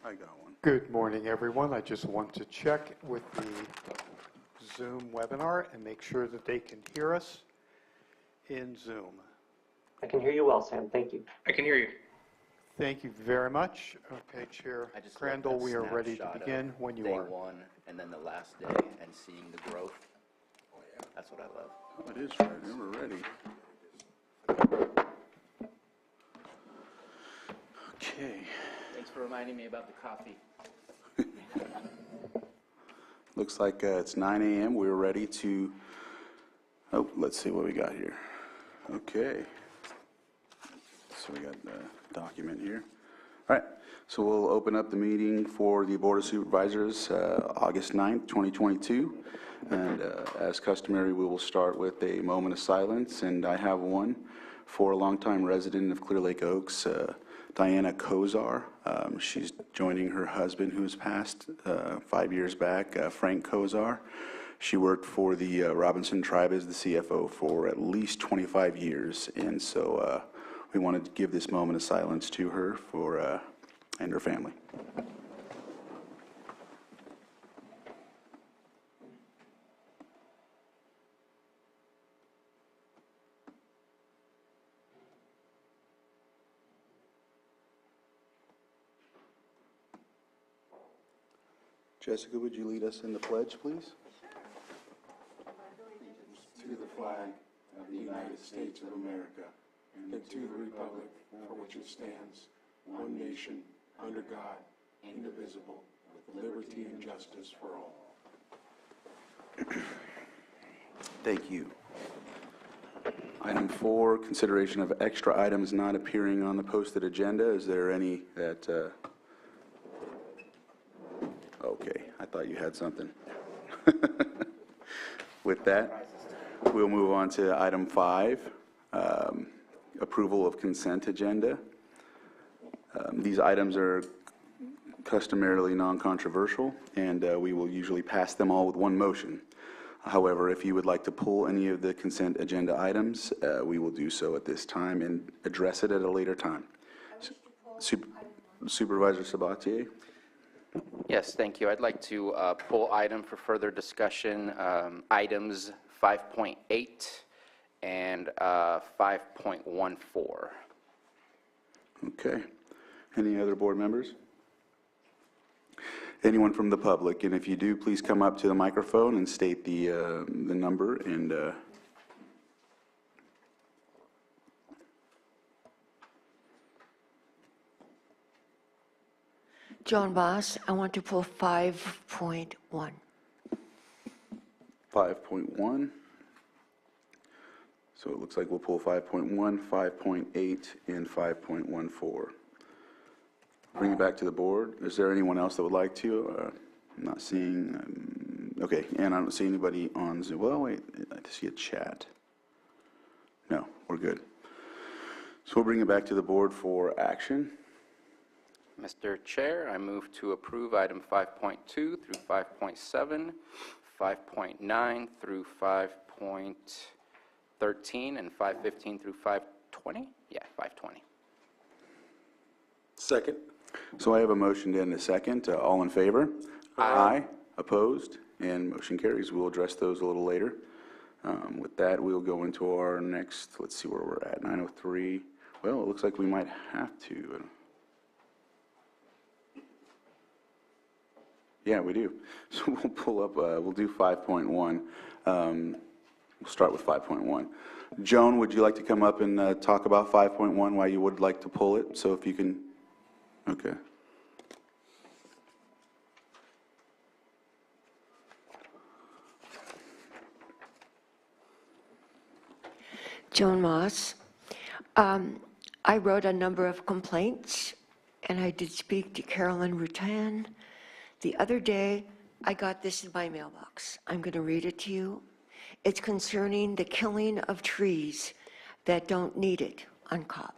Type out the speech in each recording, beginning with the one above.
I got one. Good morning, everyone. I just want to check with the Zoom webinar and make sure that they can hear us in Zoom. I can hear you well, Sam. Thank you. I can hear you. Thank you very much. Okay, Chair Crandall, we are ready to begin when you day are. Day one and then the last day and seeing the growth. Oh, yeah. That's what I love. Oh, it is ready. We're ready. Okay. Thanks for reminding me about the coffee. Looks like it's 9 a.m. We're ready to, let's see what we got here. Okay. So we got the document here. All right. So we'll open up the meeting for the Board of Supervisors, August 9th, 2022. And as customary, we will start with a moment of silence. And I have one for a longtime resident of Clear Lake Oaks, Diana Kozar. She's joining her husband, who's passed 5 years back, Frank Kozar. She worked for the Robinson Tribe as the CFO for at least 25 years. And so we wanted to give this moment of silence to her for and her family. Jessica, would you lead us in the pledge, please? To the flag of the United States of America and to the republic for which it stands, one nation, under God, indivisible, with liberty and justice for all. Thank you. Item 4, consideration of extra items not appearing on the posted agenda. Is there any that... Okay, I thought you had something. With that, we'll move on to item 5, approval of consent agenda. These items are customarily non-controversial, and we will usually pass them all with one motion. However, if you would like to pull any of the consent agenda items, we will do so at this time and address it at a later time. Supervisor Sabatier? Yes, thank you. I'd like to pull item for further discussion, items 5.8 and 5.14. Okay. Any other board members? Anyone from the public? And if you do, please come up to the microphone and state the number and... Joan Boss, I want to pull 5.1. 5.1. So it looks like we'll pull 5.1, 5.8, and 5.14. Bring it back to the board. Is there anyone else that would like to? I'm not seeing. Okay, and I don't see anybody on Zoom. Well, wait, I see a chat. No, we're good. So we'll bring it back to the board for action. Mr. Chair, I move to approve item 5.2 through 5.7, 5.9 through 5.13, and 5.15 through 5.20? Yeah, 5.20. Second. So I have a motion and a second. All in favor? Aye. Opposed? And motion carries. We'll address those a little later. With that, we'll go into our next, let's see where we're at, 9:03. Well, it looks like we might have to. Yeah, we do. So we'll pull up, we'll do 5.1. We'll start with 5.1. Joan, would you like to come up and talk about 5.1, why you would like to pull it? So if you can, okay. Joan Moss. I wrote a number of complaints, and I did speak to Carolyn Rutan. The other day, I got this in my mailbox. I'm going to read it to you. It's concerning the killing of trees that don't need it on COP.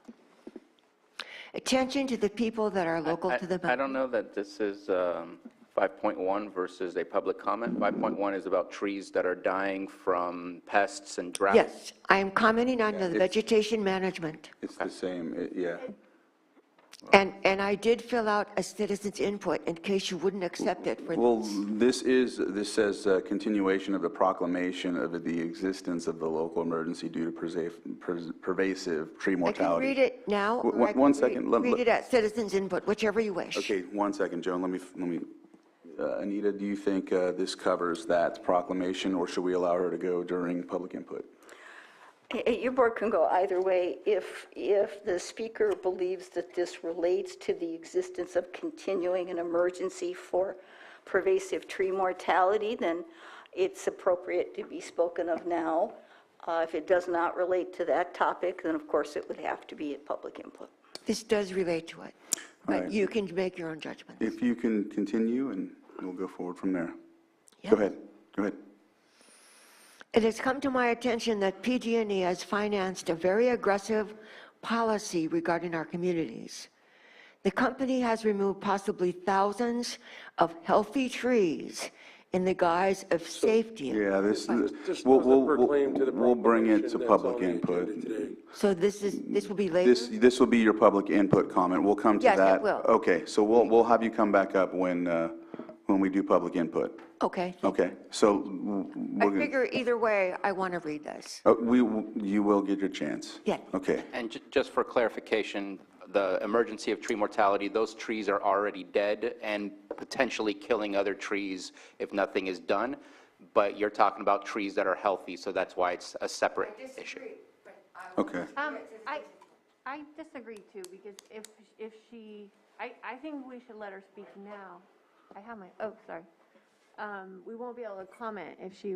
Attention to the people that are local to the mountain. I don't know that this is 5.1 versus a public comment. 5.1 is about trees that are dying from pests and drought. Yes, I am commenting on the vegetation management. It's the same, yeah. And I did fill out a citizen's input in case you wouldn't accept it for Well, this. this says continuation of the proclamation of the existence of the local emergency due to pervasive tree I can mortality. read it now, or I can One second. read it at citizen's input, whichever you wish. Okay, 1 second, Joan, let me, Anita, do you think this covers that proclamation, or should we allow her to go during public input? Your board can go either way. If the speaker believes that this relates to the existence of continuing an emergency for pervasive tree mortality, then it's appropriate to be spoken of now. If it does not relate to that topic, then of course it would have to be at public input. This does relate to it, but right. you can make your own judgment. If you can continue, and we'll go forward from there. Yes. Go ahead. It has come to my attention that PG&E has financed a very aggressive policy regarding our communities. The company has removed possibly thousands of healthy trees in the guise of safety. Yeah, This wasn't proclaimed to the we'll bring it to proclamation that's public on the input. agenda today. So this will be later? This will be your public input comment. We'll come to Yes, it that. will. Okay, so we'll have you come back up when we do public input. Okay. Okay, so I we're going figure either way, I want to read this. you will get your chance. Yeah. Okay, And just for clarification, the emergency of tree mortality, those trees are already dead and potentially killing other trees if nothing is done, but you're talking about trees that are healthy, so that's why it's a separate issue. okay. I disagree too, because if she, I think we should let her speak now. I have my, oh, sorry. We won't be able to comment if she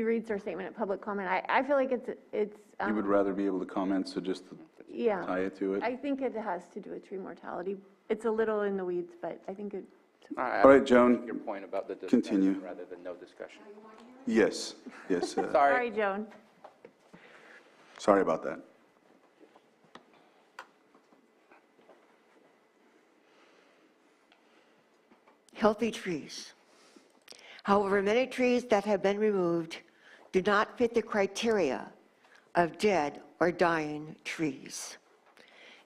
reads her statement at public comment. I feel like it's. You would rather be able to comment, so just Yeah. tie it to it? I think it has to do with tree mortality. It's a little in the weeds, but I think it, All right, Joan, Your point about the discussion continue. rather than no discussion. Yes, Sorry. sorry, Joan. sorry about that. Healthy trees. However, many trees that have been removed do not fit the criteria of dead or dying trees.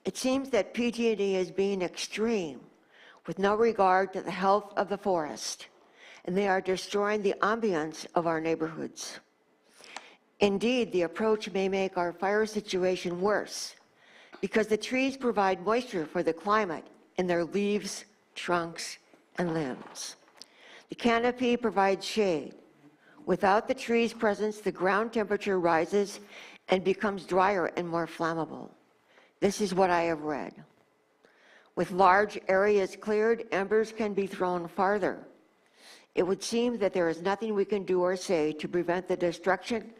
It seems that PG&E is being extreme with no regard to the health of the forest, and they are destroying the ambience of our neighborhoods. Indeed, the approach may make our fire situation worse because the trees provide moisture for the climate in their leaves, trunks, and limbs. The canopy provides shade. Without the tree's presence, the ground temperature rises and becomes drier and more flammable. This is what I have read. With large areas cleared, embers can be thrown farther. It would seem that there is nothing we can do or say to prevent the destruction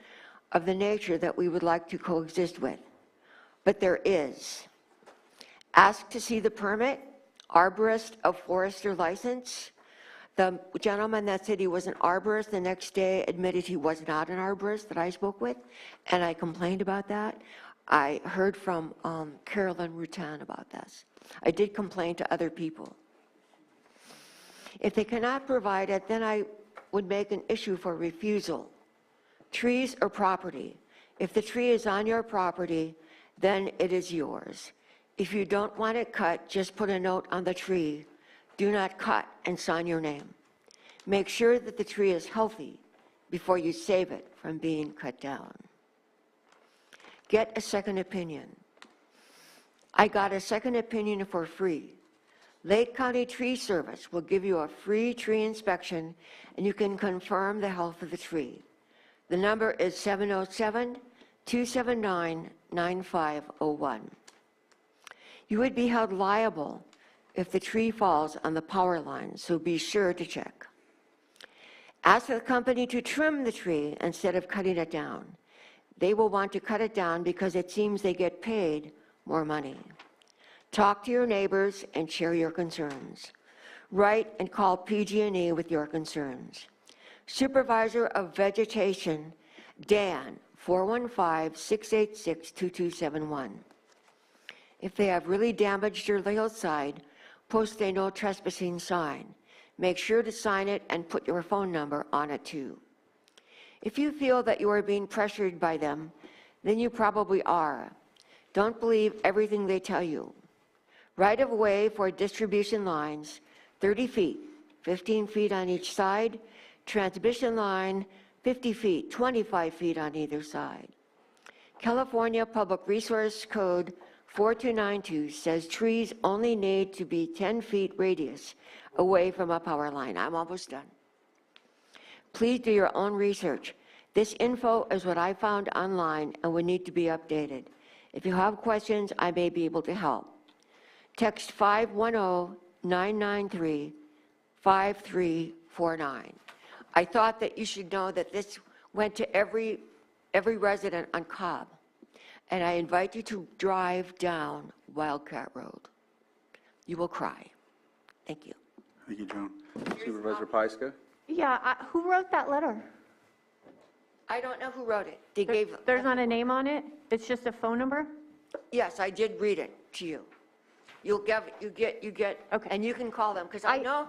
of the nature that we would like to coexist with. But there is. Ask to see the permit, arborist of forester license. The gentleman that said he was an arborist the next day admitted he was not an arborist that I spoke with, and I complained about that. I heard from Carolyn Rutan about this. I did complain to other people. If they cannot provide it, then I would make an issue for refusal. Trees are property. If the tree is on your property, then it is yours. If you don't want it cut, just put a note on the tree. Do not cut and sign your name. Make sure that the tree is healthy before you save it from being cut down. Get a second opinion. I got a second opinion for free. Lake County Tree Service will give you a free tree inspection, and you can confirm the health of the tree. The number is 707-279-9501. You would be held liable if the tree falls on the power line, so be sure to check. Ask the company to trim the tree instead of cutting it down. They will want to cut it down because it seems they get paid more money. Talk to your neighbors and share your concerns. Write and call PG&E with your concerns. Supervisor of Vegetation, Dan, 415-686-2271. If they have really damaged your hillside, post a no trespassing sign. Make sure to sign it and put your phone number on it too. If you feel that you are being pressured by them, then you probably are. Don't believe everything they tell you. right-of-way for distribution lines, 30 feet, 15 feet on each side, transmission line, 50 feet, 25 feet on either side. California Public Resource Code 4292 says trees only need to be 10 feet radius away from a power line. I'm almost done. Please do your own research. This info is what I found online and would need to be updated. If you have questions, I may be able to help. Text 510-993-5349. I thought that you should know that this went to every resident on Cobb. And I invite you to drive down Wildcat Road. You will cry. Thank you. Thank you, Joan. Supervisor Pyska? Yeah, who wrote that letter? I don't know who wrote it. They gave. There's not a name on it? It's just a phone number? Yes, I did read it to you. You get, Okay. and you can call them, because I know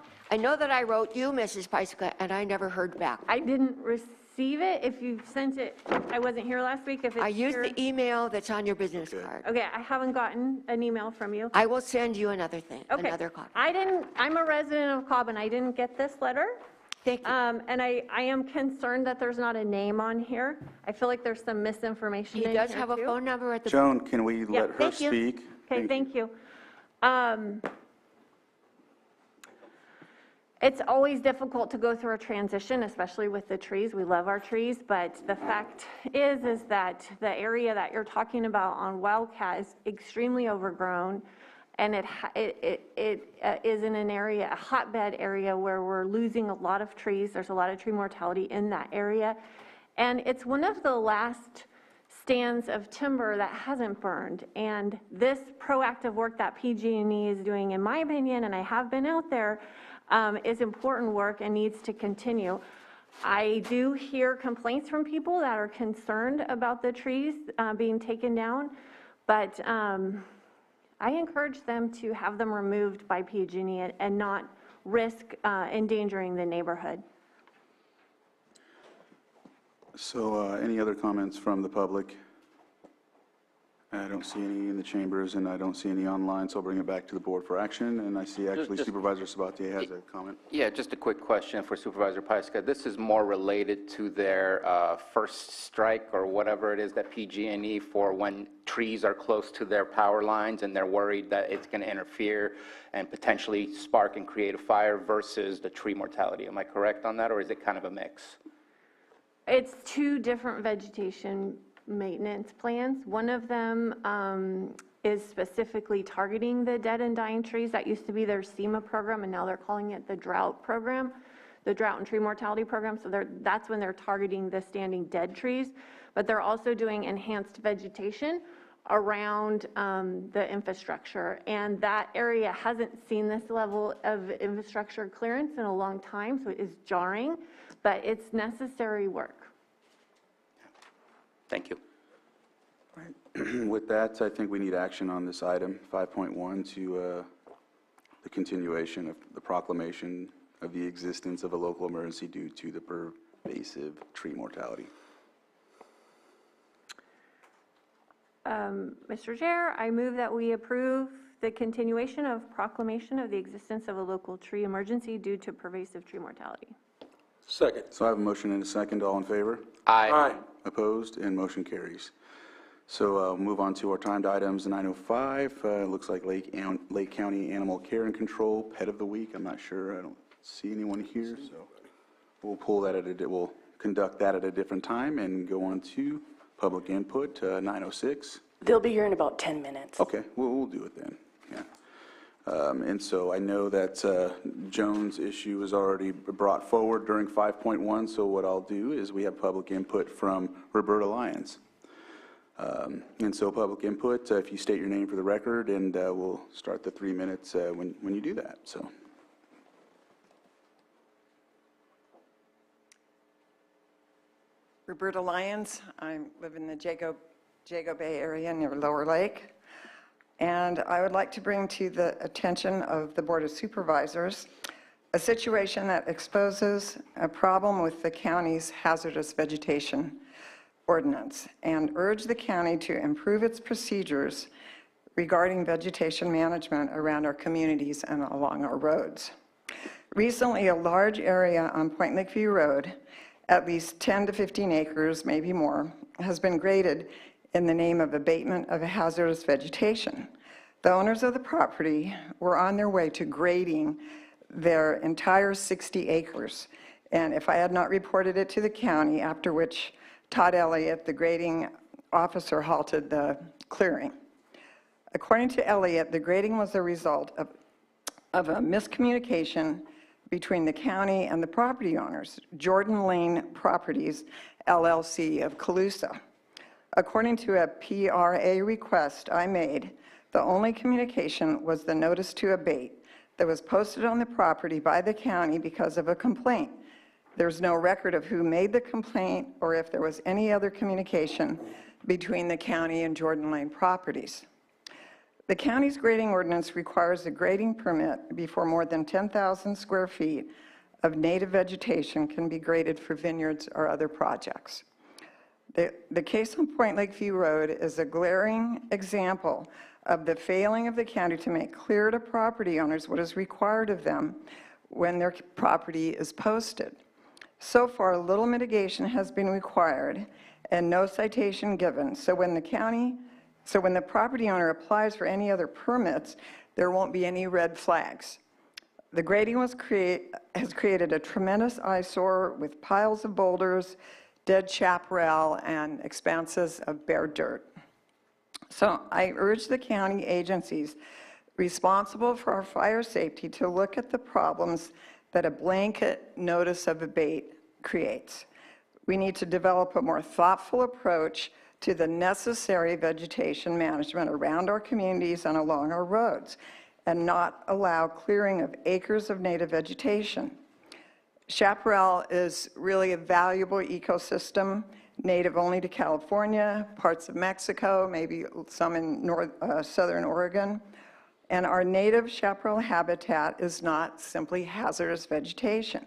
that I wrote you, Mrs. Pyska, and I never heard back. I didn't receive it. If you sent it, I wasn't here last week. If it's I used here- the email that's on your business card. Okay, I haven't gotten an email from you. I will send you another thing, Okay. another copy. I'm a resident of Cobb, and I didn't get this letter. Thank you. And I am concerned that there's not a name on here. I feel like there's some misinformation in He here, does have a too. phone number at the. Joan, can we let her thank you. speak? Okay, thank you. It's always difficult to go through a transition, especially with the trees. We love our trees, but the fact is that the area that you're talking about on Wildcat is extremely overgrown, and it is in an area, a hotbed area, where we're losing a lot of trees. There's a lot of tree mortality in that area, and it's one of the last stands of timber that hasn't burned. And this proactive work that PG&E is doing, in my opinion, and I have been out there, is important work and needs to continue. I do hear complaints from people that are concerned about the trees being taken down, but I encourage them to have them removed by PG&E and not risk endangering the neighborhood. So any other comments from the public? I don't see any in the chambers, and I don't see any online, so I'll bring it back to the board for action. And I see actually Just- Supervisor Sabatier has a comment. Yeah, just a quick question for Supervisor Pyska. This is more related to their first strike or whatever it is that PG&E for when trees are close to their power lines and they're worried that it's going to interfere and potentially spark and create a fire versus the tree mortality. Am I correct on that, or is it kind of a mix? It's two different vegetation maintenance plans. One of them is specifically targeting the dead and dying trees. That used to be their SEMA program, and now they're calling it the Drought program, the Drought and Tree Mortality Program. So that's when they're targeting the standing dead trees. But they're also doing enhanced vegetation around the infrastructure. And that area hasn't seen this level of infrastructure clearance in a long time, so it is jarring, but it's necessary work. Thank you. With that, I think we need action on this item, 5.1, to the continuation of the proclamation of the existence of a local emergency due to the pervasive tree mortality. Mr. Chair, I move that we approve the continuation of proclamation of the existence of a local tree emergency due to pervasive tree mortality. Second. So I have a motion and a second. All in favor? Aye. Opposed? And motion carries. So move on to our timed items. 9:05, looks like Lake County Animal Care and Control Pet of the Week. I'm not sure. I don't see anyone here, so we'll pull that we'll conduct that at a different time and go on to public input, 9:06. They'll be here in about 10 minutes. Okay, we'll do it then, yeah. And so I know that Joan's issue was already brought forward during 5.1, so what I'll do is we have public input from Roberta Lyons. And so public input, if you state your name for the record, and we'll start the 3 minutes when you do that, so. Roberta Lyons. I live in the Jago Bay area near Lower Lake. And I would like to bring to the attention of the Board of Supervisors a situation that exposes a problem with the county's hazardous vegetation ordinance and urge the county to improve its procedures regarding vegetation management around our communities and along our roads. Recently, a large area on Point Lakeview Road, at least 10 to 15 acres, maybe more, has been graded in the name of abatement of hazardous vegetation. The owners of the property were on their way to grading their entire 60 acres. And if I had not reported it to the county, after which Todd Elliott, the grading officer, halted the clearing. According to Elliott, the grading was a result of a miscommunication between the county and the property owners, Jordan Lane Properties, LLC of Colusa. According to a PRA request I made, the only communication was the notice to abate that was posted on the property by the county because of a complaint. There's no record of who made the complaint or if there was any other communication between the county and Jordan Lane Properties. The county's grading ordinance requires a grading permit before more than 10,000 square feet of native vegetation can be graded for vineyards or other projects. The case on Point Lakeview Road is a glaring example of the failing of the county to make clear to property owners what is required of them when their property is posted. So far, little mitigation has been required and no citation given. So when the property owner applies for any other permits, there won't be any red flags. The grading has created a tremendous eyesore with piles of boulders, dead chaparral, and expanses of bare dirt. So I urge the county agencies responsible for our fire safety to look at the problems that a blanket notice of abate creates. We need to develop a more thoughtful approach to the necessary vegetation management around our communities and along our roads, and not allow clearing of acres of native vegetation. Chaparral is really a valuable ecosystem, native only to California, parts of Mexico, maybe some in southern Oregon. And our native chaparral habitat is not simply hazardous vegetation.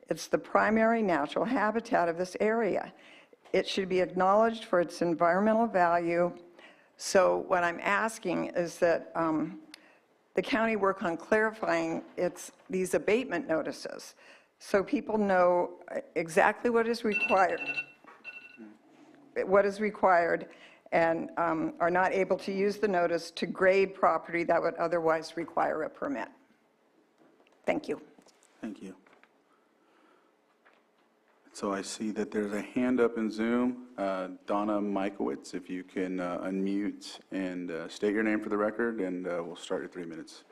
It's the primary natural habitat of this area. It should be acknowledged for its environmental value. So what I'm asking is that the county work on clarifying these abatement notices so people know exactly what is required and are not able to use the notice to grade property that would otherwise require a permit. Thank you. Thank you. So I see that there's a hand up in Zoom. Donna Mikowitz, if you can unmute and state your name for the record, and we'll start your 3 minutes.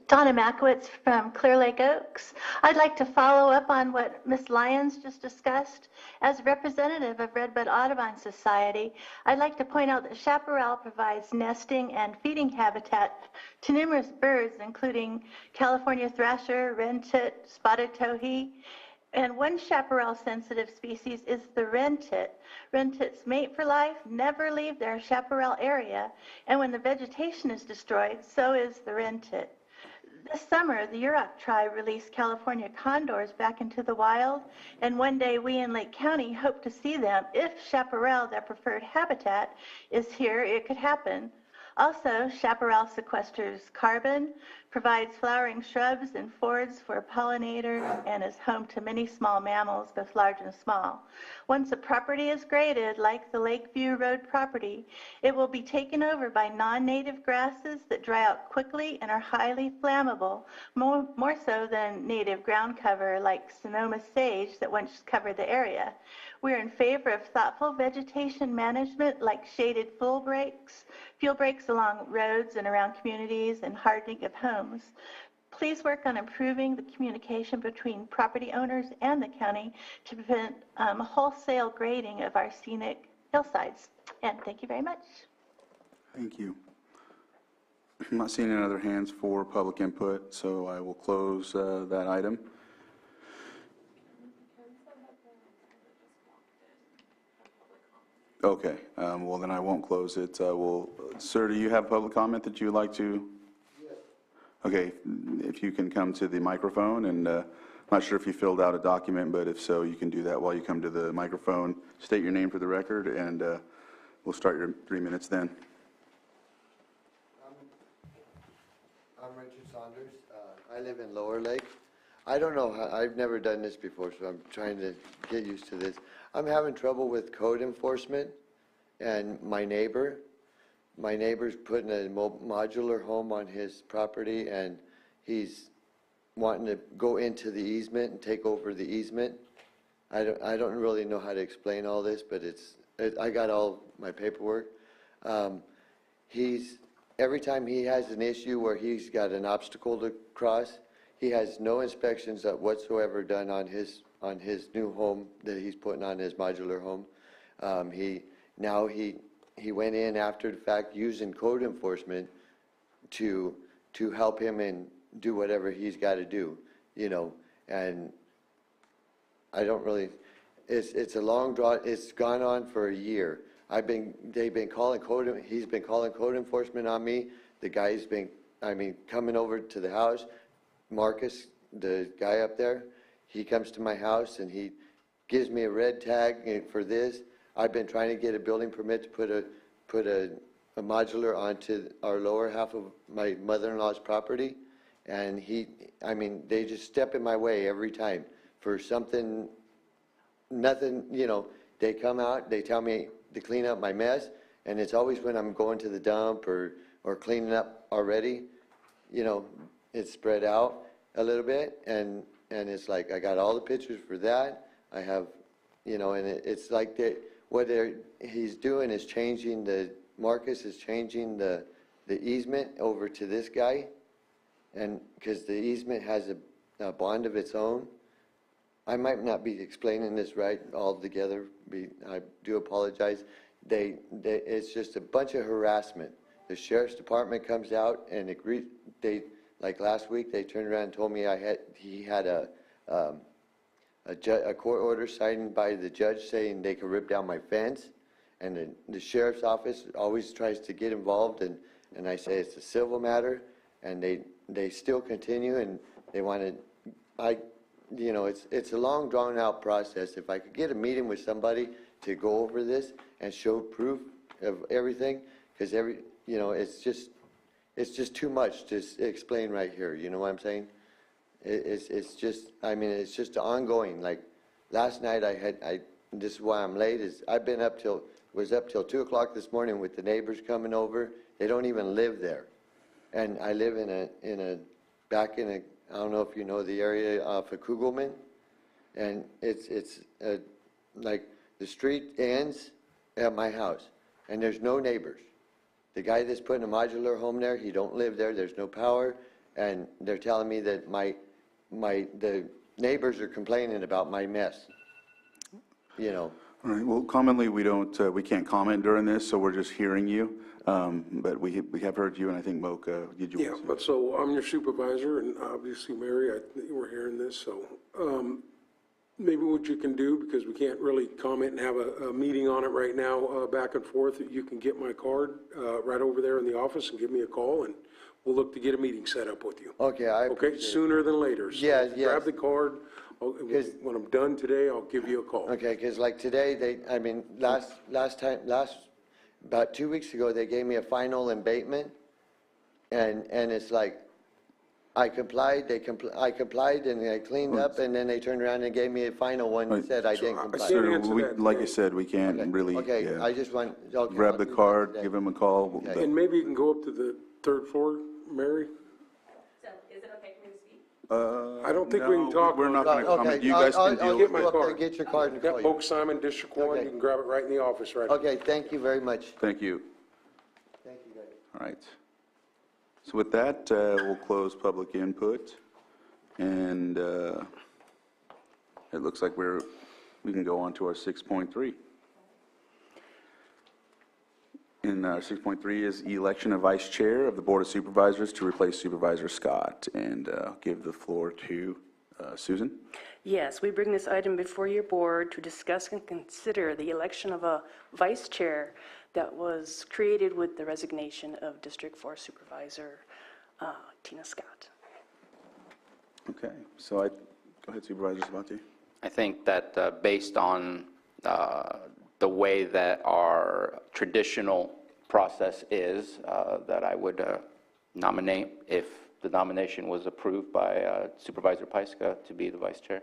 Donna Makowitz from Clear Lake Oaks. I'd like to follow up on what Ms. Lyons just discussed. As representative of Redbud Audubon Society, I'd like to point out that chaparral provides nesting and feeding habitat to numerous birds, including California thrasher, wren-tit, spotted towhee, and one chaparral-sensitive species is the wren-tit. Wren-tits mate for life, never leave their chaparral area, and when the vegetation is destroyed, so is the wren-tit. This summer, the Yurok tribe released California condors back into the wild, and one day we in Lake County hope to see them. If chaparral, their preferred habitat, is here, it could happen. Also, chaparral sequesters carbon, provides flowering shrubs and fords for pollinators, and is home to many small mammals, both large and small. Once a property is graded, like the Lakeview Road property, it will be taken over by non-native grasses that dry out quickly and are highly flammable, more so than native ground cover like Sonoma sage that once covered the area. We're in favor of thoughtful vegetation management like shaded fuel breaks along roads and around communities, and hardening of homes. Please work on improving the communication between property owners and the county to prevent wholesale grading of our scenic hillsides. And thank you very much. Thank you. I'm not seeing any other hands for public input, so I will close that item. Okay, well then I won't close it. Sir, do you have public comment that you would like to? Yes. Okay, if you can come to the microphone, and I'm not sure if you filled out a document, but if so, you can do that while you come to the microphone. State your name for the record, and we'll start your 3 minutes then. Richard Saunders. I live in Lower Lake. I don't know, I've never done this before, so I'm trying to get used to this. I'm having trouble with code enforcement and my neighbor's putting a modular home on his property, and he's wanting to go into the easement and take over the easement. I don't really know how to explain all this, but I got all my paperwork. Every time he has an issue where he's got an obstacle to cross, he has no inspections whatsoever done on his new home that he's putting on his modular home. He went in after the fact using code enforcement to help him and do whatever he's got to do, and I don't really, it's a long draw, it's gone on for a year. He's been calling code enforcement on me. The guy's been, coming over to the house. Marcus, the guy up there, he comes to my house and he gives me a red tag for this. I've been trying to get a building permit to put a modular onto our lower half of my mother-in-law's property, and they just step in my way every time for something, nothing, they come out, they tell me to clean up my mess, and it's always when I'm going to the dump or cleaning up already, it's spread out a little bit, and it's like I got all the pictures for that. I have, and it's like what he's doing is Marcus is changing the easement over to this guy, and because the easement has a bond of its own. I might not be explaining this right altogether. I do apologize. It's just a bunch of harassment. The sheriff's department comes out and agrees. Like last week, they turned around and told me he had a court order signed by the judge saying they could rip down my fence, and the sheriff's office always tries to get involved, and I say it's a civil matter, and they still continue, and they want to. It's a long, drawn-out process. If I could get a meeting with somebody to go over this and show proof of everything, because it's just too much to explain right here. You know what I'm saying? It's just ongoing. Like last night, this is why I'm late. I've been was up till 2 o'clock this morning with the neighbors coming over. They don't even live there, and I live back in a. I don't know if you know the area off of Kugelman, and it's like the street ends at my house, and there's no neighbors. The guy that's putting a modular home there, he don't live there. There's no power, and they're telling me that the neighbors are complaining about my mess. All right. Well, commonly we can't comment during this, so we're just hearing you. But we have heard you, and I think Mocha, did you? Yeah, but so I'm your supervisor, and obviously, Mary, we're hearing this, so maybe what you can do, because we can't really comment and have a meeting on it right now, back and forth, you can get my card right over there in the office and give me a call, and we'll look to get a meeting set up with you. Okay, Okay, sooner than later. So Yes. grab the card. When I'm done today, I'll give you a call. Okay, because like today, about 2 weeks ago, they gave me a final abatement, and it's like, I complied, I complied, and I cleaned up, and then they turned around and gave me a final one and said I didn't comply. can't answer Sir, that like today. I said, we can't really. Okay, yeah. I just want, okay. Grab I'll the do that card, today. give him a call. Okay. And maybe you can go up to the 3rd floor, Mary? Is it okay for me to speak? I don't think we can No, talk. we're not going to Okay, comment. You guys can I'll deal get with my it. go up there card. and get your card and call Got you. Polk Simon, District 1, Okay. you can grab it right in the office right Okay, thank you very much. Thank you. Thank you, guys. All right. So with that, we'll close public input, and it looks like we can go on to our 6.3. And 6.3 is election of vice chair of the Board of Supervisors to replace Supervisor Scott, and give the floor to Susan. Yes, we bring this item before your board to discuss and consider the election of a vice chair that was created with the resignation of District 4 Supervisor Tina Scott. Okay, so go ahead, Supervisor Sabati. I think that based on the way that our traditional process is, that I would nominate, if the nomination was approved by Supervisor Pyska to be the vice chair.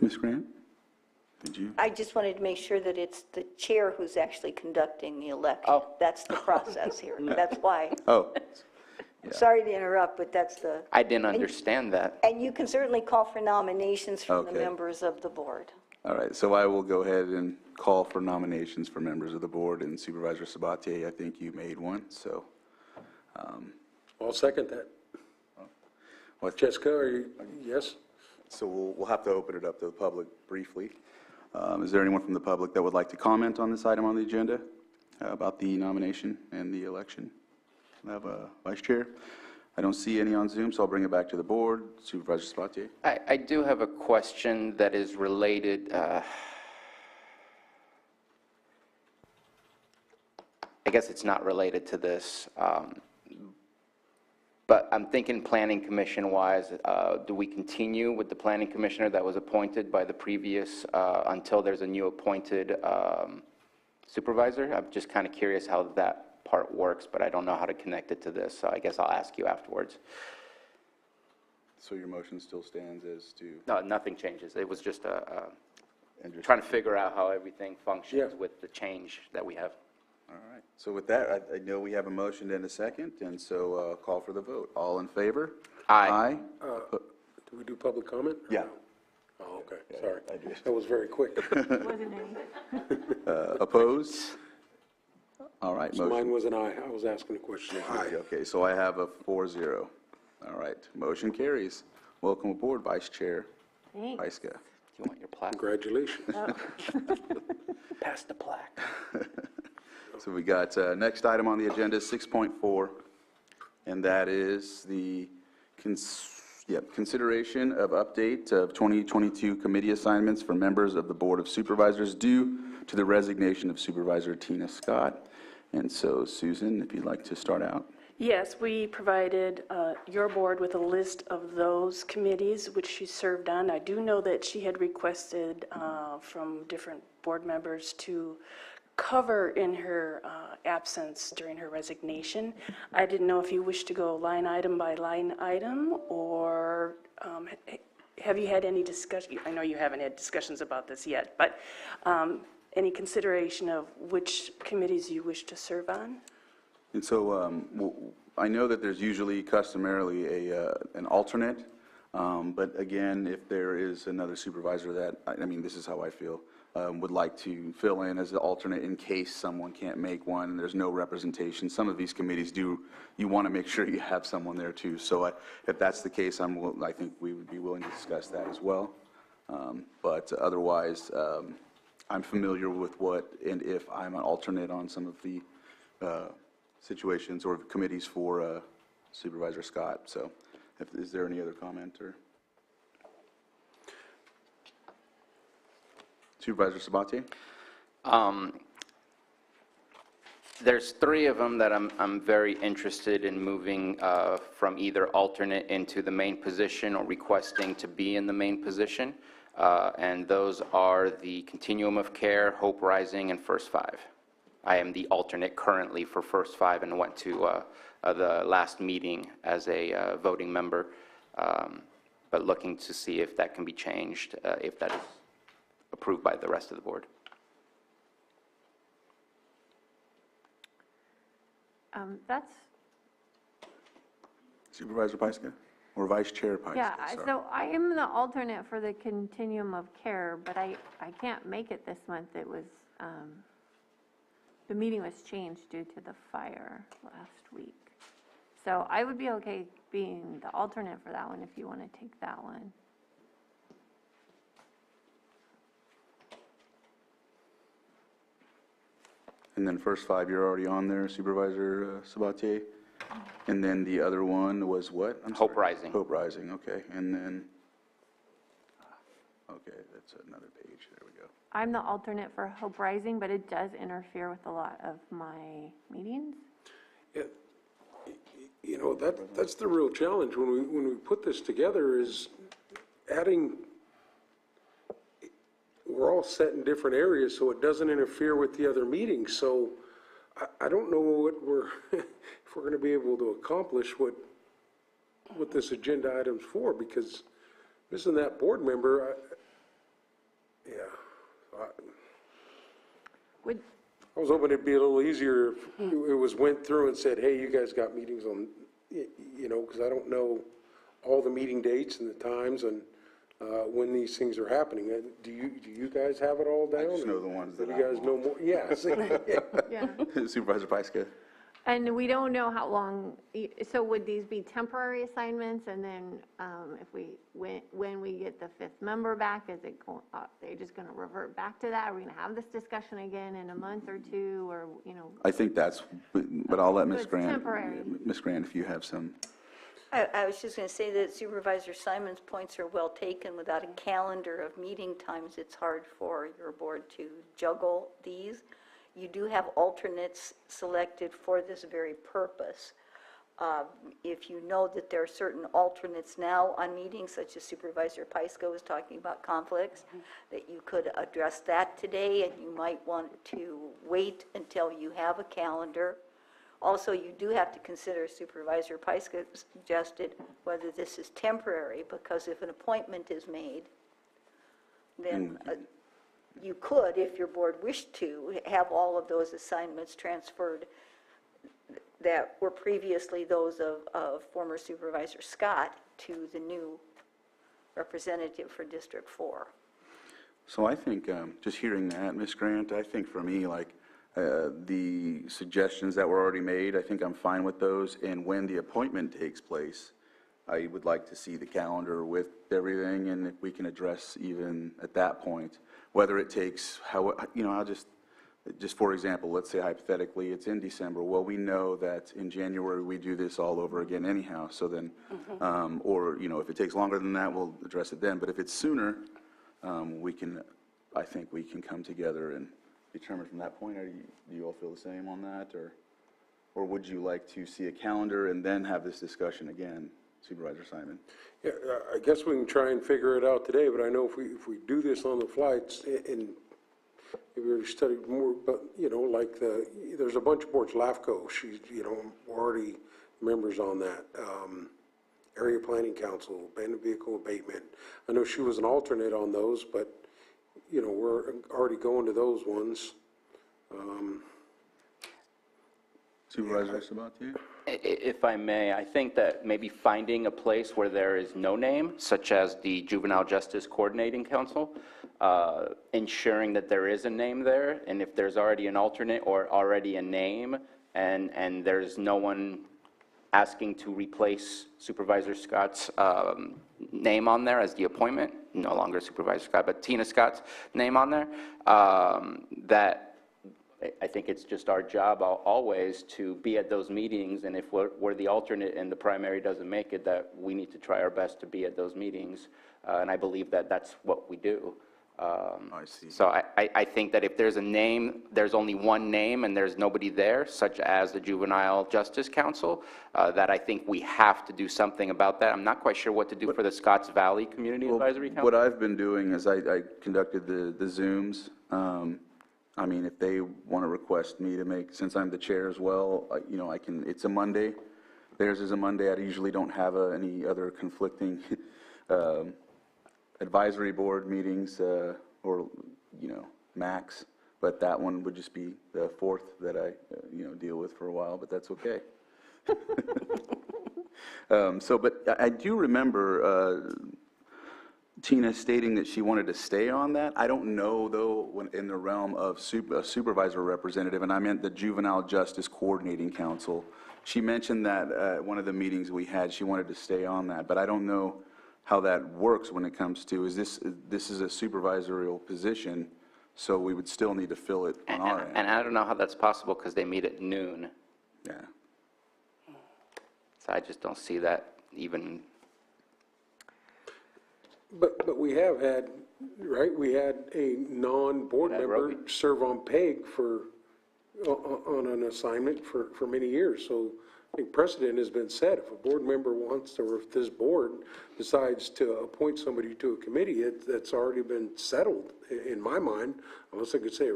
Ms. Grant, did you? I just wanted to make sure that it's the chair who's actually conducting the election. Oh. That's the process here. That's why. Oh, Sorry to interrupt, but that's the, I didn't understand that. and you can certainly call for nominations from the Okay. members of the board. all right. So I will go ahead and call for nominations for members of the board, and Supervisor Sabatier, I think you made one, so. I'll second that. what- Jessica, are you, yes? So we'll have to open it up to the public briefly. Is there anyone from the public that would like to comment on this item on the agenda about the nomination and the election? I have a vice chair. I don't see any on Zoom, so I'll bring it back to the board. Supervisor Sabatier? I do have a question that is related. I guess it's not related to this, but I'm thinking planning commission-wise, do we continue with the planning commissioner that was appointed by the previous, until there's a new appointed supervisor? I'm just kind of curious how that part works, but I don't know how to connect it to this, so I guess I'll ask you afterwards. So your motion still stands as to? No, nothing changes. It was just trying to figure out how everything functions with the change that we have. All right. So with that, I know we have a motion and a second, and so call for the vote. All in favor? Aye. Do we do public comment? Yeah. Oh, okay, sorry. That was very quick. Wasn't any. Opposed? All right, So mine motion. was an aye. I was asking a question. Aye. Okay, so I have a 4-0. All right, motion carries. Welcome aboard, Vice Chair Thanks. Pyska. Do you want your plaque? Congratulations. Pass the plaque. So we got, next item on the agenda is 6.4, and that is the consideration of update of 2022 committee assignments for members of the Board of Supervisors due to the resignation of Supervisor Tina Scott. And so, Susan, if you'd like to start out. Yes, we provided your board with a list of those committees which she served on. I do know that she had requested from different board members to cover in her absence during her resignation. I didn't know if you wish to go line item by line item, or have you had any discussion? I know you haven't had discussions about this yet, but any consideration of which committees you wish to serve on? And so I know that there's usually customarily an alternate, but again, if there is another supervisor that, I mean, this is how I feel, would like to fill in as the alternate in case someone can't make one and there's no representation. Some of these committees do, you want to make sure you have someone there too. So if that's the case, I think we would be willing to discuss that as well. But otherwise, I'm familiar with what and if I'm an alternate on some of the situations or committees for Supervisor Scott. So is there any other comment or? Supervisor Sabatier? There's 3 of them that I'm very interested in moving from either alternate into the main position or requesting to be in the main position. And those are the Continuum of Care, Hope Rising, and First 5. I am the alternate currently for First 5 and went to the last meeting as a voting member, but looking to see if that can be changed, if that is approved by the rest of the board. That's, Supervisor Pyska? Or Vice Chair Pyska? yeah, sorry. so I am the alternate for the Continuum of Care, but I can't make it this month. It was, the meeting was changed due to the fire last week. So I would be okay being the alternate for that one if you want to take that one. And then First 5, you're already on there, Supervisor Sabatier? And then the other one was what? I'm Hope sorry. Rising. Hope Rising, okay. And then, okay, that's another page. There we go. I'm the alternate for Hope Rising, but it does interfere with a lot of my meetings. Yeah. You know, that's the real challenge when we put this together is adding, we're all set in different areas, so it doesn't interfere with the other meetings. So I don't know what we're, if if we're going to be able to accomplish what this agenda item's for, because missing that board member, Would, I was hoping it'd be a little easier if it was went through and said, hey, you guys got meetings on, because I don't know all the meeting dates and the times and when these things are happening. Do you guys have it all down? I just know the ones that You I guys know more? Yeah. see? yeah. Supervisor Pyska. And we don't know how long, so would these be temporary assignments? And then when we get the fifth member back, is it, they're just going to revert back to that? Are we going to have this discussion again in a month or two, or, I think that's, but I'll let So Ms. it's Grant. temporary. Ms. Grant, if you have some. I was just going to say that Supervisor Simon's points are well taken. Without a calendar of meeting times, it's hard for your board to juggle these. You do have alternates selected for this very purpose. If you know that there are certain alternates now on meetings, such as Supervisor Pyska was talking about conflicts, that you could address that today, and you might want to wait until you have a calendar. Also, you do have to consider, Supervisor Pyska suggested, whether this is temporary, because if an appointment is made, then you could, if your board wished to, have all of those assignments transferred that were previously those of former Supervisor Scott to the new representative for District 4. So I think, just hearing that, Ms. Grant, I think for me, like, the suggestions that were already made, I think I'm fine with those. And when the appointment takes place, I would like to see the calendar with everything, and if we can address even at that point, whether it takes, I'll just for example, let's say hypothetically it's in December. Well, we know that in January we do this all over again anyhow, so then, or, if it takes longer than that, we'll address it then. But if it's sooner, I think we can come together and determine from that point. Do you all feel the same on that, or would you like to see a calendar and then have this discussion again, Supervisor Simon? Yeah, I guess we can try and figure it out today, but I know if we do this on the fly, and if we studied more, but, there's a bunch of boards, LAFCO, she's, we're already members on that. Area Planning Council, Abandoned Vehicle Abatement. I know she was an alternate on those, but, we're already going to those ones. Supervisor Sabatier? If I may, I think that maybe finding a place where there is no name, such as the Juvenile Justice Coordinating Council, ensuring that there is a name there, and if there's already an alternate or already a name, and there's no one asking to replace Supervisor Scott's name on there as the appointment, no longer Supervisor Scott, but Tina Scott's name on there, that I think it's just our job always to be at those meetings, and if we're the alternate and the primary doesn't make it, that we need to try our best to be at those meetings, and I believe that that's what we do. I see. So I think that if there's a name, there's only one name and there's nobody there, such as the Juvenile Justice Council, that I think we have to do something about that. I'm not quite sure what to do for the Scotts Valley Community Advisory Council. What I've been doing is I conducted the Zooms. I mean, if they want to request me to make, since I'm the chair as well, I can, it's a Monday. Theirs is a Monday. I usually don't have any other conflicting advisory board meetings or, max. But that one would just be the fourth that I, deal with for a while, but that's okay. But I do remember Tina stating that she wanted to stay on that. I don't know, though, when in the realm of a supervisor representative, and I meant the Juvenile Justice Coordinating Council. She mentioned that at one of the meetings we had, she wanted to stay on that, but I don't know how that works when it comes to, this is a supervisorial position, so we would still need to fill it on our end. And I don't know how that's possible because they meet at noon. Yeah. So I just don't see that even. But we have had, right, we had a non-board Yeah, member Roby. serve on PEG on an assignment for many years. So I think precedent has been set. If a board member wants to, or if this board decides to appoint somebody to a committee, that's already been settled in my mind, unless I could say,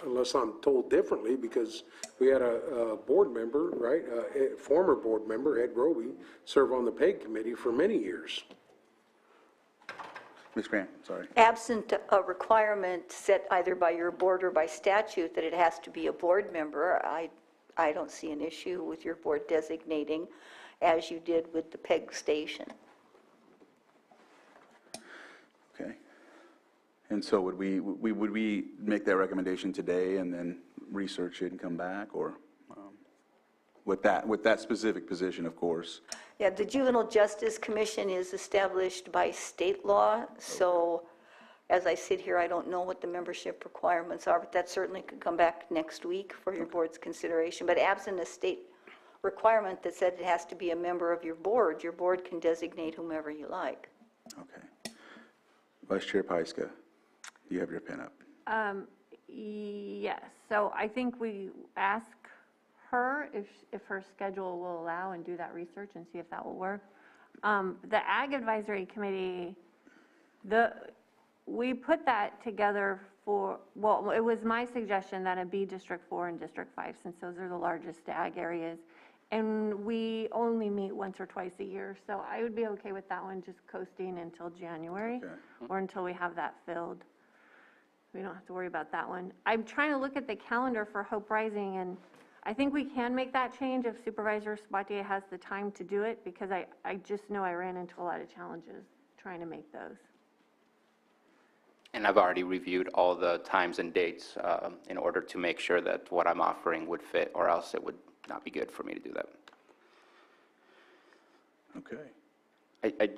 unless I'm told differently, because we had a board member, right, a former board member, Ed Roby, serve on the PEG committee for many years. Ms. Grant, sorry. Absent a requirement set either by your board or by statute that it has to be a board member, I don't see an issue with your board designating as you did with the PEG station. Okay. And so would we make that recommendation today and then research it and come back, or with that specific position, of course? Yeah, the Juvenile Justice Commission is established by state law, so as I sit here, I don't know what the membership requirements are, but that certainly could come back next week for your board's consideration. But absent a state requirement that said it has to be a member of your board can designate whomever you like. Okay. Vice Chair Pyska, you have your pen up. Yes, so I think we ask her if her schedule will allow and do that research and see if that will work. The Ag Advisory Committee, we put that together for, well, it was my suggestion that it be District 4 and District 5, since those are the largest ag areas. And we only meet once or twice a year, so I would be okay with that one just coasting until January, or until we have that filled. We don't have to worry about that one. I'm trying to look at the calendar for Hope Rising, and I think we can make that change if Supervisor Sabatier has the time to do it, because I just know I ran into a lot of challenges trying to make those. And I've already reviewed all the times and dates in order to make sure that what I'm offering would fit, or else it would not be good for me to do that. Okay. I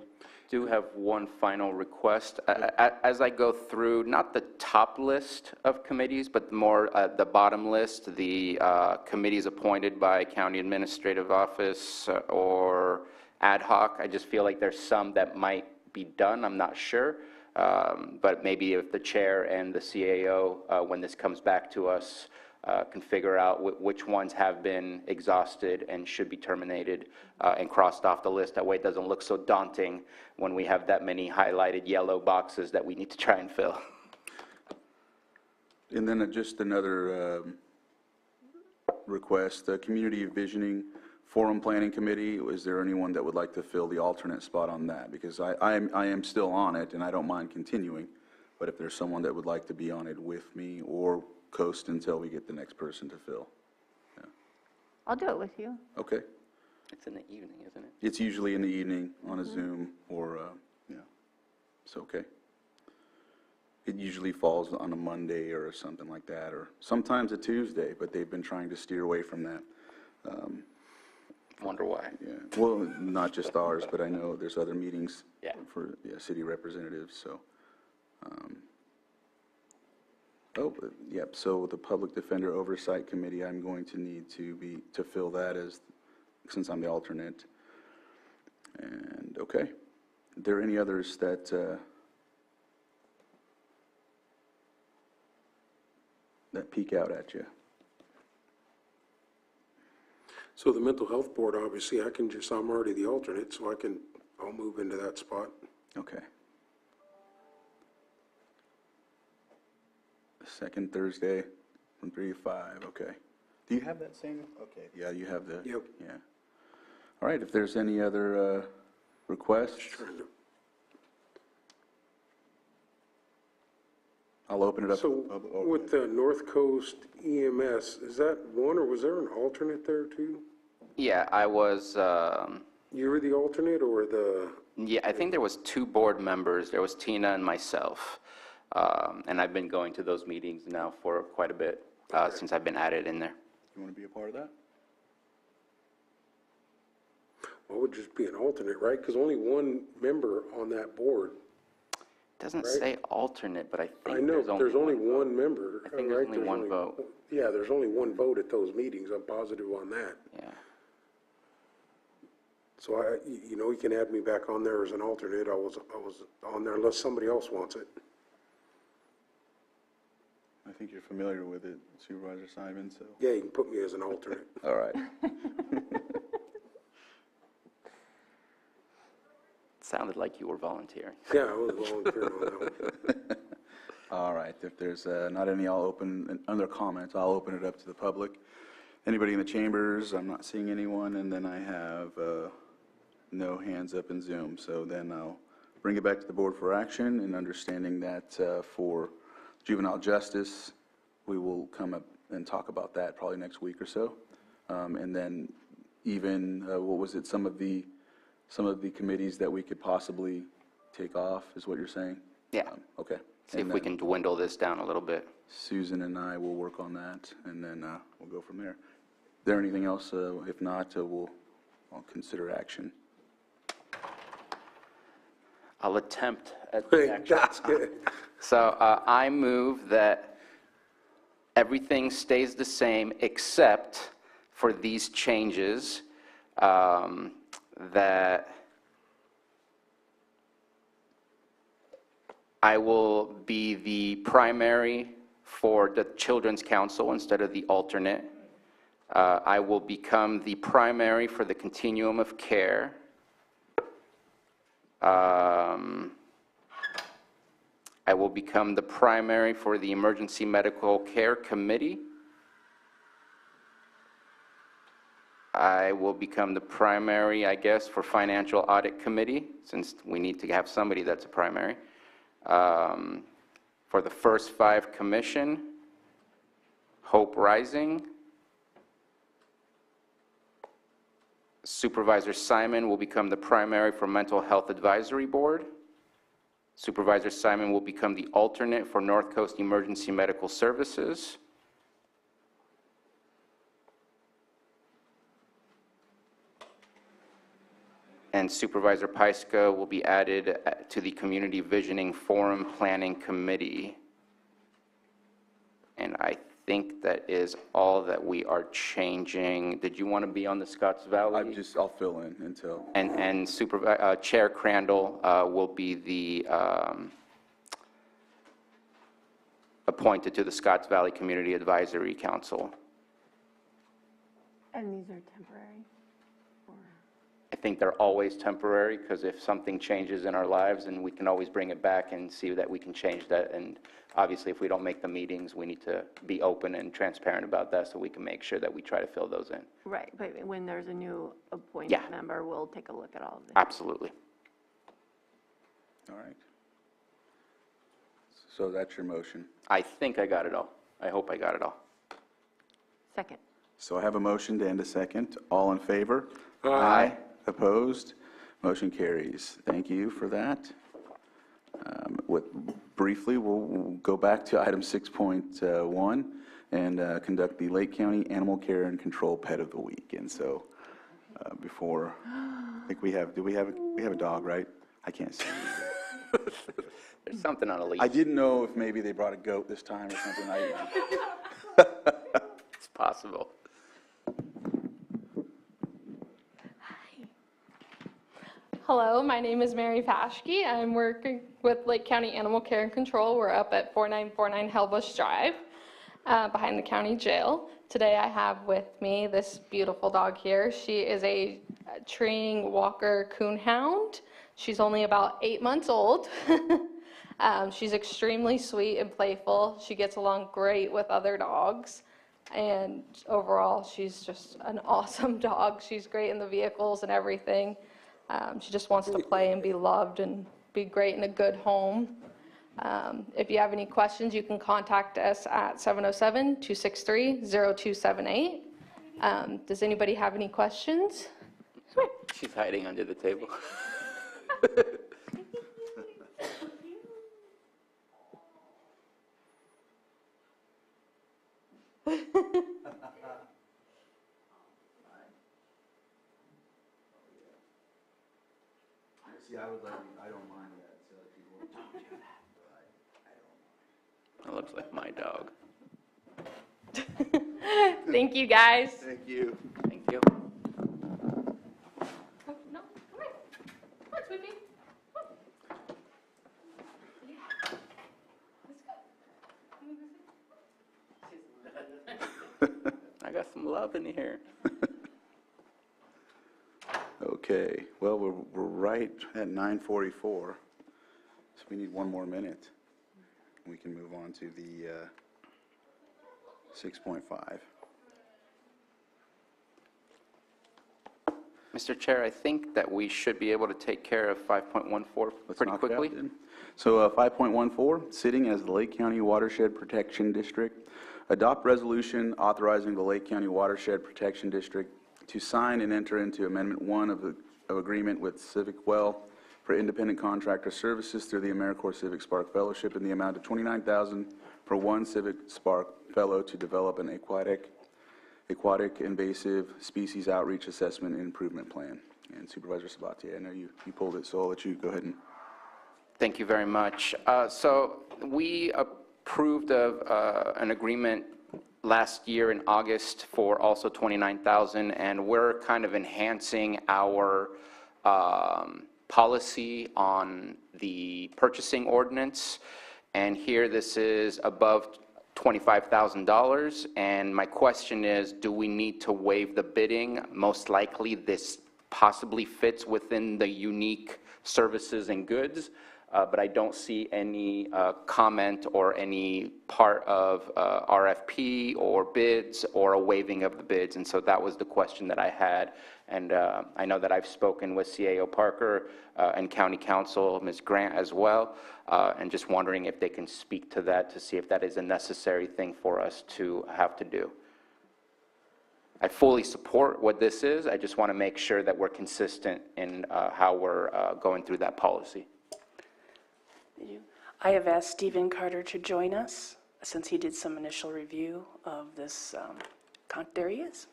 do have one final request. As I go through, not the top list of committees, but more the bottom list, the committees appointed by county administrative office or ad hoc, I just feel like there's some that might be done, I'm not sure. But maybe if the chair and the CAO, when this comes back to us, can figure out which ones have been exhausted and should be terminated and crossed off the list. That way it doesn't look so daunting when we have that many highlighted yellow boxes that we need to try and fill. And then just another request, the Community Visioning Forum Planning Committee, is there anyone that would like to fill the alternate spot on that? Because I am still on it, and I don't mind continuing, but if there's someone that would like to be on it with me or coast until we get the next person to fill. Yeah. I'll do it with you. Okay. It's in the evening, isn't it? It's usually in the evening on a Zoom or, yeah, it's okay. It usually falls on a Monday or something like that, or sometimes a Tuesday, but they've been trying to steer away from that. Wonder why. Yeah, well, not just ours, but I know there's other meetings Yeah. for city representatives, so. Yep, so the Public Defender Oversight Committee, I'm going to need to fill that since I'm the alternate. And, okay. Are there any others that peek out at you? So the Mental Health Board, obviously, I'm already the alternate, so I'll move into that spot. Okay. Second Thursday from 3 to 5, okay. Do you have that same? Okay, yeah, you have the. Yep. Yeah. All right, if there's any other requests, I'll open it up. So with the North Coast EMS, is that one, or was there an alternate there too? Yeah, I was, You were the alternate, or the? yeah, I think there was 2 board members. There was Tina and myself. And I've been going to those meetings now for quite a bit since I've been added in there. You want to be a part of that? Well, it would just be an alternate, right? Because only one member on that board. It doesn't Right. say alternate, but I think I know, there's only vote. one member. I think there's right? only one vote. Yeah, there's only one vote at those meetings, I'm positive on that. Yeah. So you can add me back on there as an alternate. I was on there unless somebody else wants it. I think you're familiar with it, Supervisor Simon, so. Yeah, you can put me as an alternate. All right. Sounded like you were volunteering. Yeah, I was volunteering on that one. All right, if there's not any, other comments, I'll open it up to the public. Anybody in the chambers? I'm not seeing anyone, and then I have no hands up in Zoom. So then I'll bring it back to the board for action, and understanding that for juvenile justice, we will come up and talk about that probably next week or so. And then even, what was it, some of the committees that we could possibly take off, is what you're saying? Yeah. Okay. See if And we then can dwindle this down a little bit. Susan and I will work on that, and then we'll go from there. Is there anything else? If not, I'll consider action. I'll attempt at the action. That's good. So I move that everything stays the same except for these changes, that I will be the primary for the Children's Council instead of the alternate. I will become the primary for the continuum of care. I will become the primary for the Emergency Medical Care Committee. I will become the primary, I guess, for Financial Audit Committee, since we need to have somebody that's a primary. For the First Five Commission, Hope Rising. Supervisor Simon will become the primary for Mental Health Advisory Board. Supervisor Simon will become the alternate for North Coast Emergency Medical Services. And Supervisor Pyska will be added to the Community Visioning Forum Planning Committee. And I think that is all that we are changing. Did you want to be on the Scotts Valley? I'll fill in until. And Chair Crandall will be the appointed to the Scotts Valley Community Advisory Council. And these are temporary? I think they're always temporary, because if something changes in our lives, and we can always bring it back and see that we can change that. And obviously, if we don't make the meetings, we need to be open and transparent about that, so we can make sure that we try to fill those in. Right, but when there's a new appointed Yeah. member, we'll take a look at all of them. Absolutely. All right. So that's your motion. I think I got it all. I hope I got it all. Second. So I have a motion and a second. All in favor? Aye. Opposed? Motion carries. Thank you for that. Briefly, we'll go back to item 6.1 and conduct the Lake County Animal Care and Control Pet of the Week. And so before, I think we have a dog, right? I can't see. There's something on a leash. I didn't know if maybe they brought a goat this time or something. It's possible. Hello, my name is Mary Paschke. I'm working with Lake County Animal Care and Control. We're up at 4949 Hellbush Drive, behind the county jail. Today I have with me this beautiful dog here. She is a treeing walker coonhound. She's only about 8 months old. She's extremely sweet and playful. She gets along great with other dogs. And overall, she's just an awesome dog. She's great in the vehicles and everything. She just wants to play and be loved and be great in a good home. If you have any questions, you can contact us at 707-263-0278. Does anybody have any questions? She's hiding under the table. See, I don't mind that, so people don't do that, but I don't mind. That looks like my dog. Thank you, guys. Thank you. Thank you. Oh, no, come here. Come on, Sweetie. Come on. Yeah. Let's go. I got some love in here. Okay, well, we're right at 9:44, so we need one more minute. We can move on to the 6.5. Mr. Chair, I think that we should be able to take care of 5.14 pretty Knock it out quickly. then. So 5.14, sitting as the Lake County Watershed Protection District, adopt resolution authorizing the Lake County Watershed Protection District to sign and enter into Amendment 1 of agreement with Civic Well for independent contractor services through the AmeriCorps Civic Spark Fellowship in the amount of $29,000 for one Civic Spark Fellow to develop an aquatic invasive species outreach assessment and improvement plan. And Supervisor Sabatier, I know you pulled it, so I'll let you go ahead and. Thank you very much. So we approved of an agreement last year in August for also $29,000, and we're kind of enhancing our policy on the purchasing ordinance. And here this is above $25,000, and my question is, do we need to waive the bidding? Most likely this possibly fits within the unique services and goods, but I don't see any comment or any part of RFP or bids or a waiving of the bids, and so that was the question that I had. And I know that I've spoken with CAO Parker and County Counsel, Ms. Grant as well, and just wondering if they can speak to that to see if that is a necessary thing for us to have to do. I fully support what this is. I just want to make sure that we're consistent in how we're going through that policy. I have asked Stephen Carter to join us since he did some initial review of this. There he is.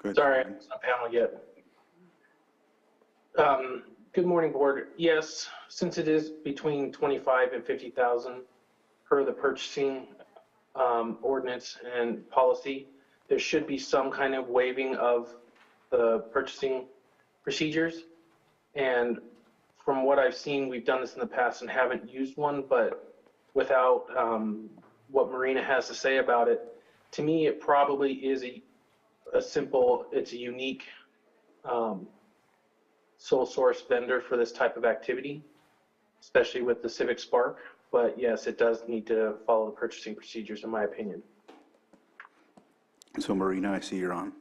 Good. Sorry, I'm not panel yet. Good morning, board. Yes, since it is between 25 and 50,000 per the purchasing ordinance and policy, there should be some kind of waiving of the purchasing procedures. And from what I've seen, we've done this in the past and haven't used one, but without what Marina has to say about it, to me, it probably is it's a unique sole source vendor for this type of activity, especially with the Civic Spark. But yes, it does need to follow the purchasing procedures, in my opinion. So Marina, I see you're on.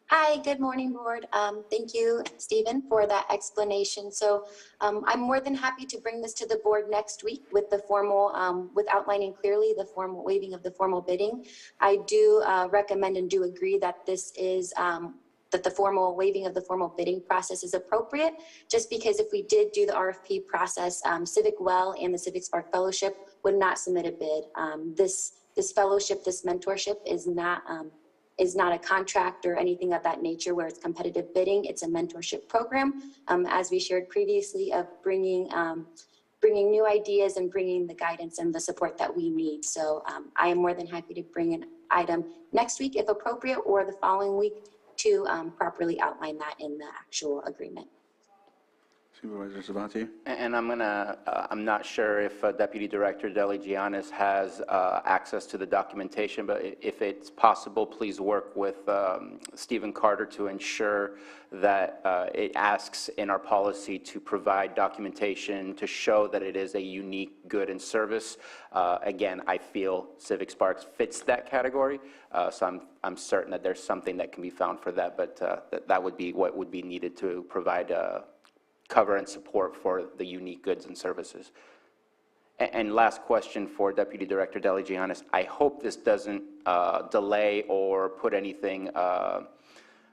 Hi, good morning, board. Thank you, Stephen, for that explanation. So I'm more than happy to bring this to the board next week with the formal, with outlining clearly the formal waiving of the formal bidding. I do recommend and do agree that this is, that the formal waiving of the formal bidding process is appropriate, just because if we did do the RFP process, Civic Well and the Civic Spark Fellowship would not submit a bid. This fellowship, this mentorship is not a contract or anything of that nature where it's competitive bidding. It's a mentorship program, as we shared previously, of bringing new ideas and bringing the guidance and the support that we need. So I am more than happy to bring an item next week if appropriate, or the following week to properly outline that in the actual agreement. Supervisor Sabatier? And I'm not sure if Deputy Director Deligianis has access to the documentation, but if it's possible, please work with Stephen Carter to ensure that it asks in our policy to provide documentation to show that it is a unique good and service. Again, I feel Civic Sparks fits that category, so I'm certain that there's something that can be found for that, but that would be what would be needed to provide cover and support for the unique goods and services. And last question for Deputy Director Deligianis. I hope this doesn't delay or put anything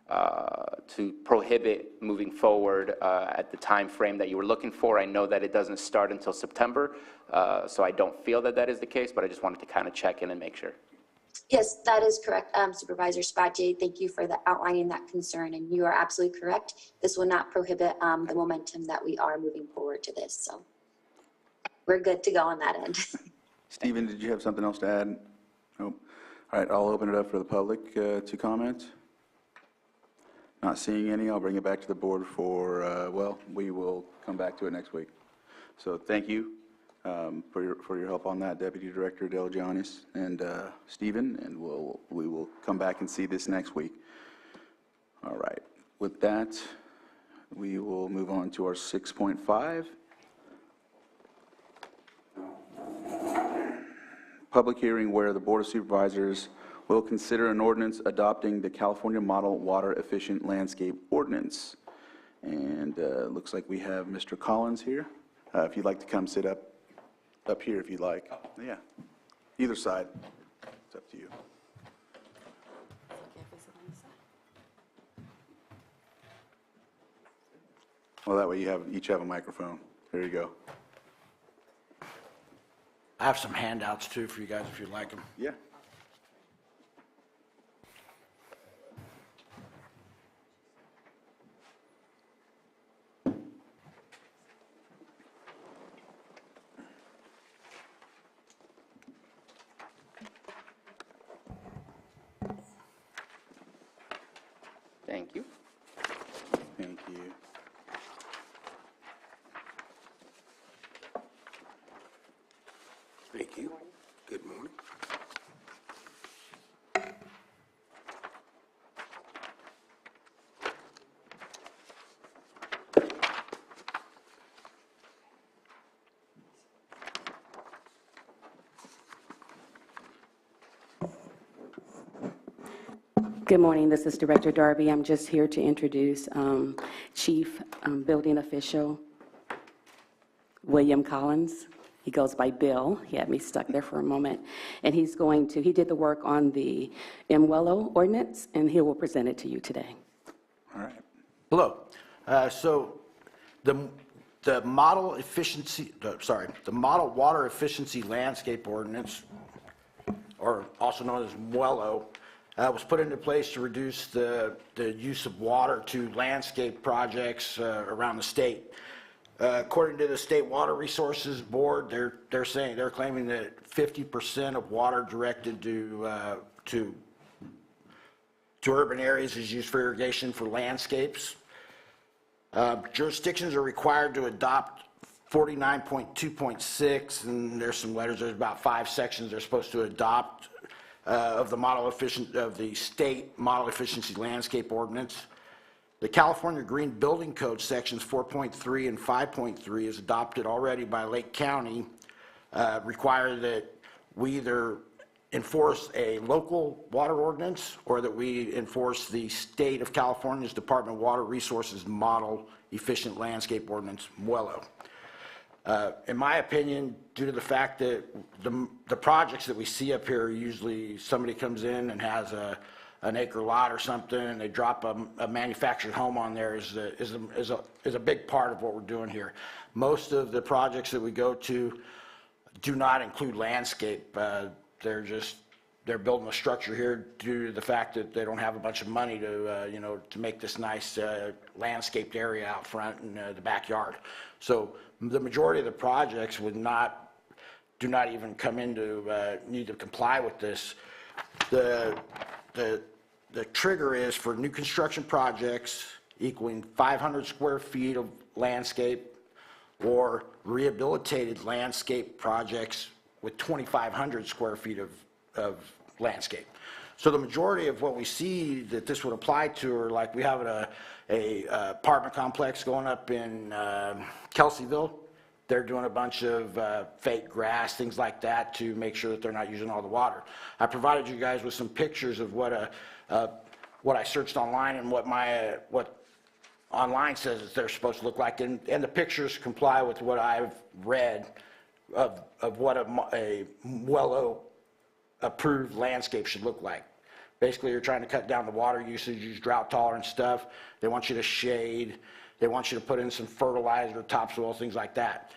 to prohibit moving forward at the time frame that you were looking for. I know that it doesn't start until September, so I don't feel that that is the case, but I just wanted to kind of check in and make sure. Yes, that is correct, Supervisor Spatier. Thank you for outlining that concern, and you are absolutely correct. This will not prohibit the momentum that we are moving forward to this, so we're good to go on that end. Stephen, did you have something else to add? Nope. All right, I'll open it up for the public to comment. Not seeing any, I'll bring it back to the board for, well, we will come back to it next week. So thank you for your help on that, Deputy Director Deligianis and Stephen, and we will come back and see this next week. All right, with that, we will move on to our 6.5. public hearing where the Board of Supervisors will consider an ordinance adopting the California Model Water Efficient Landscape Ordinance. And looks like we have Mr. Collins here. If you'd like to come sit up here if you'd like. Yeah, either side. It's up to you. Well, that way you each have a microphone. There you go. I have some handouts too for you guys if you'd like them. Yeah. Thank you. Thank you. Thank you. Good morning. Good morning, this is Director Darby. I'm just here to introduce Chief Building Official William Collins. He goes by Bill. He had me stuck there for a moment. And he did the work on the Muello ordinance, and he will present it to you today. All right. Hello. So the model water efficiency landscape ordinance, or also known as Muello, was put into place to reduce the use of water to landscape projects around the state. According to the State Water Resources Board, they're claiming that 50% of water directed to urban areas is used for irrigation for landscapes. Jurisdictions are required to adopt 49.2.6, and there's some letters. There's about 5 sections they're supposed to adopt of the state model efficiency landscape ordinance. The California Green Building Code sections 4.3 and 5.3 is adopted already by Lake County, require that we either enforce a local water ordinance or that we enforce the state of California's Department of Water Resources model efficient landscape ordinance, Muello. In my opinion, due to the fact that the projects that we see up here, usually somebody comes in and has an acre lot or something, and they drop a manufactured home on there is a big part of what we're doing here. Most of the projects that we go to do not include landscape. They're building a structure here due to the fact that they don't have a bunch of money to make this nice landscaped area out front in the backyard. So the majority of the projects do not even come into need to comply with this. The trigger is for new construction projects equaling 500 square feet of landscape or rehabilitated landscape projects with 2,500 square feet of landscape. So the majority of what we see that this would apply to are like we have a apartment complex going up in Kelseyville. They're doing a bunch of fake grass, things like that, to make sure that they're not using all the water. I provided you guys with some pictures of what I searched online and what online says that they're supposed to look like, and the pictures comply with what I've read of what a well-approved landscape should look like. Basically, you're trying to cut down the water usage, use drought-tolerant stuff. They want you to shade. They want you to put in some fertilizer, topsoil, things like that.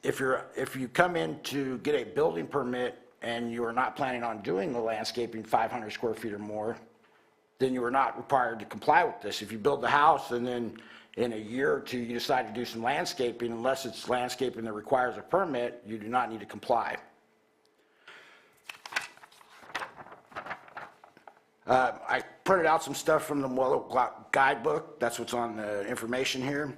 If you come in to get a building permit and you are not planning on doing the landscaping 500 square feet or more, then you are not required to comply with this. If you build the house and then in a year or two you decide to do some landscaping, unless it's landscaping that requires a permit, you do not need to comply. I printed out some stuff from the Muello guidebook. That's what's on the information here.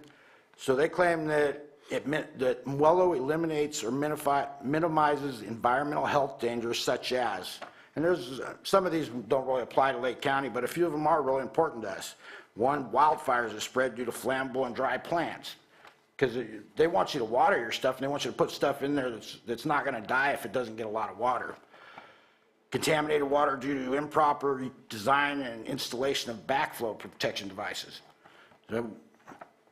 So they claim that that Muello eliminates or minimizes environmental health dangers such as, and there's some of these don't really apply to Lake County, but a few of them are really important to us. One, wildfires are spread due to flammable and dry plants. because they want you to water your stuff, and they want you to put stuff in there that's not going to die if it doesn't get a lot of water. Contaminated water due to improper design and installation of backflow protection devices. So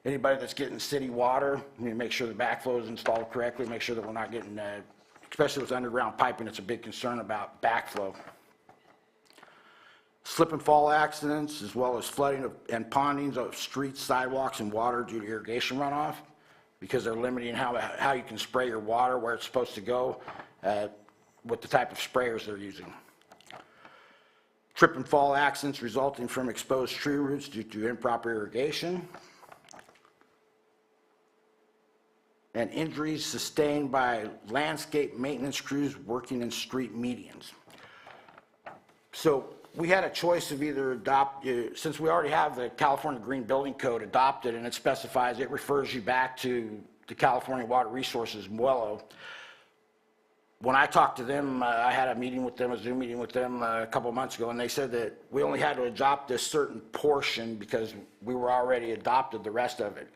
anybody that's getting city water, we make sure the backflow is installed correctly, make sure that we're not getting, especially with underground piping, it's a big concern about backflow. Slip and fall accidents, as well as flooding and pondings of streets, sidewalks, and water due to irrigation runoff, because they're limiting how you can spray your water, where it's supposed to go, with the type of sprayers they're using. Trip and fall accidents resulting from exposed tree roots due to improper irrigation. And injuries sustained by landscape maintenance crews working in street medians. So we had a choice of either since we already have the California Green Building Code adopted, and it specifies, it refers you back to the California Water Resources, MWELO. When I talked to them, I had a meeting with them, a Zoom meeting with them a couple of months ago, and they said that we only had to adopt this certain portion because we were already adopted the rest of it.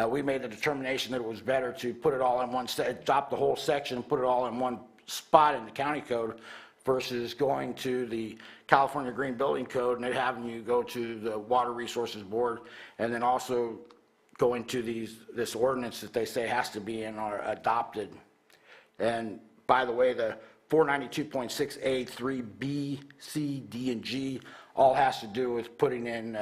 We made the determination that it was better to put it all in one, adopt the whole section and put it all in one spot in the county code versus going to the California Green Building Code and having you go to the Water Resources Board, and then also going to this ordinance that they say has to be in or adopted. And by the way, the 492.6A, 3B, C, D, and G all has to do with putting in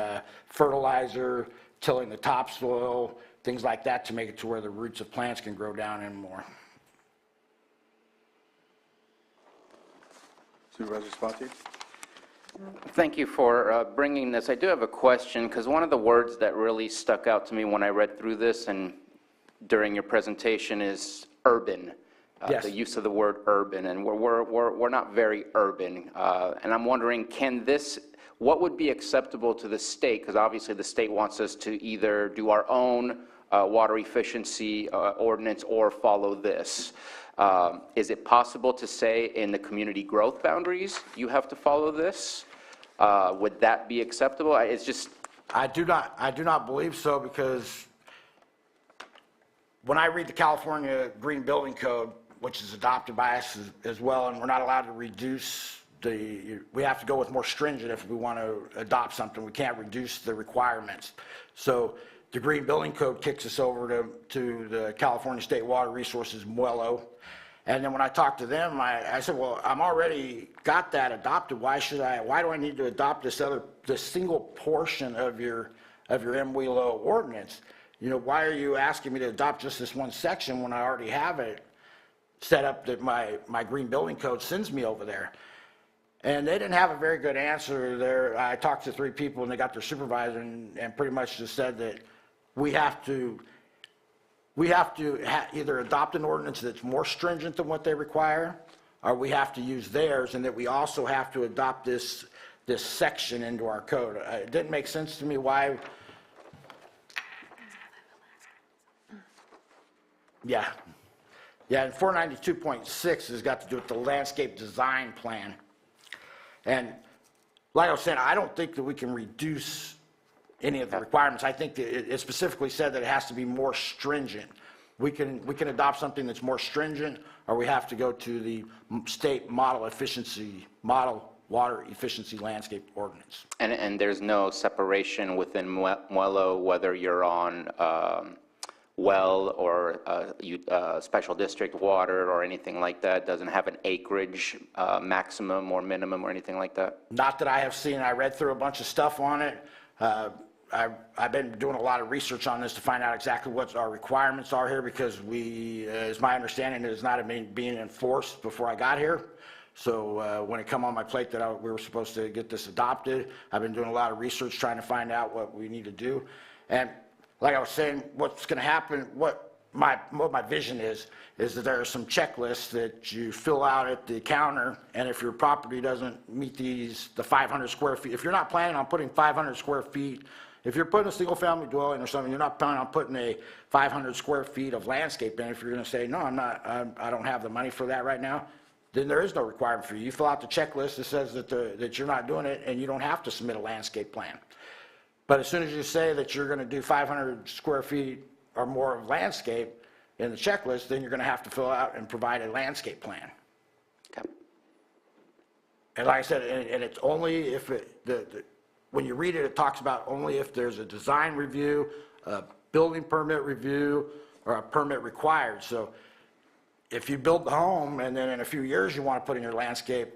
fertilizer, tilling the topsoil, things like that to make it to where the roots of plants can grow down in more. Supervisor Spati? Thank you for bringing this. I do have a question, because one of the words that really stuck out to me when I read through this and during your presentation is urban. Yes. The use of the word urban, and we're not very urban. And I'm wondering, what would be acceptable to the state? Because obviously the state wants us to either do our own water efficiency ordinance or follow this. Is it possible to say in the community growth boundaries you have to follow this? Would that be acceptable? It's just... I do not believe so, because when I read the California Green Building Code, which is adopted by us as well, and we're not allowed to reduce we have to go with more stringent if we want to adopt something. We can't reduce the requirements. So the Green Building Code kicks us over to the California State Water Resources, MWELO. And then when I talked to them, I said, well, I'm already got that adopted. Why do I need to adopt this single portion of your MWELO ordinance? You know, why are you asking me to adopt just this one section when I already have it set up that my Green Building Code sends me over there? And they didn't have a very good answer there. I talked to 3 people, and they got their supervisor, and pretty much just said that we have to either adopt an ordinance that's more stringent than what they require, or we have to use theirs, and that we also have to adopt this section into our code. It didn't make sense to me why. Yeah, and 492.6 has got to do with the landscape design plan. And like I was saying, I don't think that we can reduce any of the requirements. I think that it specifically said that it has to be more stringent. We can adopt something that's more stringent, or we have to go to the state model water efficiency landscape ordinance. And there's no separation within MWELO, whether you're on well or special district water or anything like that? Doesn't have an acreage maximum or minimum or anything like that? Not that I have seen. I read through a bunch of stuff on it. I've been doing a lot of research on this to find out exactly what our requirements are here, because as my understanding, it is not being enforced before I got here. So when it come on my plate that we were supposed to get this adopted, I've been doing a lot of research trying to find out what we need to do. And like I was saying, what's going to happen, what my vision is that there are some checklists that you fill out at the counter, and if your property doesn't meet the 500 square feet, if you're not planning on putting 500 square feet, if you're putting a single-family dwelling or something, you're not planning on putting a 500 square feet of landscape in. If you're going to say, no, I don't have the money for that right now, then there is no requirement for you. You fill out the checklist that says that you're not doing it, and you don't have to submit a landscape plan. But as soon as you say that you're going to do 500 square feet or more of landscape in the checklist, then you're going to have to fill out and provide a landscape plan. Okay. And like I said, and it's only if when you read it, it talks about only if there's a design review, a building permit review, or a permit required. So if you build the home and then in a few years you want to put in your landscape,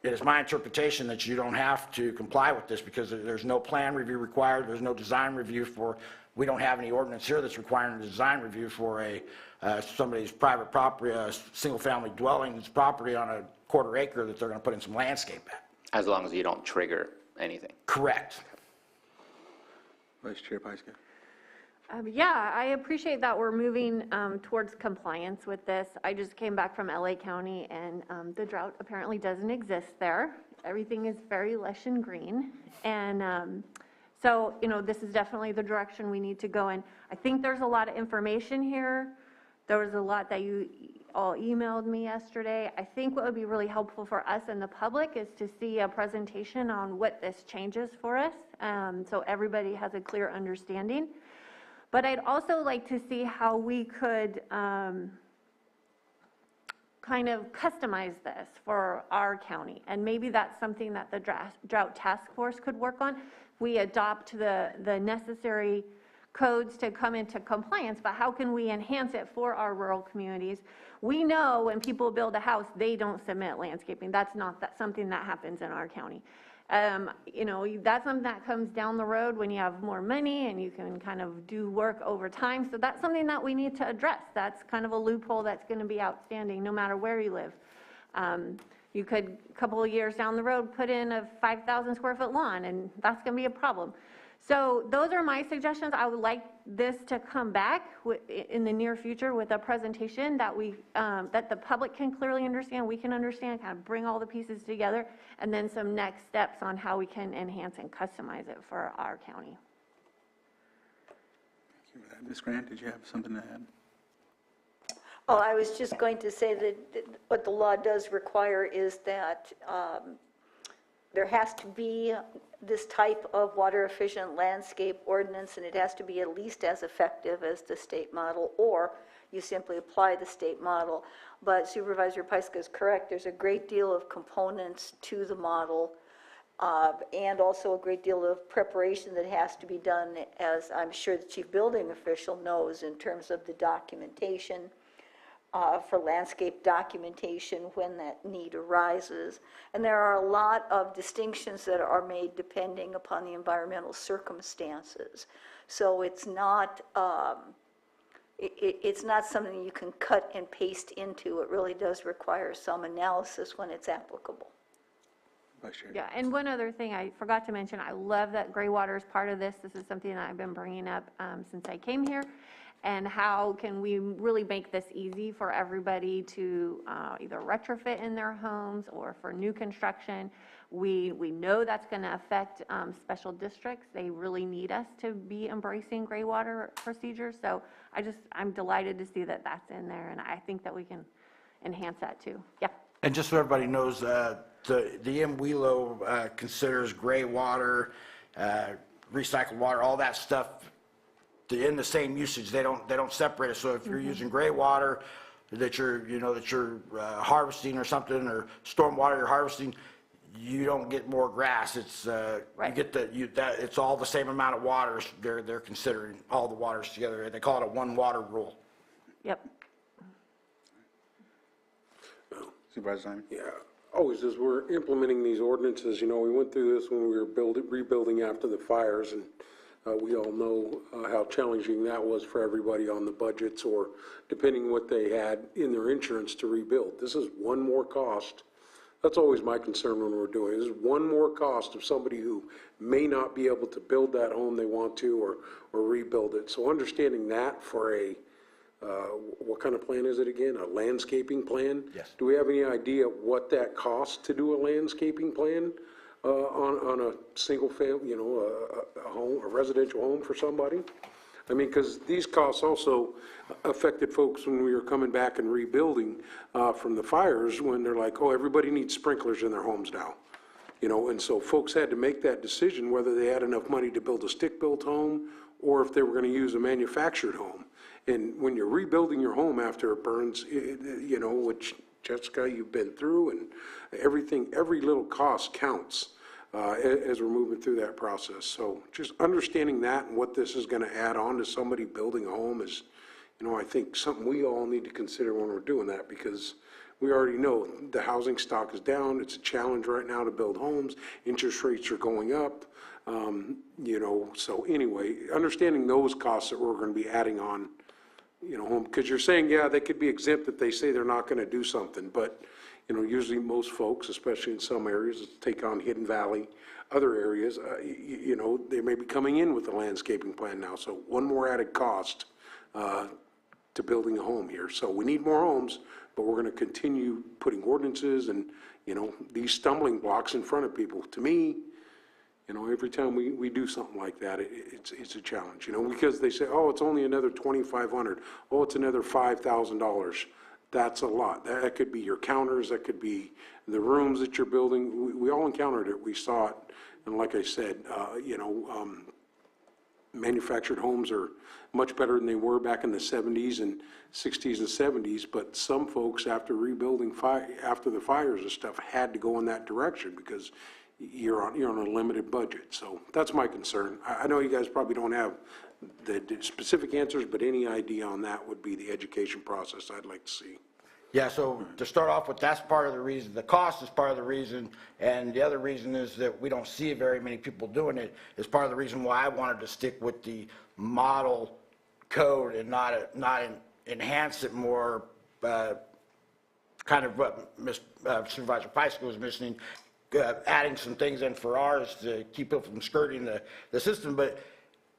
it is my interpretation that you don't have to comply with this because there's no plan review required, there's no design review for, we don't have any ordinance here that's requiring a design review for somebody's private property, a single-family dwelling's property on a quarter acre that they're going to put in some landscape at. As long as you don't trigger anything. Correct. Vice Chair Pyska. Yeah, I appreciate that we're moving towards compliance with this. I just came back from LA County, and the drought apparently doesn't exist there. Everything is very lush and green. And so, you know, this is definitely the direction we need to go in. I think there's a lot of information here. There was a lot that you all emailed me yesterday. I think what would be really helpful for us and the public is to see a presentation on what this changes for us, so everybody has a clear understanding. But I'd also like to see how we could kind of customize this for our county. And maybe that's something that the Drought Task Force could work on. We adopt the necessary codes to come into compliance, but how can we enhance it for our rural communities? We know when people build a house, they don't submit landscaping. That's not something that happens in our county. You know, that's something that comes down the road when you have more money and you can kind of do work over time. So that's something that we need to address. That's kind of a loophole that's going to be outstanding no matter where you live. You could, a couple of years down the road, put in a 5,000 square foot lawn, and that's going to be a problem. So those are my suggestions. I would like this to come back in the near future with a presentation that that the public can clearly understand, we can understand, kind of bring all the pieces together, and then some next steps on how we can enhance and customize it for our county. Thank you for that. Ms. Grant, did you have something to add? Oh, I was just going to say that what the law does require is that there has to be this type of water efficient landscape ordinance, and it has to be at least as effective as the state model, or you simply apply the state model. But Supervisor Pyska is correct. There's a great deal of components to the model, and also a great deal of preparation that has to be done, as I'm sure the chief building official knows, in terms of the documentation, for landscape documentation when that need arises. And there are a lot of distinctions that are made depending upon the environmental circumstances. So it's not something you can cut and paste into. It really does require some analysis when it's applicable. Yeah, and one other thing I forgot to mention, I love that gray water is part of this. This is something that I've been bringing up since I came here. And how can we really make this easy for everybody to either retrofit in their homes or for new construction? We know that's going to affect special districts. They really need us to be embracing gray water procedures. So I'm delighted to see that that's in there, and I think that we can enhance that too. Yeah. And just so everybody knows, the MWELO considers gray water, recycled water, all that stuff in the same usage. They don't separate it. So if you're using gray water that you're harvesting or something, or storm water you're harvesting, you don't get more grass. It's right. You get it's all the same amount of waters. They're considering all the waters together. They call it a one water rule. Yep. Supervisor Simon? Yeah. Always as we're implementing these ordinances, we went through this when we were rebuilding after the fires, and we all know how challenging that was for everybody on the budgets, or depending what they had in their insurance to rebuild. This is one more cost. That's always my concern when we're doing it. This is one more cost of somebody who may not be able to build that home they want to, or rebuild it. So understanding that for what kind of plan is it again? A landscaping plan? Yes. Do we have any idea what that costs to do a landscaping plan? On a single family, a home, a residential home for somebody? I mean, because these costs also affected folks when we were coming back and rebuilding from the fires, when they're like, oh, everybody needs sprinklers in their homes now. And so folks had to make that decision whether they had enough money to build a stick-built home or if they were going to use a manufactured home. And when you're rebuilding your home after it burns, you know, which Jessica, you've been through, and everything, every little cost counts as we're moving through that process. So just understanding that and what this is going to add on to somebody building a home is, you know, I think something we all need to consider when we're doing that, because we already know the housing stock is down. It's a challenge right now to build homes. Interest rates are going up. You know, so anyway, understanding those costs that we're going to be adding on, you know, home, because you're saying, yeah, they could be exempt if they say they're not going to do something, but, you know, usually most folks, especially in some areas, take on Hidden Valley, other areas, you know, they may be coming in with a landscaping plan now, so one more added cost to building a home here. So we need more homes, but we're going to continue putting ordinances and, you know, these stumbling blocks in front of people. To me, you know, every time we do something like that, it's a challenge, you know, because they say, oh, it's only another $2,500. Oh, it's another $5,000. That's a lot. That could be your counters. That could be the rooms that you're building. We all encountered it. We saw it. And like I said, you know, manufactured homes are much better than they were back in the 70s and 60s and 70s. But some folks, after rebuilding, after the fires and stuff, had to go in that direction because you're on a limited budget. So that's my concern. I know you guys probably don't have the specific answers, but any idea on that would be the education process I'd like to see. Yeah, so to start off with, that's part of the reason. The cost is part of the reason, and the other reason is that we don't see very many people doing it, is part of the reason why I wanted to stick with the model code and not enhance it more, kind of what Supervisor Peiske was mentioning, adding some things in for ours to keep people from skirting the system. But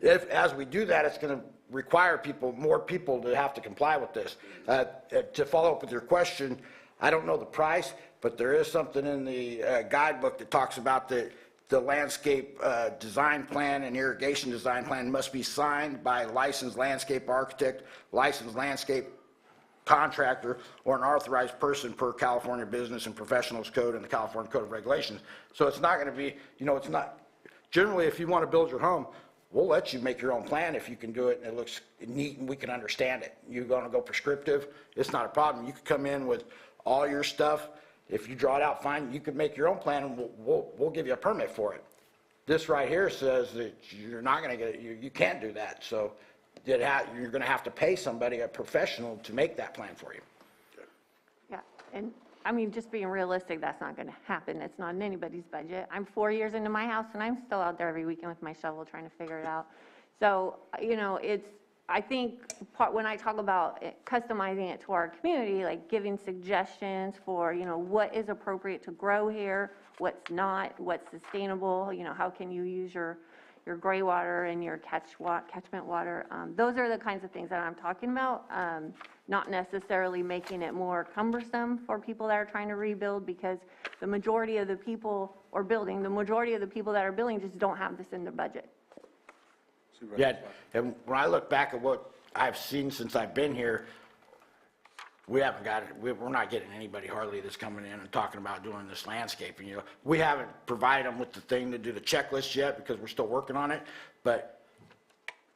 as we do that, it's going to require more people to have to comply with this. To follow up with your question, I don't know the price, but there is something in the guidebook that talks about the landscape design plan and irrigation design plan must be signed by a licensed landscape architect, licensed landscape contractor, or an authorized person per California Business and Professionals Code and the California Code of Regulations. So it's not going to be, you know, it's not, generally if you want to build your home, we'll let you make your own plan if you can do it and it looks neat and we can understand it. You're going to go prescriptive, it's not a problem. You could come in with all your stuff. If you draw it out fine, you could make your own plan and we'll give you a permit for it. This right here says that you're not going to get it, you can't do that. So you're going to have to pay somebody, a professional, to make that plan for you. Yeah, and I mean, just being realistic, that's not going to happen. It's not in anybody's budget. I'm 4 years into my house, and I'm still out there every weekend with my shovel trying to figure it out. So, you know, I think when I talk about customizing it to our community, like giving suggestions for, you know, what is appropriate to grow here, what's not, what's sustainable, you know, how can you use your gray water and your catchment water. Those are the kinds of things that I'm talking about, not necessarily making it more cumbersome for people that are trying to rebuild, because the majority of the people that are building just don't have this in their budget. Yeah, and when I look back at what I've seen since I've been here, we haven't got it. We're not getting anybody hardly that's coming in and talking about doing this landscaping. You know, we haven't provided them with the thing to do the checklist yet because we're still working on it. But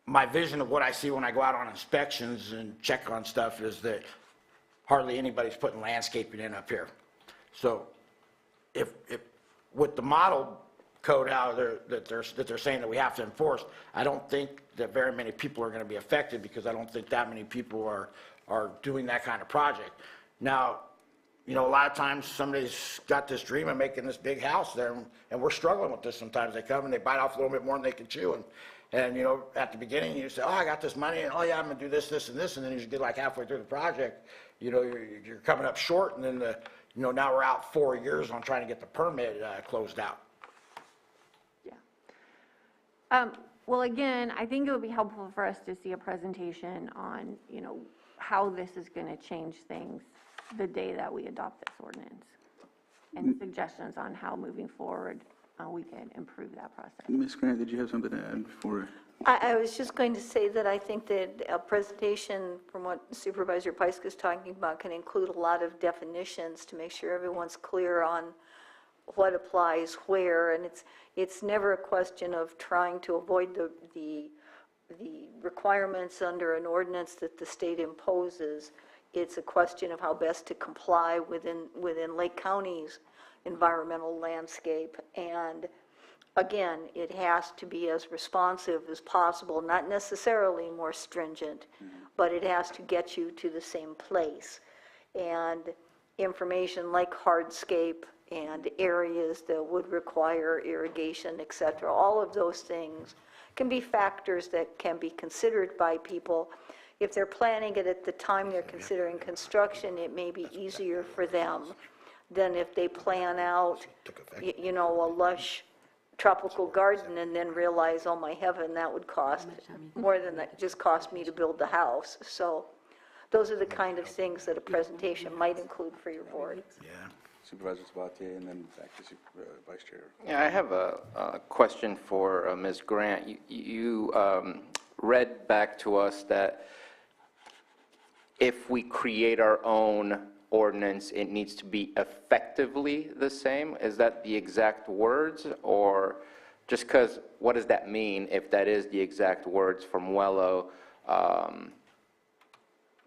my vision of what I see when I go out on inspections and check on stuff is that hardly anybody's putting landscaping in up here. So if with the model code out there that they're saying that we have to enforce, I don't think that very many people are going to be affected, because I don't think that many people are doing that kind of project. Now, you know, a lot of times somebody's got this dream of making this big house there, and we're struggling with this sometimes. They come and they bite off a little bit more than they can chew. And you know, at the beginning, you say, oh, I got this money, and oh, yeah, I'm going to do this, this, and this. And then you get like halfway through the project, you know, you're coming up short. And then, you know, now we're out 4 years on trying to get the permit closed out. Yeah. Well, again, I think it would be helpful for us to see a presentation on, you know, how this is going to change things the day that we adopt this ordinance, and suggestions on how moving forward we can improve that process. Ms. Grant, did you have something to add before? I was just going to say that I think that a presentation from what Supervisor Peiske is talking about can include a lot of definitions to make sure everyone's clear on what applies where, and it's never a question of trying to avoid the requirements under an ordinance that the state imposes. It's a question of how best to comply within Lake County's environmental landscape. And again, it has to be as responsive as possible, not necessarily more stringent, but it has to get you to the same place. And information like hardscape and areas that would require irrigation, et cetera, all of those things can be factors that can be considered by people. If they're planning it at the time they're considering construction, it may be easier for them than if they plan out, you know, a lush tropical garden and then realize, oh my heaven, that would cost more than that just cost me to build the house. So those are the kind of things that a presentation might include for your board. Yeah. Supervisor Sabatier, and then back to Vice Chair. Yeah, I have a question for Ms. Grant. You read back to us that if we create our own ordinance, it needs to be effectively the same. Is that the exact words, or just because, what does that mean if that is the exact words from Wello?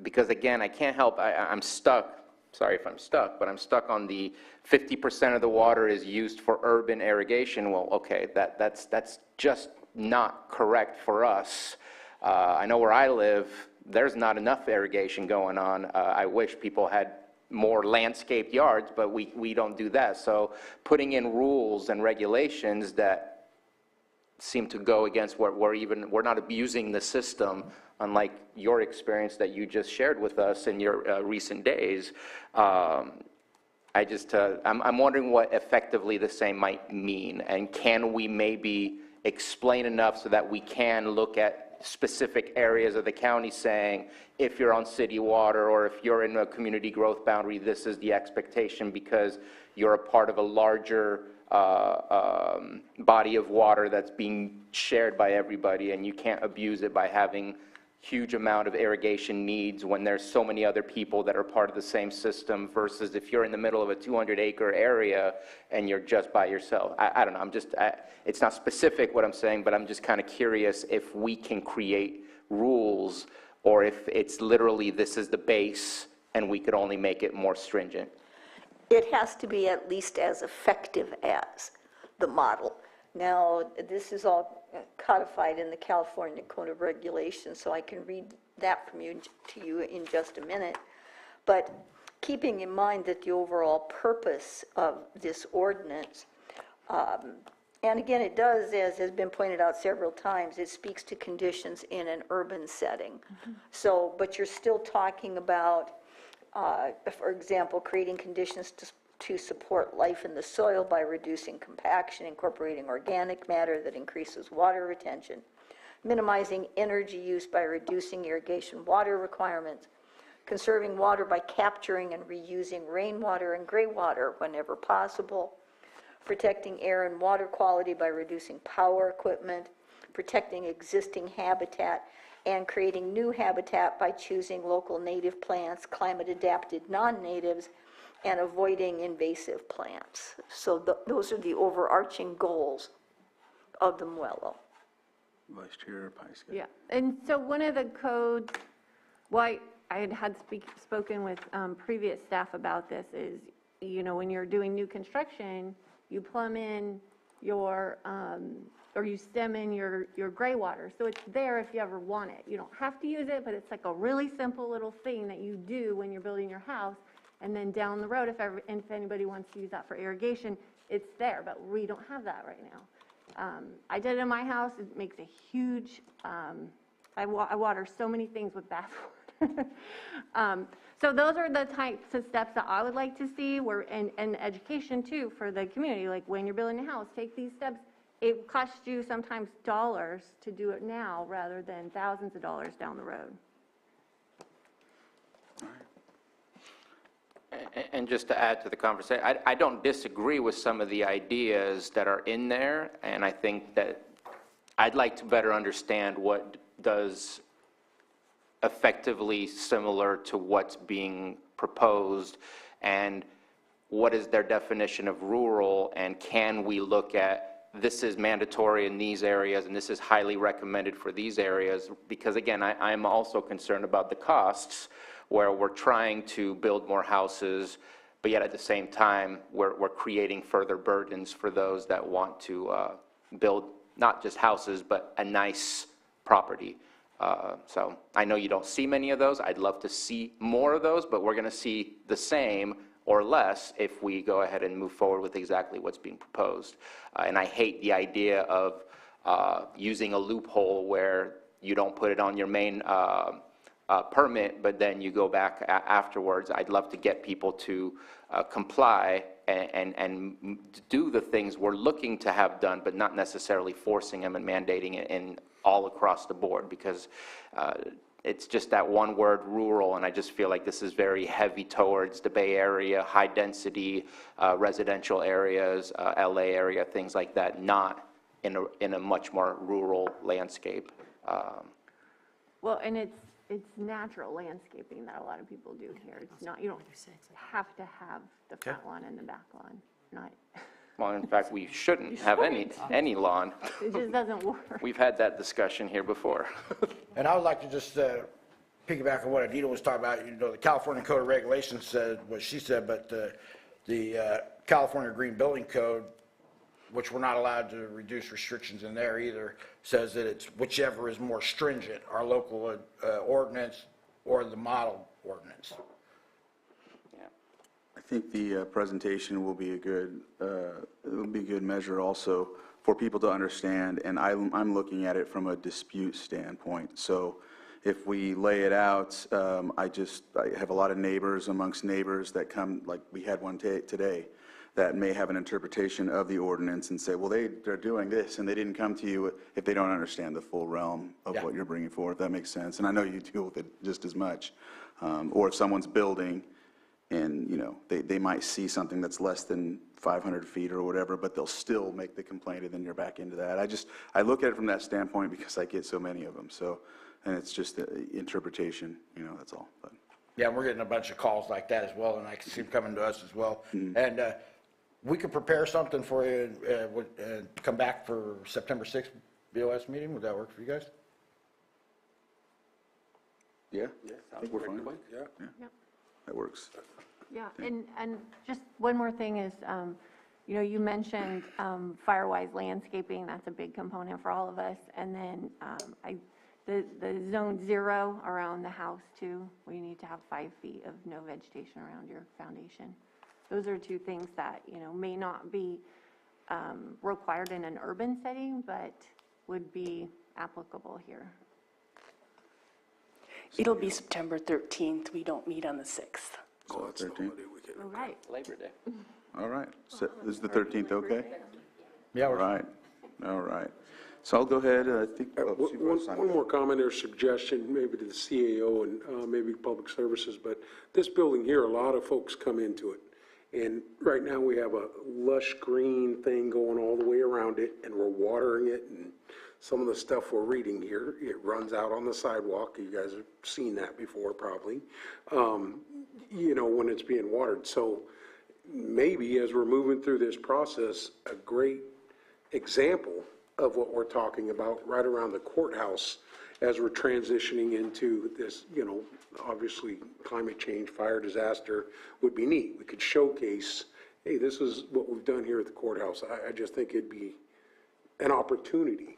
Because again, I can't help, I'm stuck, sorry if I'm stuck, but I'm stuck on the 50% of the water is used for urban irrigation. Well, okay, that's just not correct for us. I know where I live, there's not enough irrigation going on. I wish people had more landscaped yards, but we don't do that. So putting in rules and regulations that seem to go against what we're not abusing the system, unlike your experience that you just shared with us in your recent days. I'm wondering what effectively the same might mean, and can we maybe explain enough so that we can look at specific areas of the county saying, if you're on city water or if you're in a community growth boundary, this is the expectation because you're a part of a larger body of water that's being shared by everybody, and you can't abuse it by having huge amount of irrigation needs when there's so many other people that are part of the same system, versus if you're in the middle of a 200-acre area and you're just by yourself. I don't know, it's not specific what I'm saying, but I'm just kind of curious if we can create rules, or if it's literally this is the base and we could only make it more stringent. It has to be at least as effective as the model. Now, this is all codified in the California Code of Regulations, so I can read that from you to you in just a minute. But keeping in mind that the overall purpose of this ordinance, and again, it does, as has been pointed out several times, it speaks to conditions in an urban setting. So, but you're still talking about, for example, creating conditions to support life in the soil by reducing compaction, incorporating organic matter that increases water retention, minimizing energy use by reducing irrigation water requirements, conserving water by capturing and reusing rainwater and gray water whenever possible, protecting air and water quality by reducing power equipment, protecting existing habitat, and creating new habitat by choosing local native plants, climate-adapted non-natives, and avoiding invasive plants. So those are the overarching goals of the MWELO. Vice Chair Pyska. Yeah, and so one of the codes, why I had spoken with previous staff about this is, you know, when you're doing new construction, you plumb in your, or you stem in your gray water. So it's there if you ever want it. You don't have to use it, but it's like a really simple little thing that you do when you're building your house. And then down the road, if anybody wants to use that for irrigation, it's there, but we don't have that right now. I did it in my house. It makes a huge, I water so many things with bath water. So those are the types of steps that I would like to see, and education too for the community. Like when you're building a house, take these steps. It costs you sometimes dollars to do it now rather than thousands of dollars down the road. And just to add to the conversation, I don't disagree with some of the ideas that are in there, and I think that I'd like to better understand what does effectively similar to what's being proposed, and what is their definition of rural, and can we look at this is mandatory in these areas, and this is highly recommended for these areas, because again, I'm also concerned about the costs, where we're trying to build more houses, but yet at the same time, we're creating further burdens for those that want to build not just houses, but a nice property. So I know you don't see many of those. I'd love to see more of those, but we're going to see the same or less if we go ahead and move forward with exactly what's being proposed. And I hate the idea of using a loophole where you don't put it on your main permit, but then you go back afterwards. I'd love to get people to comply and do the things we're looking to have done, but not necessarily forcing them and mandating it in all across the board, because it's just that one word, rural, and I just feel like this is very heavy towards the Bay Area, high density residential areas, LA area, things like that, not in a much more rural landscape. Well, and it's natural landscaping that a lot of people do here. It's not, you don't have to have the front lawn and the back lawn, not. Well, in fact, we shouldn't have any lawn. It just doesn't work. We've had that discussion here before. And I would like to just piggyback on what Adita was talking about. You know, the California Code of Regulations said what she said, but the California Green Building Code, which we're not allowed to reduce restrictions in there either, says that it's whichever is more stringent, our local ordinance or the model ordinance. I think the presentation will be a good measure also for people to understand, and I'm looking at it from a dispute standpoint. So if we lay it out, I have a lot of neighbors amongst neighbors that come, like we had one today, that may have an interpretation of the ordinance and say, well, they're doing this, and they didn't come to you if they don't understand the full realm of what you're bringing forward, if that makes sense. And I know you deal with it just as much. Or if someone's building, and you know they might see something that's less than 500 feet or whatever, but they'll still make the complaint, and then you're back into that. I look at it from that standpoint because I get so many of them. So, and it's just the interpretation, you know, that's all. But. Yeah, we're getting a bunch of calls like that as well, and I can see them coming to us as well. And we could prepare something for you and come back for September 6th BOS meeting. Would that work for you guys? Yeah, I think we're fine. Yeah, that works. Yeah, and just one more thing is, you know, you mentioned Firewise landscaping. That's a big component for all of us. And then the zone 0 around the house too, where you need to have 5 feet of no vegetation around your foundation. Those are two things that, you know, may not be required in an urban setting, but would be applicable here. It'll be September 13th. We don't meet on the 6th. So 13th? All right. Labor Day. All right. So is the 13th okay? Yeah. All right. All right. So I'll go ahead, I think. One more comment or suggestion, maybe to the CAO and maybe Public Services, but this building here, a lot of folks come into it. And right now we have a lush green thing going all the way around it, and we're watering it, and some of the stuff we're reading here, it runs out on the sidewalk. You guys have seen that before probably, you know, when it's being watered. So maybe as we're moving through this process, a great example of what we're talking about right around the courthouse as we're transitioning into this, you know, obviously climate change, fire disaster would be neat. We could showcase, hey, this is what we've done here at the courthouse. I just think it'd be an opportunity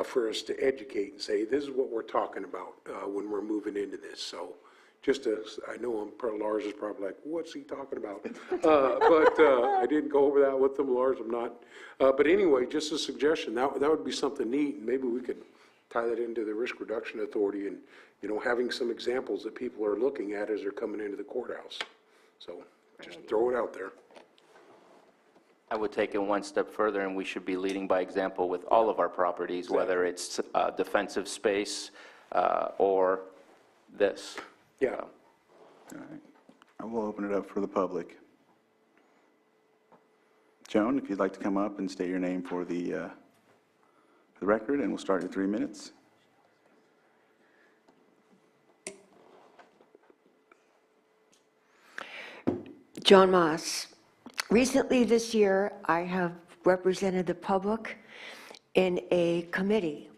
for us to educate and say, this is what we're talking about when we're moving into this. So just as, I know Lars is probably like, what's he talking about? But I didn't go over that with them, Lars, I'm not. But anyway, just a suggestion, that would be something neat, and maybe we could tie that into the Risk Reduction Authority and, you know, having some examples that people are looking at as they're coming into the courthouse. So just throw it out there. I would take it one step further, and we should be leading by example with all of our properties, whether it's defensive space or this. Yeah. All right. I will open it up for the public. Joan, if you'd like to come up and state your name for the record, and we'll start in 3 minutes. John Moss. Recently this year, I have represented the public in a committee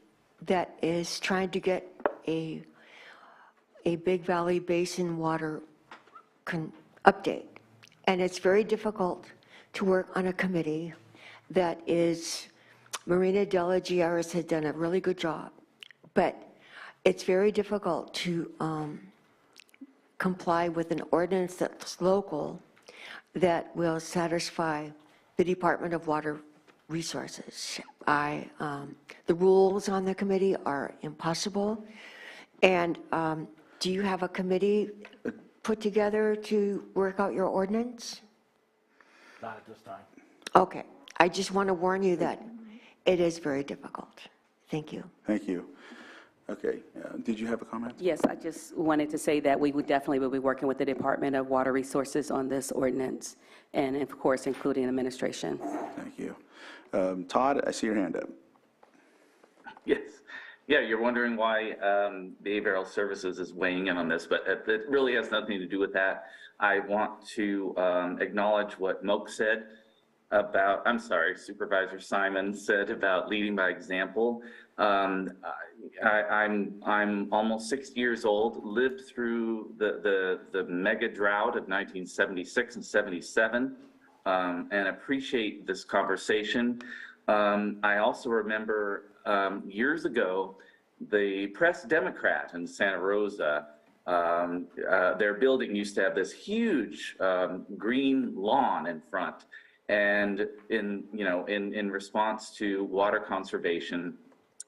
that is trying to get a Big Valley Basin water update. And it's very difficult to work on a committee that is, Marina Della Giaris has done a really good job, but it's very difficult to comply with an ordinance that's local that will satisfy the Department of Water Resources. The rules on the committee are impossible. And do you have a committee put together to work out your ordinance? Not at this time. Okay, I just want to warn you that it is very difficult. Thank you. Thank you. Okay, did you have a comment? Yes, I just wanted to say that we would definitely will be working with the Department of Water Resources on this ordinance, and of course, including administration. Thank you. Todd, I see your hand up. Yes. Yeah, you're wondering why Behavioral Services is weighing in on this, but it really has nothing to do with that. I want to acknowledge what Moak said about, I'm sorry, Supervisor Simon said about leading by example. I'm almost 60 years old, lived through the mega drought of 1976 and 77, and appreciate this conversation. I also remember years ago, the Press Democrat in Santa Rosa, their building used to have this huge green lawn in front. And in response to water conservation,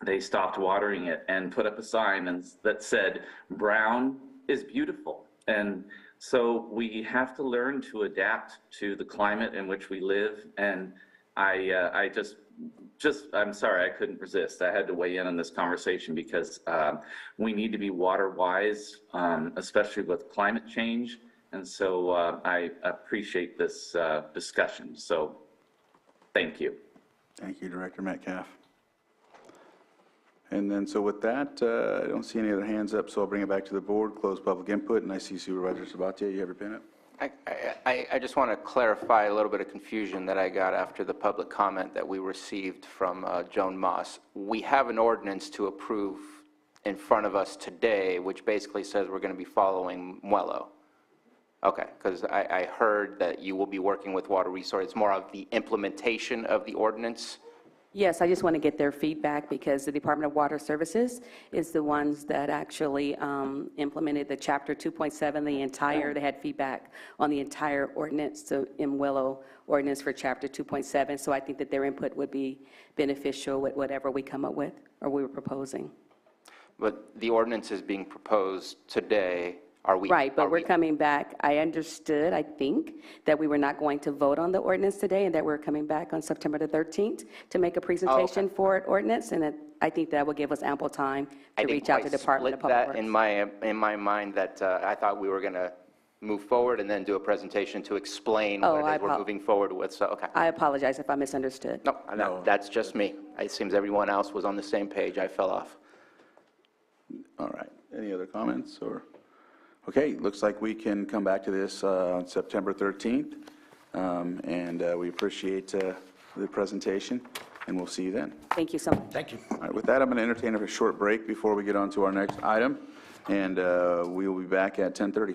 they stopped watering it and put up a sign that said, "Brown is beautiful." And so we have to learn to adapt to the climate in which we live. And I'm sorry, I couldn't resist. I had to weigh in on this conversation because we need to be water wise, especially with climate change. And so I appreciate this discussion. So thank you. Thank you, Director Metcalf. And then, so with that, I don't see any other hands up, so I'll bring it back to the board, close public input, and I see Supervisor Sabatier, you have your pen up? I just want to clarify a little bit of confusion that I got after the public comment that we received from Joan Moss. We have an ordinance to approve in front of us today, which basically says we're going to be following Muello. Okay, because I heard that you will be working with Water Resources. It's more of the implementation of the ordinance. Yes, I just want to get their feedback because the Department of Water Services is the ones that actually implemented the Chapter 2.7, they had feedback on the entire ordinance, the Muello ordinance for Chapter 2.7. So I think that their input would be beneficial with whatever we come up with or we were proposing. But the ordinance is being proposed today. Right, but we're coming back. I understood, I think, that we were not going to vote on the ordinance today and that we're coming back on September the 13th to make a presentation for an ordinance, and I think that will give us ample time to reach out to the Department of Public Works. In my mind that I thought we were going to move forward and then do a presentation to explain what it is we're moving forward with, so, okay. I apologize if I misunderstood. No, that's just me. It seems everyone else was on the same page. I fell off. All right, any other comments, or? Okay, looks like we can come back to this on September 13th, and we appreciate the presentation, and we'll see you then. Thank you so much. Thank you. All right, with that, I'm going to entertain a short break before we get on to our next item, and we will be back at 10:30.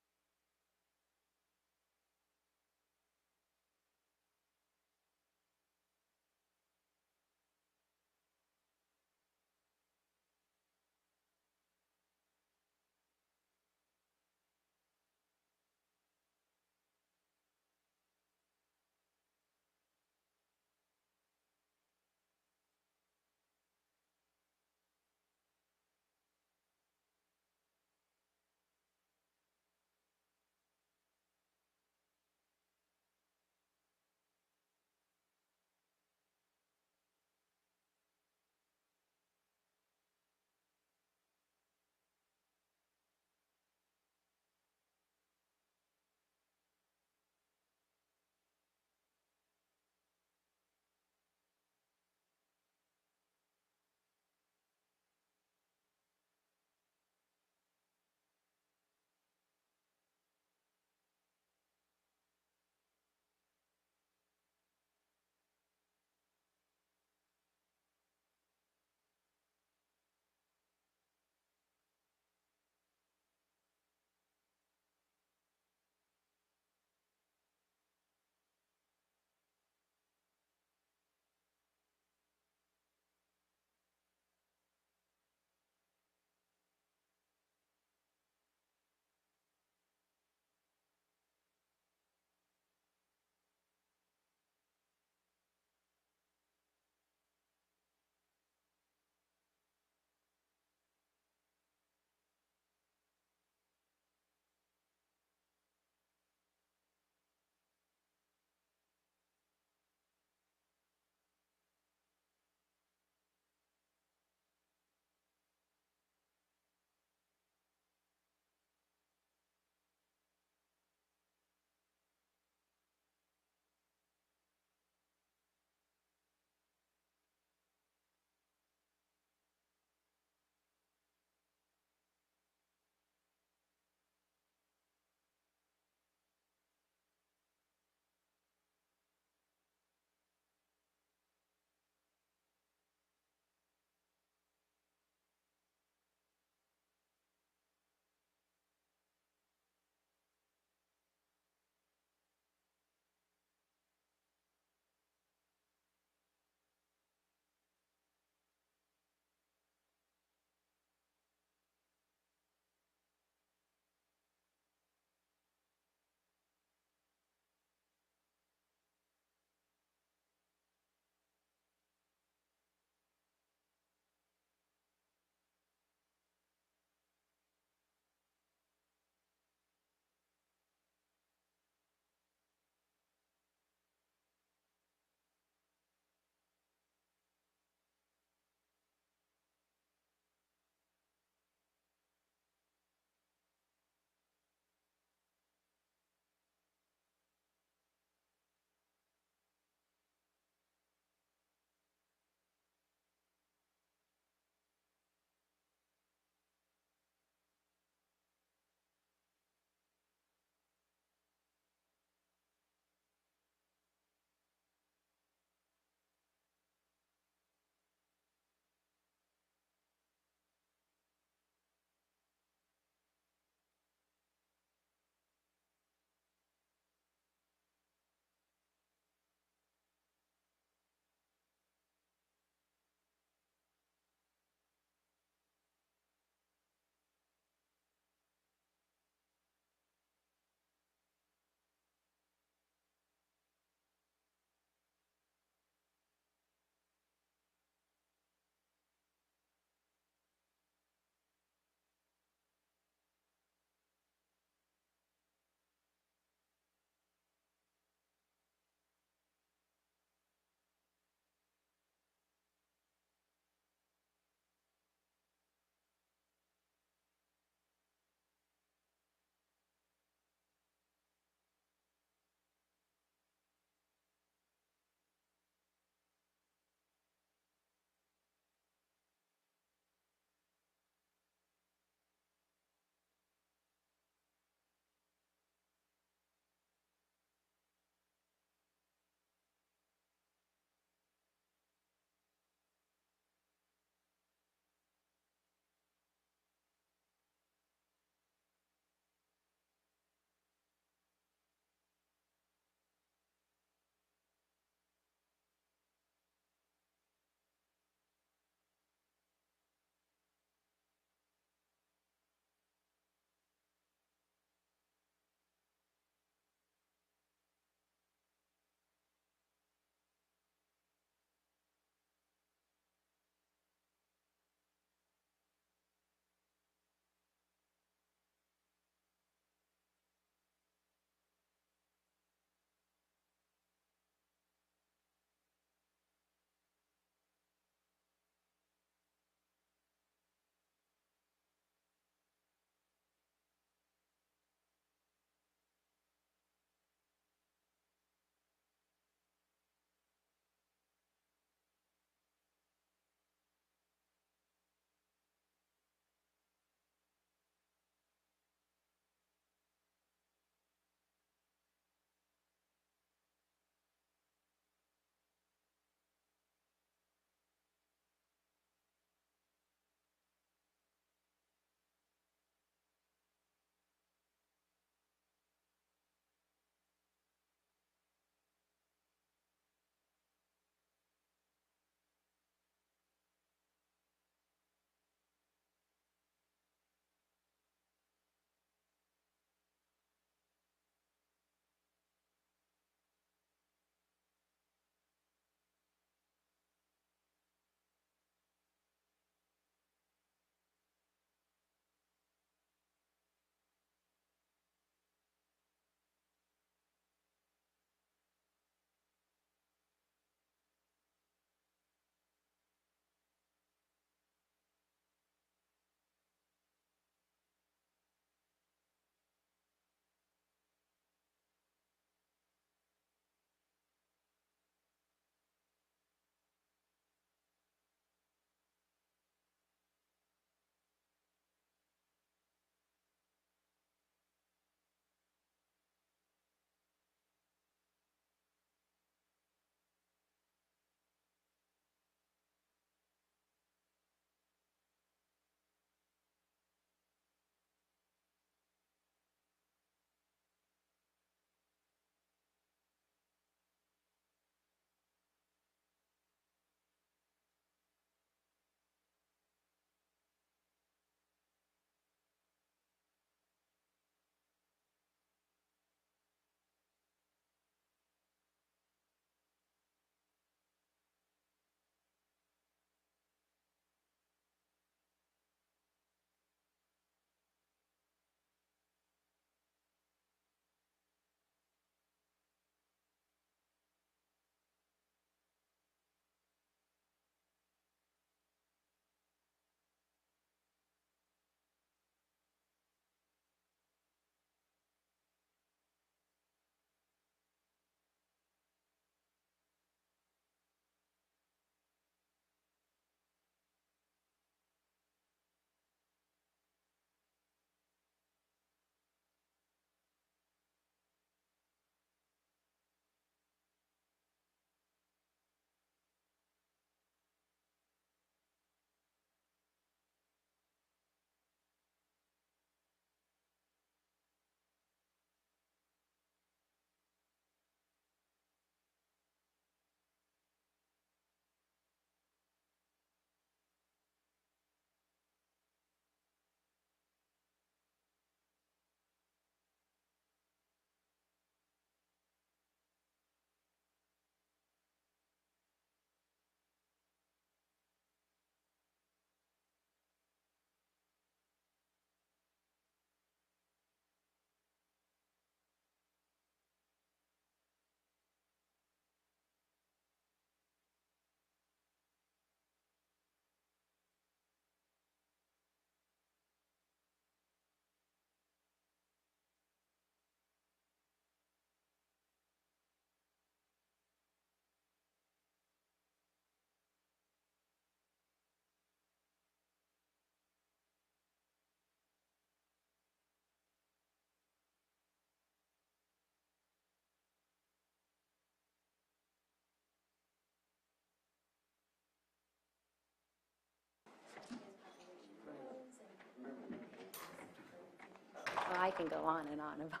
I can go on and on about.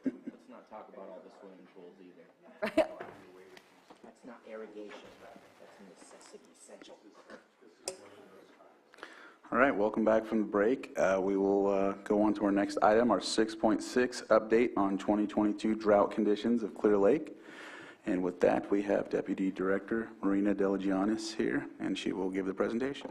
Let's not talk about all the swimming pools either. Right. That's not irrigation, that's a necessity, essential. All right, welcome back from the break. We will go on to our next item, our 6.6 update on 2022 drought conditions of Clear Lake. And with that, we have Deputy Director Marina Delagianis here, and she will give the presentation.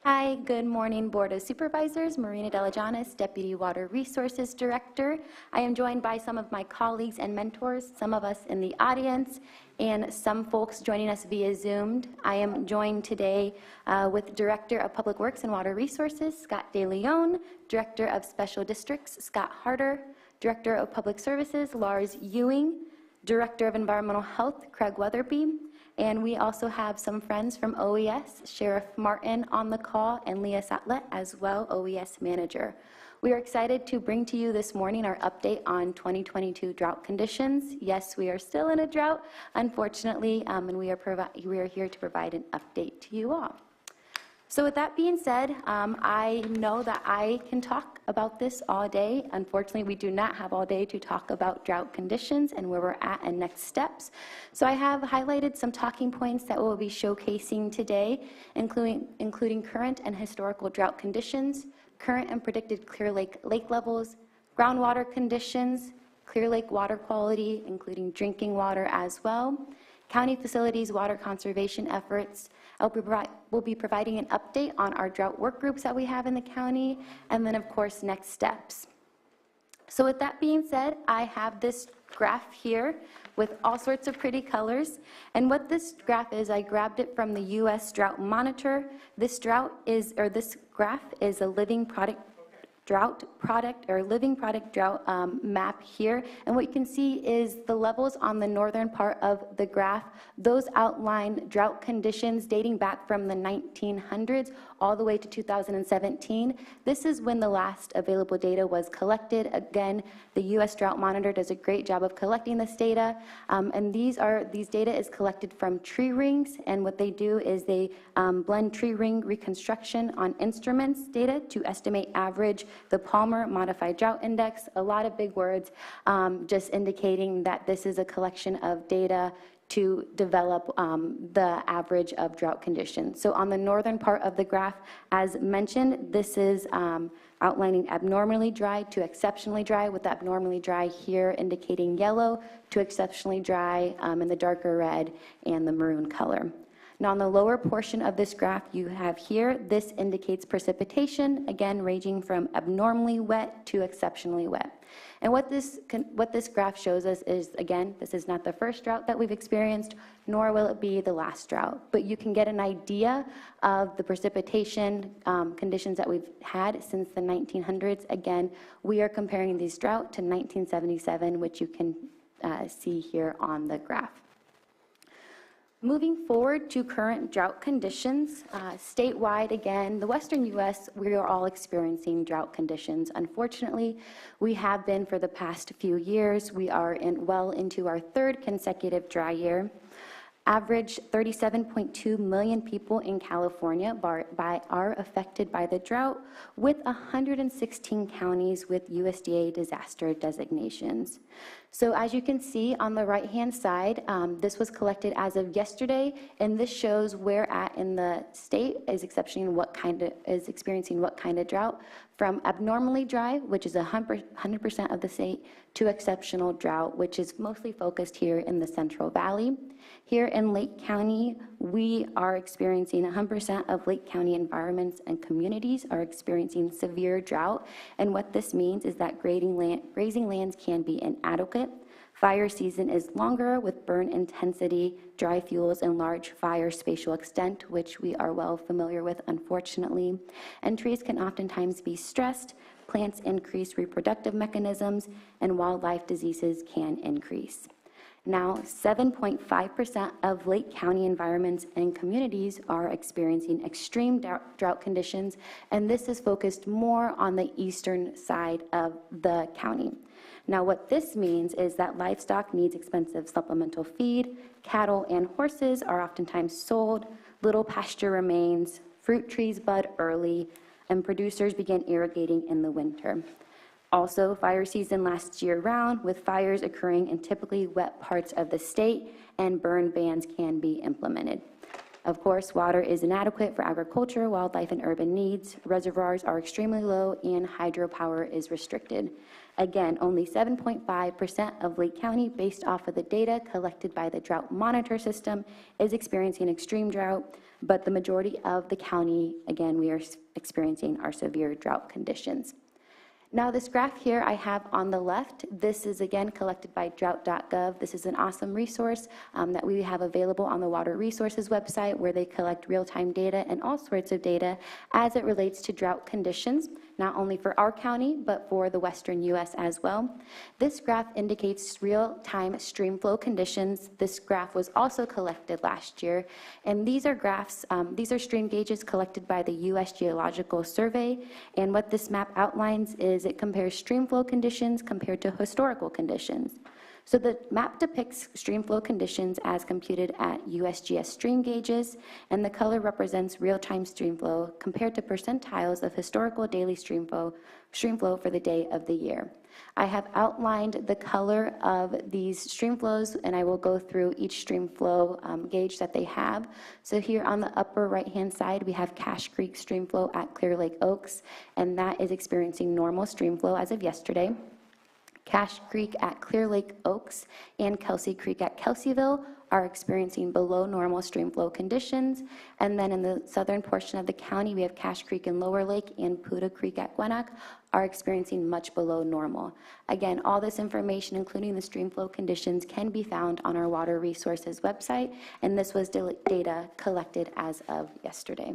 Hi, good morning, Board of Supervisors. Marina Delagianis, Deputy Water Resources Director. I am joined by some of my colleagues and mentors, some of us in the audience, and some folks joining us via Zoom. I am joined today with Director of Public Works and Water Resources, Scott DeLeon, Director of Special Districts, Scott Harder, Director of Public Services, Lars Ewing, Director of Environmental Health, Craig Weatherby, and we also have some friends from OES, Sheriff Martin on the call, and Leah Sattlet as well, OES Manager. We are excited to bring to you this morning our update on 2022 drought conditions. Yes, we are still in a drought, unfortunately, and we are here to provide an update to you all. So with that being said, I know that I can talk about this all day. Unfortunately, we do not have all day to talk about drought conditions and where we're at and next steps. So I have highlighted some talking points that we'll be showcasing today, including current and historical drought conditions, current and predicted Clear Lake lake levels, groundwater conditions, Clear Lake water quality, including drinking water as well, county facilities water conservation efforts. We'll be providing an update on our drought work groups that we have in the county, and then of course next steps. So with that being said, I have this graph here with all sorts of pretty colors, and what this graph is, I grabbed it from the U.S. Drought Monitor. This graph is a living product drought map here, and what you can see is the levels on the northern part of the graph. Those outline drought conditions dating back from the 1900s all the way to 2017. This is when the last available data was collected. Again, the U.S. Drought Monitor does a great job of collecting this data, and these data is collected from tree rings, and what they do is they blend tree ring reconstruction on instruments data to estimate average the Palmer Modified Drought Index, a lot of big words, just indicating that this is a collection of data to develop the average of drought conditions. So on the northern part of the graph, as mentioned, this is outlining abnormally dry to exceptionally dry, with abnormally dry here indicating yellow to exceptionally dry in the darker red and the maroon color. Now on the lower portion of this graph you have here, this indicates precipitation, again ranging from abnormally wet to exceptionally wet. And what this graph shows us is, again, this is not the first drought that we've experienced, nor will it be the last drought, but you can get an idea of the precipitation conditions that we've had since the 1900s. Again, we are comparing this drought to 1977, which you can see here on the graph. Moving forward to current drought conditions, statewide, again, the western U.S., we are all experiencing drought conditions. Unfortunately, we have been for the past few years. We are well into our third consecutive dry year. Average 37.2 million people in California are affected by the drought, with 116 counties with USDA disaster designations. So as you can see on the right-hand side, this was collected as of yesterday, and this shows where at in the state is experiencing what kind of drought, from abnormally dry, which is 100% of the state, to exceptional drought, which is mostly focused here in the Central Valley. Here in Lake County, we are experiencing 100% of Lake County environments and communities are experiencing severe drought, and what this means is that grazing lands can be inadequate. Fire season is longer with burn intensity, dry fuels, and large fire spatial extent, which we are well familiar with, unfortunately. And trees can oftentimes be stressed, plants increase reproductive mechanisms, and wildlife diseases can increase. Now, 7.5% of Lake County environments and communities are experiencing extreme drought conditions, and this is focused more on the eastern side of the county. Now, what this means is that livestock needs expensive supplemental feed, cattle and horses are oftentimes sold, little pasture remains, fruit trees bud early, and producers begin irrigating in the winter. Also, fire season lasts year-round, with fires occurring in typically wet parts of the state, and burn bans can be implemented. Of course, water is inadequate for agriculture, wildlife, and urban needs. Reservoirs are extremely low, and hydropower is restricted. Again, only 7.5% of Lake County, based off of the data collected by the Drought Monitor System, is experiencing extreme drought, but the majority of the county, again, we are experiencing our severe drought conditions. Now, this graph here I have on the left, this is again collected by drought.gov. This is an awesome resource that we have available on the Water Resources website, where they collect real-time data and all sorts of data as it relates to drought conditions, not only for our county, but for the western U.S. as well. This graph indicates real-time stream flow conditions. This graph was also collected last year, and these are graphs, these are stream gauges collected by the U.S. Geological Survey, and what this map outlines is it compares stream flow conditions compared to historical conditions. So the map depicts stream flow conditions as computed at USGS stream gauges, and the color represents real-time stream flow compared to percentiles of historical daily stream flow for the day of the year. I have outlined the color of these stream flows, and I will go through each stream flow gauge that they have. So here on the upper right-hand side, we have Cache Creek stream flow at Clear Lake Oaks, and that is experiencing normal stream flow as of yesterday. Cache Creek at Clear Lake Oaks and Kelsey Creek at Kelseyville are experiencing below normal stream flow conditions. And then in the southern portion of the county, we have Cache Creek in Lower Lake and Puda Creek at Gwinnett are experiencing much below normal. Again, all this information, including the stream flow conditions, can be found on our Water Resources website, and this was data collected as of yesterday.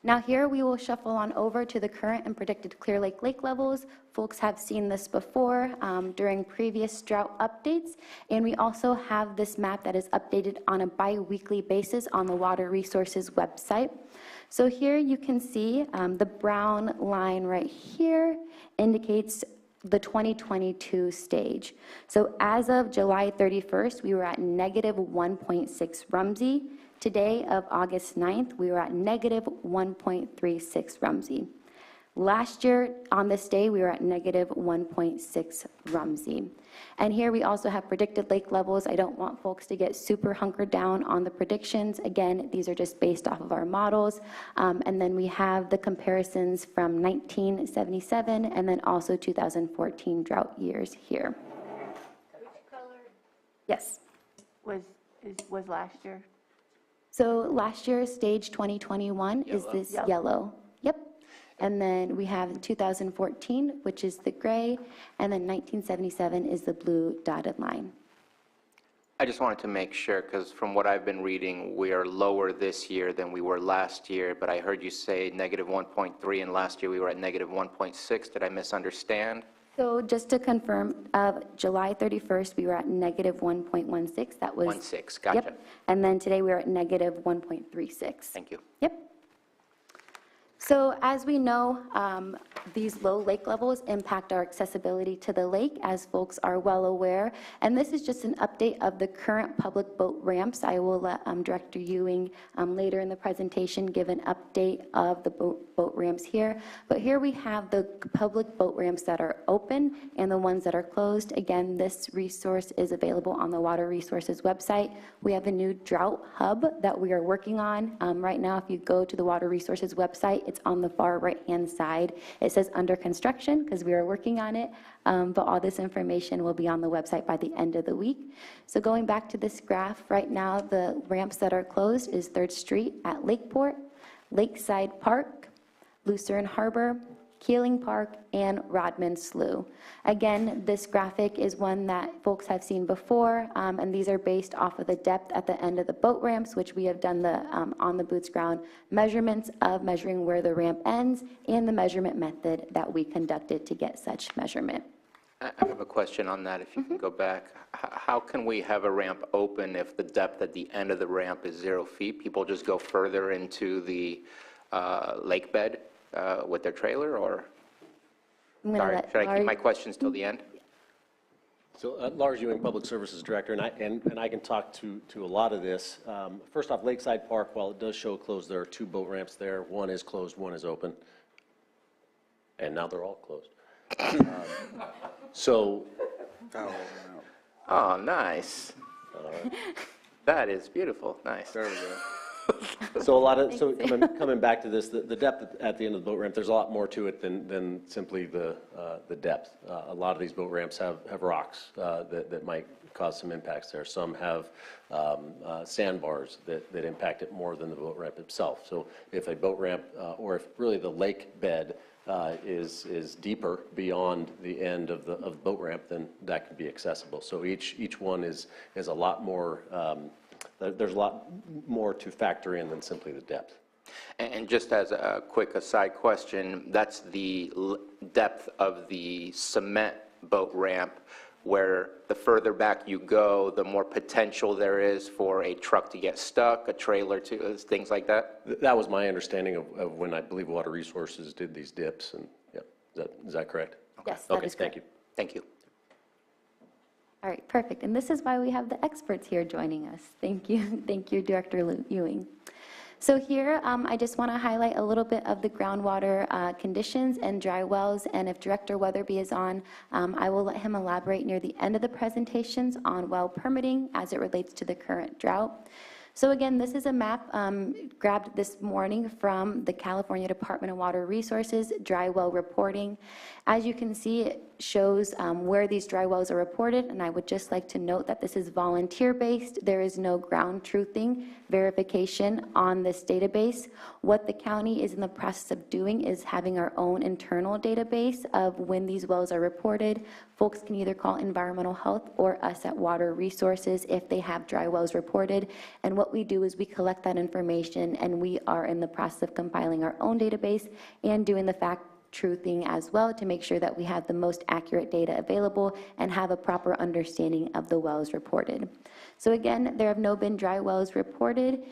Now here we will shuffle on over to the current and predicted Clear Lake lake levels. Folks have seen this before during previous drought updates, and we also have this map that is updated on a bi-weekly basis on the Water Resources website. So here you can see the brown line right here indicates the 2022 stage. So as of July 31st, we were at negative 1.6 Rumsey. Today of August 9th, we were at negative 1.36 Rumsey. Last year on this day, we were at negative 1.6 Rumsey. And here we also have predicted lake levels. I don't want folks to get super hunkered down on the predictions. Again, these are just based off of our models. And then we have the comparisons from 1977 and then also 2014 drought years here. Which color? Yes. Was last year? So last year's stage 2021 is this yellow. Yep. And then we have 2014, which is the gray, and then 1977 is the blue dotted line. I just wanted to make sure, because from what I've been reading, we are lower this year than we were last year, but I heard you say negative 1.3, and last year we were at negative 1.6. Did I misunderstand? So just to confirm, July 31st, we were at negative 1.16. That was 1.6, gotcha. Yep. And then today we are at negative 1.36. Thank you. Yep. So as we know, these low lake levels impact our accessibility to the lake, as folks are well aware. And this is just an update of the current public boat ramps. I will let Director Ewing later in the presentation give an update of the boat ramps here. But here we have the public boat ramps that are open and the ones that are closed. Again, this resource is available on the Water Resources website. We have a new drought hub that we are working on. Right now, if you go to the Water Resources website, it's on the far right-hand side. It says under construction because we are working on it, but all this information will be on the website by the end of the week. So going back to this graph, right now the ramps that are closed is 3rd Street at Lakeport, Lakeside Park, Lucerne Harbor, Keeling Park, and Rodman Slough. Again, this graphic is one that folks have seen before, and these are based off of the depth at the end of the boat ramps, which we have done the on the boots ground measurements of measuring where the ramp ends and the measurement method that we conducted to get such measurement. I have a question on that, if you can go back. How can we have a ramp open if the depth at the end of the ramp is 0 feet? People just go further into the lake bed with their trailer, or? Sorry, should I keep my questions till the end? So Lars Ewing, Public Services Director, and I can talk to a lot of this. First off, Lakeside Park, while it does show closed, there are 2 boat ramps there. One is closed, one is open. and now they're all closed. So, Oh, nice. That is beautiful, nice. There we go. so coming back to this, the depth at the end of the boat ramp, there's a lot more to it than simply the depth. A lot of these boat ramps have rocks that might cause some impacts there. Some have sandbars that impact it more than the boat ramp itself. So if a boat ramp, or if really the lake bed is deeper beyond the end of the boat ramp, then that could be accessible. So each one is a lot more, there's a lot more to factor in than simply the depth. And just as a quick aside question, that's the depth of the cement boat ramp, where the further back you go, the more potential there is for a truck to get stuck, a trailer to, things like that? That was my understanding of when I believe Water Resources did these dips, and yeah, is that correct? Yes, that Okay, is thank correct. you. Thank you. All right, perfect. And this is why we have the experts here joining us. Thank you. Thank you, Director Ewing. So here, I just want to highlight a little bit of the groundwater conditions and dry wells, and if Director Weatherby is on, I will let him elaborate near the end of the presentations on well permitting as it relates to the current drought. So again, this is a map grabbed this morning from the California Department of Water Resources dry well reporting. As you can see, it shows where these dry wells are reported, and I would just like to note that this is volunteer-based. There is no ground truthing verification on this database. What the county is in the process of doing is having our own internal database of when these wells are reported. Folks can either call environmental health or us at Water Resources if they have dry wells reported. And what we do is we collect that information, and we are in the process of compiling our own database and doing the fact truthing as well to make sure that we have the most accurate data available and have a proper understanding of the wells reported. So again, there have no been dry wells reported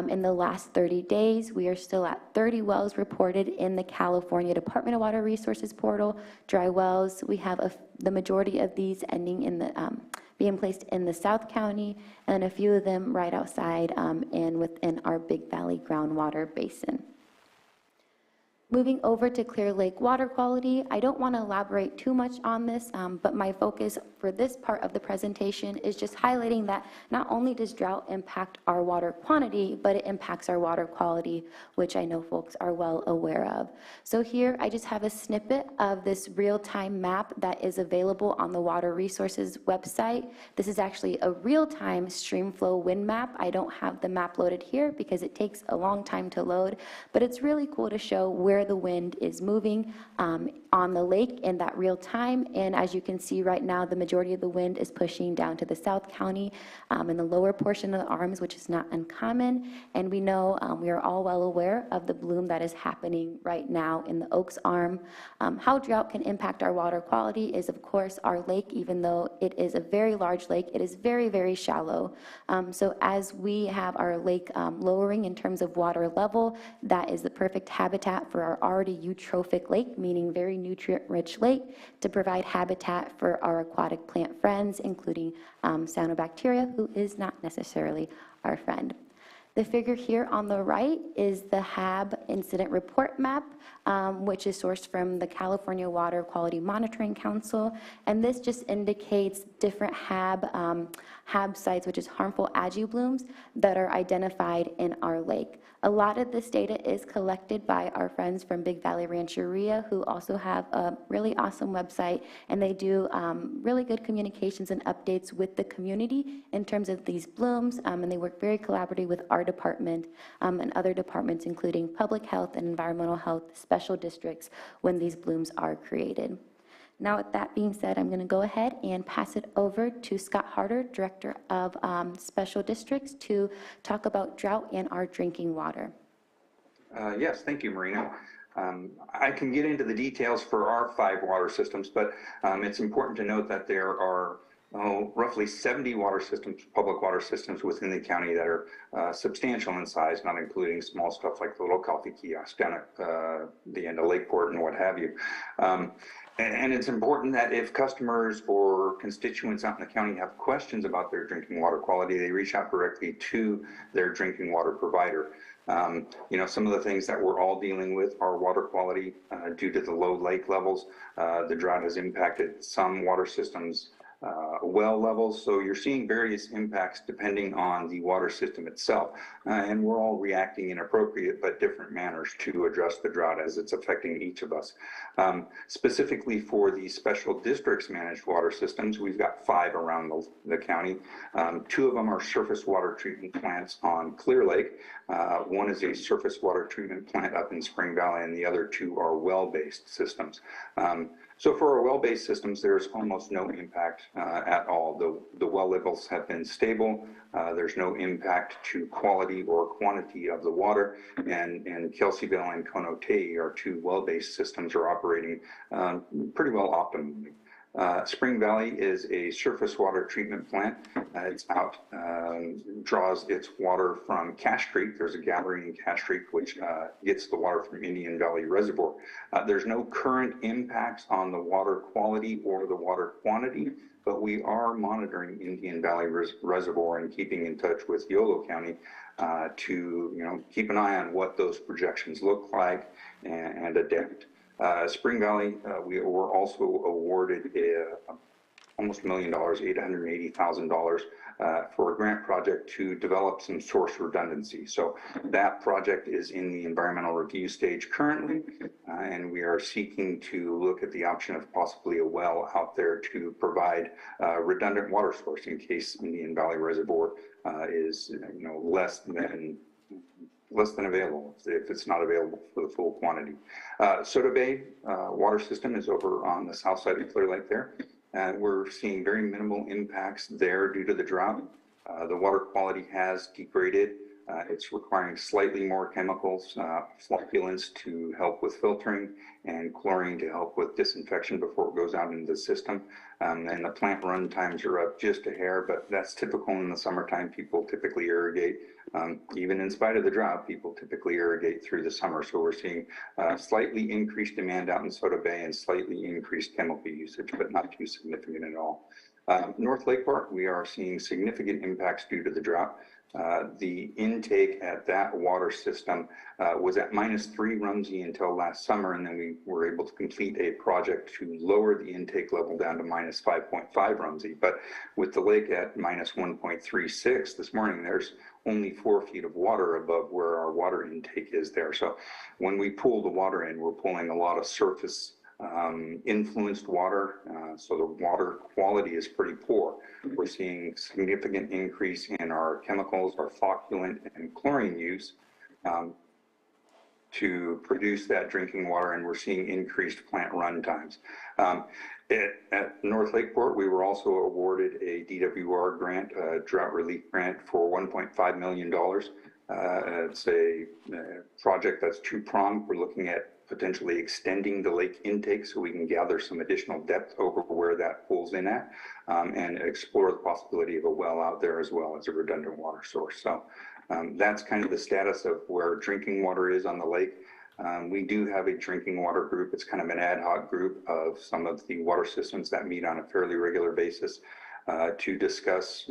in the last 30 days. We are still at 30 wells reported in the California Department of Water Resources portal. Dry wells, we have the majority of these ending in the being placed in the South County, and a few of them right outside and within our Big Valley groundwater basin. Moving over to Clear Lake water quality, I don't want to elaborate too much on this, but my focus for this part of the presentation is just highlighting that not only does drought impact our water quantity, but it impacts our water quality, which I know folks are well aware of. So here I just have a snippet of this real-time map that is available on the Water Resources website. This is actually a real-time Streamflow wind map. I don't have the map loaded here because it takes a long time to load, but it's really cool to show where the wind is moving on the lake in that real time. And as you can see right now, the majority of the wind is pushing down to the South County in the lower portion of the arms, which is not uncommon. And we know we are all well aware of the bloom that is happening right now in the Oaks Arm. How drought can impact our water quality is, of course, our lake. Even though it is a very large lake, it is very, very shallow. So as we have our lake lowering in terms of water level, that is the perfect habitat for our already eutrophic lake, meaning very nutrient-rich lake, to provide habitat for our aquatic plant friends, including cyanobacteria, who is not necessarily our friend. The figure here on the right is the Hab Incident Report Map, which is sourced from the California Water Quality Monitoring Council. And this just indicates different Hab sites, which is harmful algae blooms, that are identified in our lake. A lot of this data is collected by our friends from Big Valley Rancheria, who also have a really awesome website, and they do really good communications and updates with the community in terms of these blooms, and they work very collaboratively with our department and other departments, including public health and environmental health special districts, when these blooms are created. Now, with that being said, I'm going to go ahead and pass it over to Scott Harder, Director of Special Districts, to talk about drought and our drinking water. Yes, thank you, Marina. I can get into the details for our 5 water systems, but it's important to note that there are roughly 70 water systems, public water systems within the county that are substantial in size, not including small stuff like the little coffee kiosk down at the end of Lakeport and what have you. And it's important that if customers or constituents out in the county have questions about their drinking water quality, they reach out directly to their drinking water provider. You know, some of the things that we're all dealing with are water quality due to the low lake levels. The drought has impacted some water systems, well levels, so you're seeing various impacts depending on the water system itself. And we're all reacting in appropriate but different manners to address the drought as it's affecting each of us. Specifically for the special districts managed water systems, we've got 5 around the county. 2 of them are surface water treatment plants on Clear Lake. One is a surface water treatment plant up in Spring Valley, and the other 2 are well-based systems. So for our well-based systems, there's almost no impact at all. The well levels have been stable. There's no impact to quality or quantity of the water. And Kelseyville and Conotee, our 2 well-based systems, are operating pretty well optimally. Spring Valley is a surface water treatment plant. It's out, draws its water from Cache Creek. There's a gallery in Cache Creek which gets the water from Indian Valley Reservoir. There's no current impacts on the water quality or the water quantity, but we are monitoring Indian Valley Reservoir and keeping in touch with Yolo County to keep an eye on what those projections look like and adapt. Spring Valley, we were also awarded almost $1 million, $880,000 for a grant project to develop some source redundancy. So that project is in the environmental review stage currently, and we are seeking to look at the option of possibly a well out there to provide redundant water source in case Indian Valley Reservoir is less than available, if it's not available for the full quantity. Soda Bay water system is over on the south side of Clear Lake there. We're seeing very minimal impacts there due to the drought. The water quality has degraded. It's requiring slightly more chemicals, flocculants to help with filtering and chlorine to help with disinfection before it goes out into the system. And the plant run times are up just a hair, but that's typical in the summertime. People typically irrigate. Even in spite of the drought, people typically irrigate through the summer. So we're seeing slightly increased demand out in Soda Bay and slightly increased chemical usage, but not too significant at all. North Lake Park, we are seeing significant impacts due to the drought. The intake at that water system was at -3 Rumsey until last summer, and then we were able to complete a project to lower the intake level down to -5.5 Rumsey. But with the lake at -1.36 this morning, there's only 4 feet of water above where our water intake is there. So when we pull the water in, we're pulling a lot of surface influenced water, so the water quality is pretty poor. We're seeing significant increase in our chemicals, our flocculant and chlorine use to produce that drinking water, and we're seeing increased plant run times. At North Lakeport, we were also awarded a DWR grant, a drought relief grant for $1.5 million. It's a project that's 2-pronged. We're looking at potentially extending the lake intake so we can gather some additional depth over where that pulls in at, and explore the possibility of a well out there as well as a redundant water source. So that's kind of the status of where drinking water is on the lake. We do have a drinking water group. It's kind of an ad hoc group of some of the water systems that meet on a fairly regular basis to discuss,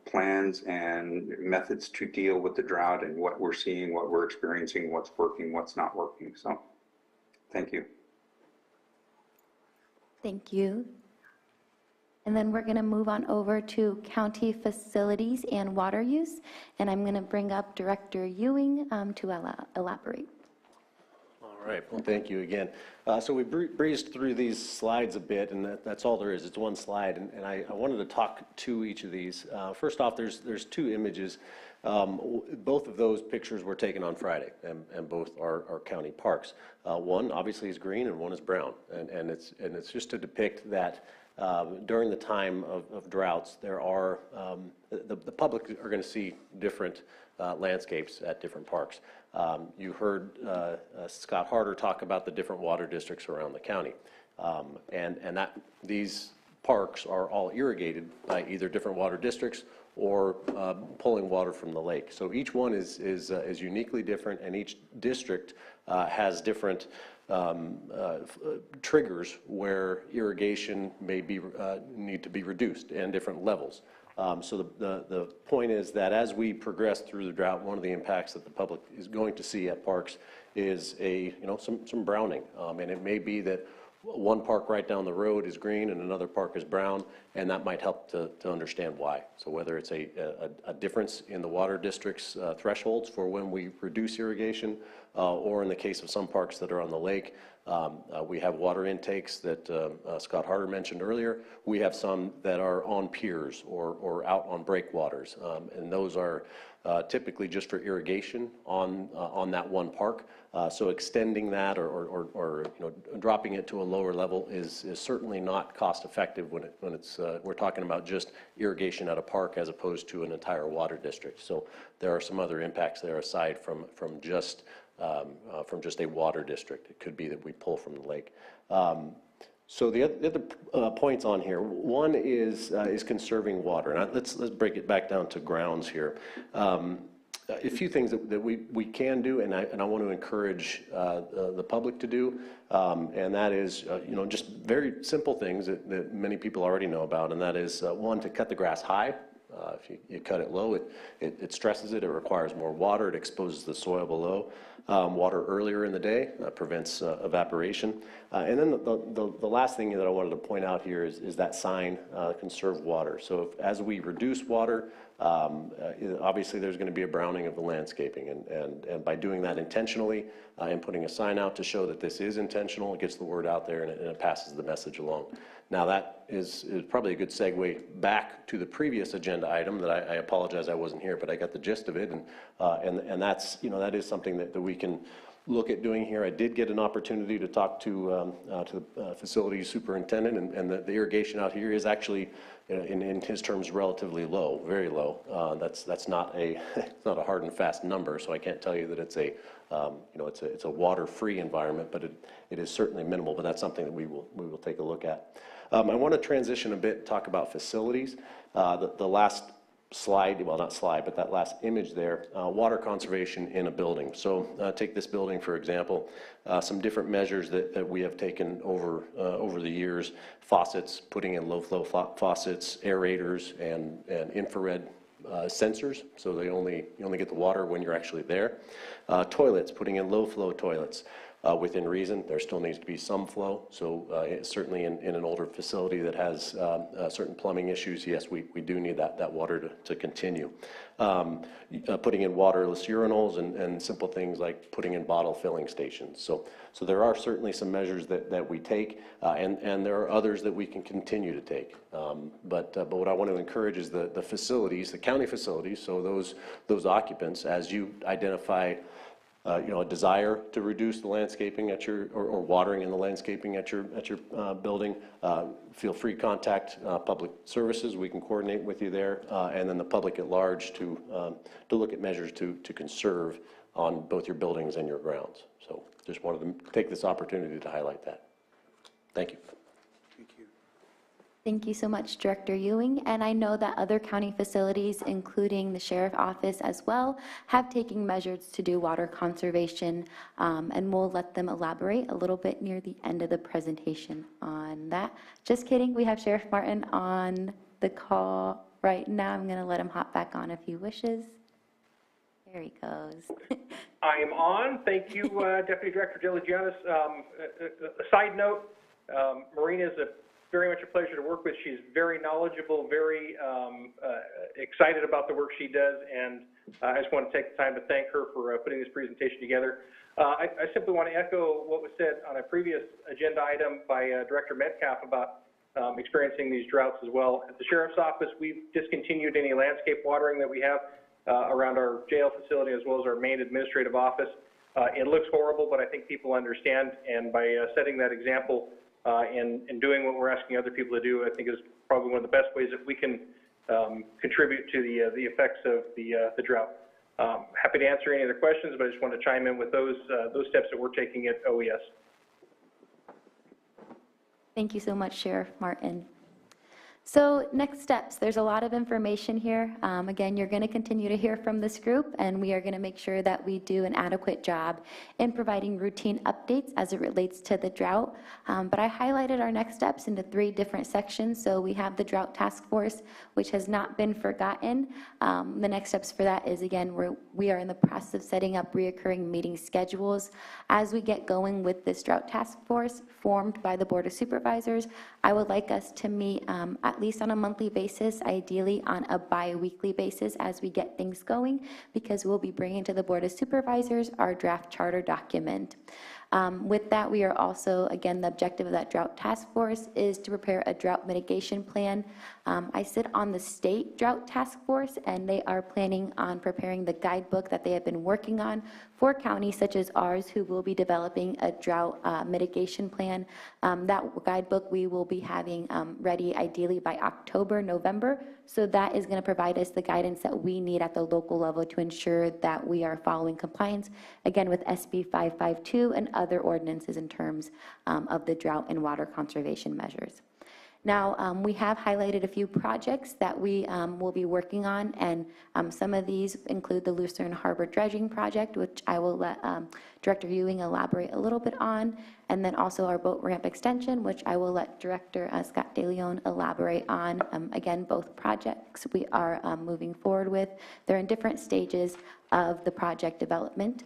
plans and methods to deal with the drought and what we're seeing, what we're experiencing, what's working, what's not working. So thank you. Thank you. And then we're going to move on over to county facilities and water use. And I'm going to bring up Director Ewing to elaborate. All right, well, thank you again. So we breezed through these slides a bit, and that's all there is. It's one slide, and I wanted to talk to each of these. First off, there's 2 images. Both of those pictures were taken on Friday, and both are county parks. One obviously is green, and one is brown, and it's just to depict that during the time of droughts, there are the public are going to see different landscapes at different parks. You heard Scott Harder talk about the different water districts around the county, and that these parks are all irrigated by either different water districts or pulling water from the lake. So each one is uniquely different, and each district has different triggers where irrigation may be, need to be reduced and different levels. So the point is that as we progress through the drought, one of the impacts that the public is going to see at parks is some browning. And it may be that one park right down the road is green and another park is brown, and that might help to understand why. So whether it's a difference in the water district's thresholds for when we reduce irrigation, or in the case of some parks that are on the lake, we have water intakes that Scott Harder mentioned earlier. We have some that are on piers or out on breakwaters, and those are typically just for irrigation on that one park. So extending that or dropping it to a lower level is certainly not cost effective when we're talking about just irrigation at a park as opposed to an entire water district. So there are some other impacts there aside from just a water district. It could be that we pull from the lake. So the other points on here, one is conserving water. And let's break it back down to grounds here. A few things that we can do, and I want to encourage the public to do, and that is, just very simple things that many people already know about, and that is, one, to cut the grass high. If you cut it low, it stresses it, it requires more water, it exposes the soil below. Water earlier in the day prevents evaporation. And then the last thing that I wanted to point out here is that sign, conserve water. So as we reduce water, obviously there's going to be a browning of the landscaping, and by doing that intentionally and putting a sign out to show that this is intentional, it gets the word out there and it passes the message along. Now that is probably a good segue back to the previous agenda item that I apologize I wasn't here, but I got the gist of it, and that's, that is something that we can look at doing here. I did get an opportunity to talk to the facilities superintendent, and the irrigation out here is actually, in his terms, relatively low, very low. That's not it's not a hard and fast number, so I can't tell you that it's it's a water-free environment, but it is certainly minimal. But that's something that we will take a look at. I want to transition a bit and talk about facilities. The last slide, well, not slide, but that last image there, water conservation in a building. So take this building, for example, some different measures that we have taken over the years: faucets, putting in low-flow faucets, aerators, and infrared sensors, so you only get the water when you're actually there. Toilets, putting in low-flow toilets. Within reason, there still needs to be some flow, so certainly in an older facility that has certain plumbing issues, yes, we do need that water to continue. Putting in waterless urinals and simple things like putting in bottle filling stations. So there are certainly some measures that we take, and there are others that we can continue to take. But what I want to encourage is the facilities, the county facilities, so those occupants, as you identify a desire to reduce the landscaping at your, or watering in the landscaping at your building, feel free to contact public services. We can coordinate with you there, and then the public at large to look at measures to conserve on both your buildings and your grounds. So just wanted to take this opportunity to highlight that. Thank you. Thank you so much, Director Ewing. And I know that other county facilities, including the Sheriff's Office as well, have taken measures to do water conservation, and we'll let them elaborate a little bit near the end of the presentation on that. Just kidding, we have Sheriff Martin on the call right now. I'm going to let him hop back on if he wishes. There he goes. I am on. Thank you, Deputy Director Diligianis. A side note, Marina is very much a pleasure to work with. She's very knowledgeable, very excited about the work she does, and I just want to take the time to thank her for putting this presentation together. I simply want to echo what was said on a previous agenda item by Director Metcalf about experiencing these droughts as well. At the Sheriff's Office, we've discontinued any landscape watering that we have around our jail facility as well as our main administrative office. It looks horrible, but I think people understand, and by setting that example and doing what we're asking other people to do, I think is probably one of the best ways that we can contribute to the effects of the drought. Happy to answer any other questions, but I just want to chime in with those steps that we're taking at OES. Thank you so much, Sheriff Martin. So next steps, there's a lot of information here. Again, you're going to continue to hear from this group, and we are going to make sure that we do an adequate job in providing routine updates as it relates to the drought. But I highlighted our next steps into 3 different sections. So we have the Drought Task Force, which has not been forgotten. The next steps for that is, again, we are in the process of setting up reoccurring meeting schedules. As we get going with this Drought Task Force formed by the Board of Supervisors, I would like us to meet at least on a monthly basis, ideally on a bi-weekly basis as we get things going, because we'll be bringing to the Board of Supervisors our draft charter document. With that, we are also, again, the objective of that Drought Task Force is to prepare a drought mitigation plan. I sit on the state Drought Task Force, and they are planning on preparing the guidebook that they have been working on for counties such as ours who will be developing a drought mitigation plan. That guidebook we will be having ready ideally by October, November. So that is going to provide us the guidance that we need at the local level to ensure that we are following compliance, again, with SB 552 and other ordinances in terms of the drought and water conservation measures. Now, we have highlighted a few projects that we will be working on, and some of these include the Lucerne Harbor Dredging Project, which I will let Director Ewing elaborate a little bit on, and then also our boat ramp extension, which I will let Director Scott DeLeon elaborate on. Again, both projects we are moving forward with. They're in different stages of the project development.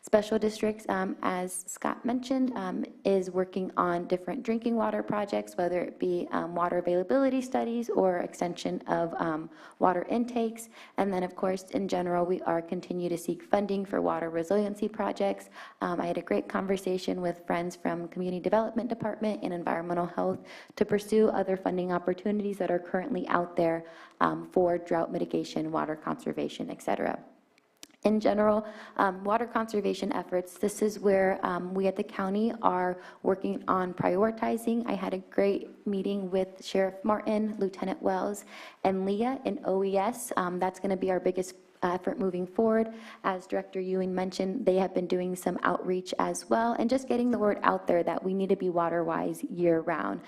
Special Districts, as Scott mentioned, is working on different drinking water projects, whether it be water availability studies or extension of water intakes. And then, of course, in general, we are continue to seek funding for water resiliency projects. I had a great conversation with friends from Community Development Department and Environmental Health to pursue other funding opportunities that are currently out there for drought mitigation, water conservation, et cetera. In general, water conservation efforts, this is where we at the county are working on prioritizing. I had a great meeting with Sheriff Martin, Lieutenant Wells, and Leah in OES. That's going to be our biggest effort moving forward. As Director Ewing mentioned, they have been doing some outreach as well and just getting the word out there that we need to be water-wise year-round.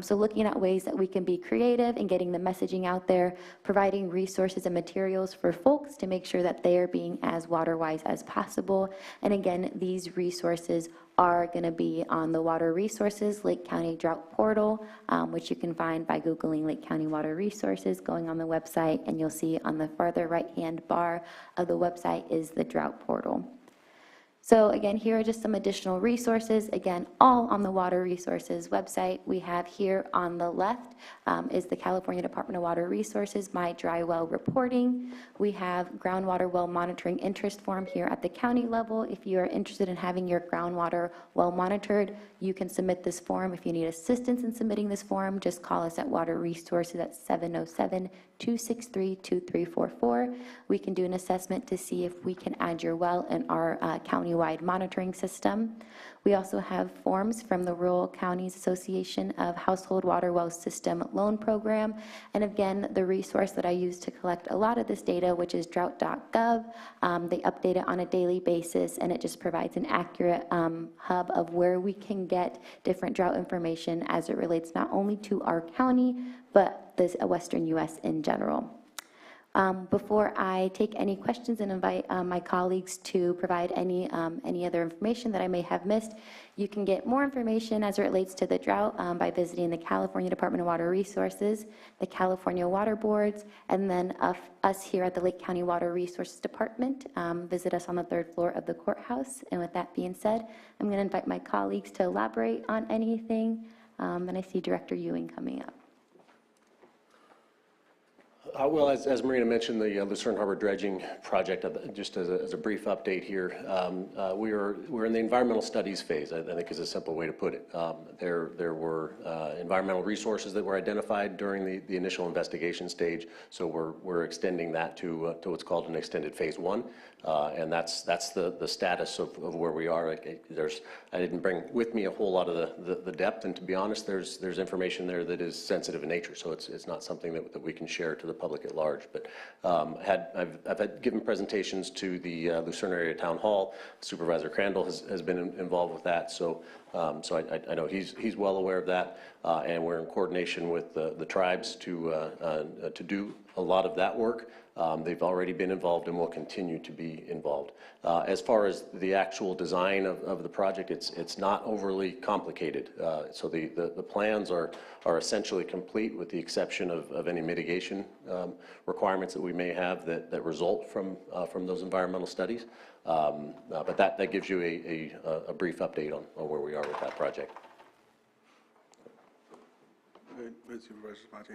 So looking at ways that we can be creative and getting the messaging out there, providing resources and materials for folks to make sure that they are being as water-wise as possible. And again, these resources are going to be on the Water Resources Lake County Drought Portal, which you can find by Googling Lake County Water Resources, going on the website, and you'll see on the farther right-hand bar of the website is the Drought Portal. So again, here are just some additional resources, again, all on the Water Resources website. We have here on the left is the California Department of Water Resources, My Dry Well Reporting. We have groundwater well monitoring interest form here at the county level. If you are interested in having your groundwater well monitored, you can submit this form. If you need assistance in submitting this form, just call us at Water Resources at 707-263-2344. We can do an assessment to see if we can add your well in our county-wide monitoring system. We also have forms from the Rural Counties Association of Household Water Well System Loan Program. And again, the resource that I use to collect a lot of this data, which is drought.gov. They update it on a daily basis, and it just provides an accurate hub of where we can get different drought information as it relates not only to our county, but the Western U.S. in general. Before I take any questions and invite my colleagues to provide any other information that I may have missed, you can get more information as it relates to the drought by visiting the California Department of Water Resources, the California Water Boards, and then us here at the Lake County Water Resources Department. Visit us on the 3rd floor of the courthouse. And with that being said, I'm going to invite my colleagues to elaborate on anything. And I see Director Ewing coming up. Well, as Marina mentioned, the Lucerne Harbor Dredging Project, just as a brief update here, we're in the environmental studies phase, I think is a simple way to put it. There were environmental resources that were identified during the initial investigation stage, so we're extending that to what's called an extended phase 1, and that's the status of where we are. I didn't bring with me a whole lot of the depth, and to be honest, there's information there that is sensitive in nature, so it's not something that we can share to the public at large. But I've had given presentations to the Lucerne area town hall. Supervisor Crandall has been involved with that. So So I know he's well aware of that, and we're in coordination with the tribes to do a lot of that work. They've already been involved and will continue to be involved. As far as the actual design of the project, it's not overly complicated. So the plans are essentially complete with the exception of any mitigation requirements that we may have that result from those environmental studies. But that gives you a brief update on where we are with that project.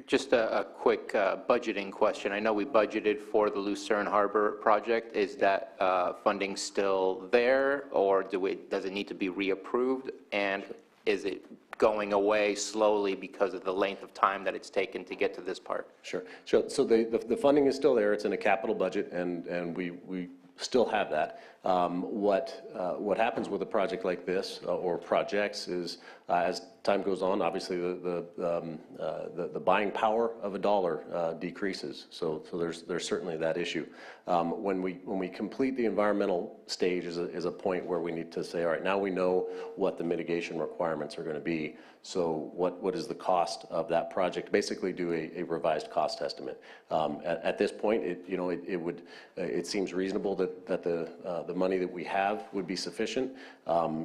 Just a quick budgeting question. I know we budgeted for the Lucerne Harbor project. Is that funding still there, or does it need to be reapproved? And is it going away slowly because of the length of time that it's taken to get to this part? Sure. So the funding is still there. It's in a capital budget, and we still have that. What happens with a project like this or projects is as time goes on, obviously the buying power of a dollar decreases. So there's certainly that issue. When we complete the environmental stage is a point where we need to say, all right, now we know what the mitigation requirements are going to be. So what is the cost of that project? Basically do a revised cost estimate. At this point, it seems reasonable that the money that we have would be sufficient,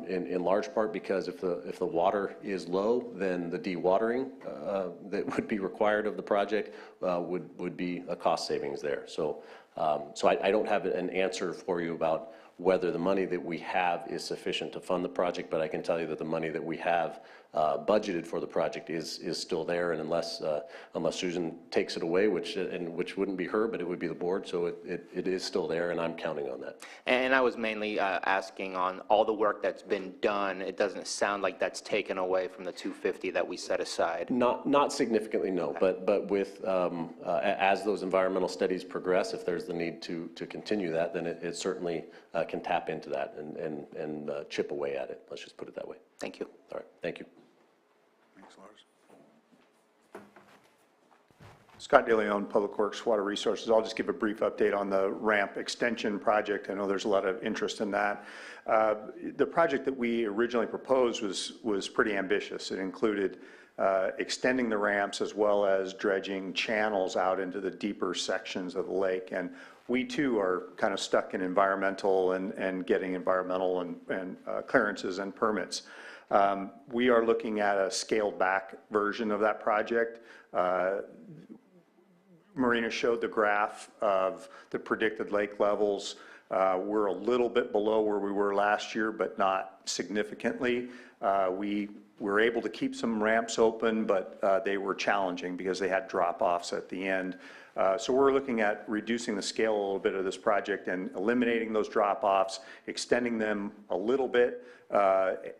in large part because if the water is low, then the dewatering that would be required of the project would be a cost savings there. So I don't have an answer for you about whether the money that we have is sufficient to fund the project, but I can tell you that the money that we have budgeted for the project is still there, and unless Susan takes it away, which wouldn't be her, but it would be the board, so it is still there, and I'm counting on that. And I was mainly asking on all the work that's been done. It doesn't sound like that's taken away from the 250 that we set aside. Not significantly, no. Okay. But with as those environmental studies progress, if there's the need to continue that, then it certainly can tap into that and chip away at it. Let's just put it that way. Thank you. All right. Thank you. Thanks, Lars. Scott DeLeon, Public Works, Water Resources. I'll just give a brief update on the ramp extension project. I know there's a lot of interest in that. The project that we originally proposed was pretty ambitious. It included extending the ramps as well as dredging channels out into the deeper sections of the lake. And we too are kind of stuck in environmental and getting environmental and clearances and permits. We are looking at a scaled back version of that project. Marina showed the graph of the predicted lake levels. We're a little bit below where we were last year, but not significantly. We were able to keep some ramps open, but they were challenging because they had drop-offs at the end. So we're looking at reducing the scale a little bit of this project and eliminating those drop-offs, extending them a little bit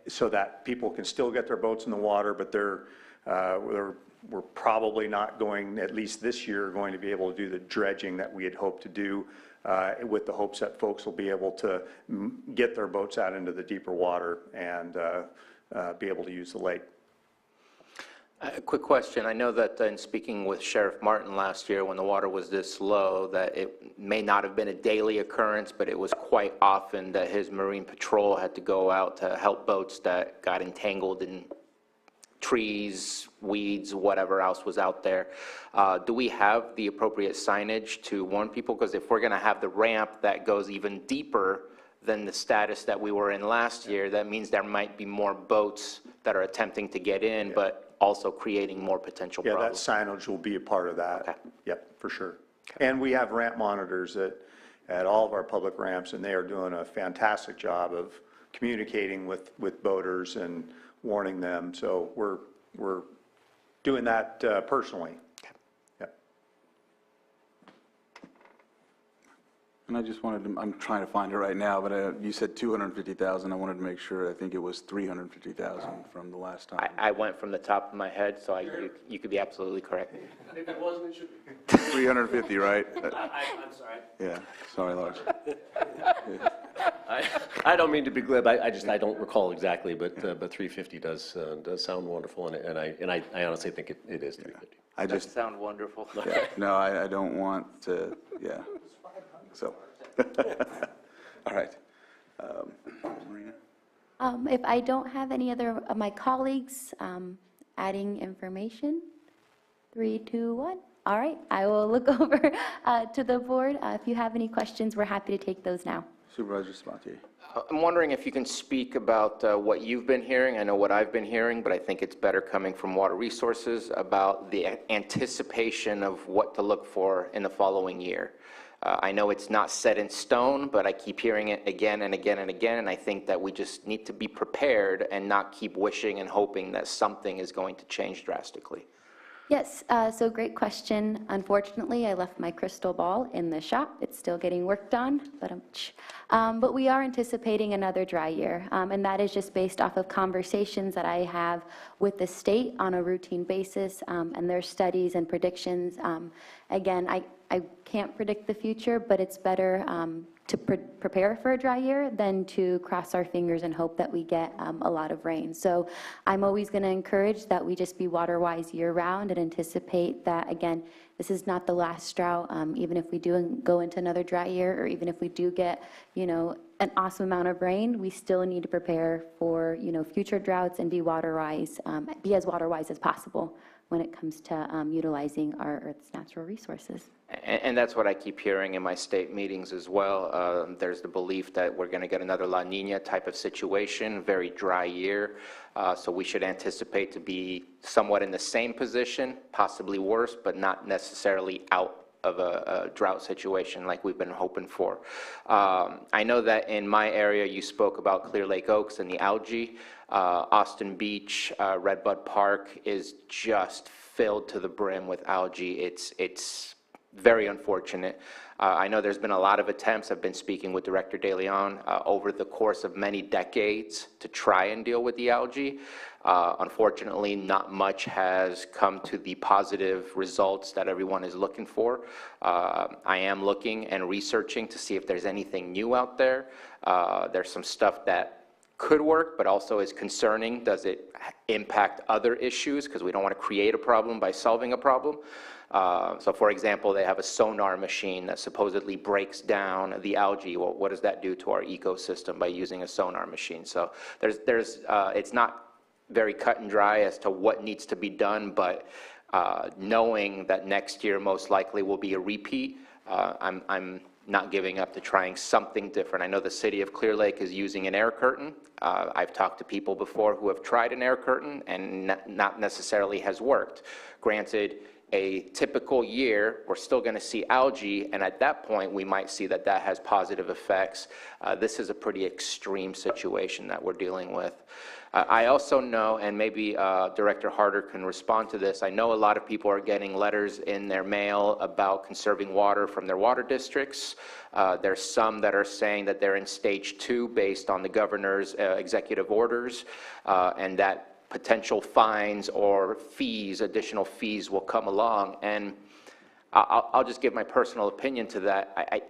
so that people can still get their boats in the water, but we're probably not going, at least this year, going to be able to do the dredging that we had hoped to do with the hopes that folks will be able to get their boats out into the deeper water and be able to use the lake. A quick question. I know that in speaking with Sheriff Martin last year when the water was this low, that it may not have been a daily occurrence, but it was quite often that his Marine Patrol had to go out to help boats that got entangled in trees, weeds, whatever else was out there. Do we have the appropriate signage to warn people? Because if we're going to have the ramp that goes even deeper than the status that we were in last year, that means there might be more boats that are attempting to get in, but also creating more potential problems. Yeah, that signage will be a part of that. Okay. Yep, for sure. Okay. And we have ramp monitors at all of our public ramps, and they are doing a fantastic job of communicating with boaters and warning them. So we're doing that personally. Okay. Yep. And I just wanted to, I'm trying to find it right now, but you said 250,000. I wanted to make sure. I think it was 350,000 from the last time. I went from the top of my head, so you could be absolutely correct. If it wasn't, it should be. 350, right? I'm sorry. Yeah, sorry, Lars. I don't mean to be glib. I don't recall exactly, but 350 does sound wonderful, and I honestly think it is 350. I just sound wonderful. Yeah, no, I don't want to. Yeah. So, all right, Marina. If I don't have any other of my colleagues adding information, 3, 2, 1. All right, I will look over to the board. If you have any questions, we're happy to take those now. Supervisor Sabatier. I'm wondering if you can speak about what you've been hearing. I know what I've been hearing, but I think it's better coming from Water Resources about the anticipation of what to look for in the following year. I know it's not set in stone, but I keep hearing it again and again and again, and I think that we just need to be prepared and not keep wishing and hoping that something is going to change drastically. Yes, so great question. Unfortunately, I left my crystal ball in the shop. It's still getting worked on, but we are anticipating another dry year, and that is just based off of conversations that I have with the state on a routine basis, and their studies and predictions. Again, I can't predict the future, but it's better to prepare for a dry year than to cross our fingers and hope that we get a lot of rain. So I'm always going to encourage that we just be water wise year round and anticipate that, again, this is not the last drought. Even if we do go into another dry year, or even if we do get, an awesome amount of rain, we still need to prepare for, future droughts and be as water wise as possible when it comes to utilizing our Earth's natural resources. And that's what I keep hearing in my state meetings as well. There's the belief that we're going to get another La Nina type of situation, very dry year. So we should anticipate to be somewhat in the same position, possibly worse, but not necessarily out of a drought situation like we've been hoping for. I know that in my area you spoke about Clear Lake Oaks and the algae. Austin Beach, Redbud Park is just filled to the brim with algae. It's very unfortunate. I know there's been a lot of attempts. I've been speaking with Director De Leon over the course of many decades to try and deal with the algae. Unfortunately, not much has come to the positive results that everyone is looking for. I am looking and researching to see if there's anything new out there. There's some stuff that could work, but also is concerning. Does it impact other issues? Because we don't want to create a problem by solving a problem. So for example, they have a sonar machine that supposedly breaks down the algae. Well, what does that do to our ecosystem by using a sonar machine? So it's not very cut and dry as to what needs to be done, but knowing that next year most likely will be a repeat, I'm not giving up to trying something different. I know the city of Clear Lake is using an air curtain. I've talked to people before who have tried an air curtain and not necessarily has worked. Granted, a typical year, we're still going to see algae, and at that point, we might see that that has positive effects. This is a pretty extreme situation that we're dealing with. I also know, and maybe Director Harder can respond to this, I know a lot of people are getting letters in their mail about conserving water from their water districts. There's some that are saying that they're in stage 2 based on the governor's executive orders, and that potential fines or fees, additional fees will come along. And I'll just give my personal opinion to that.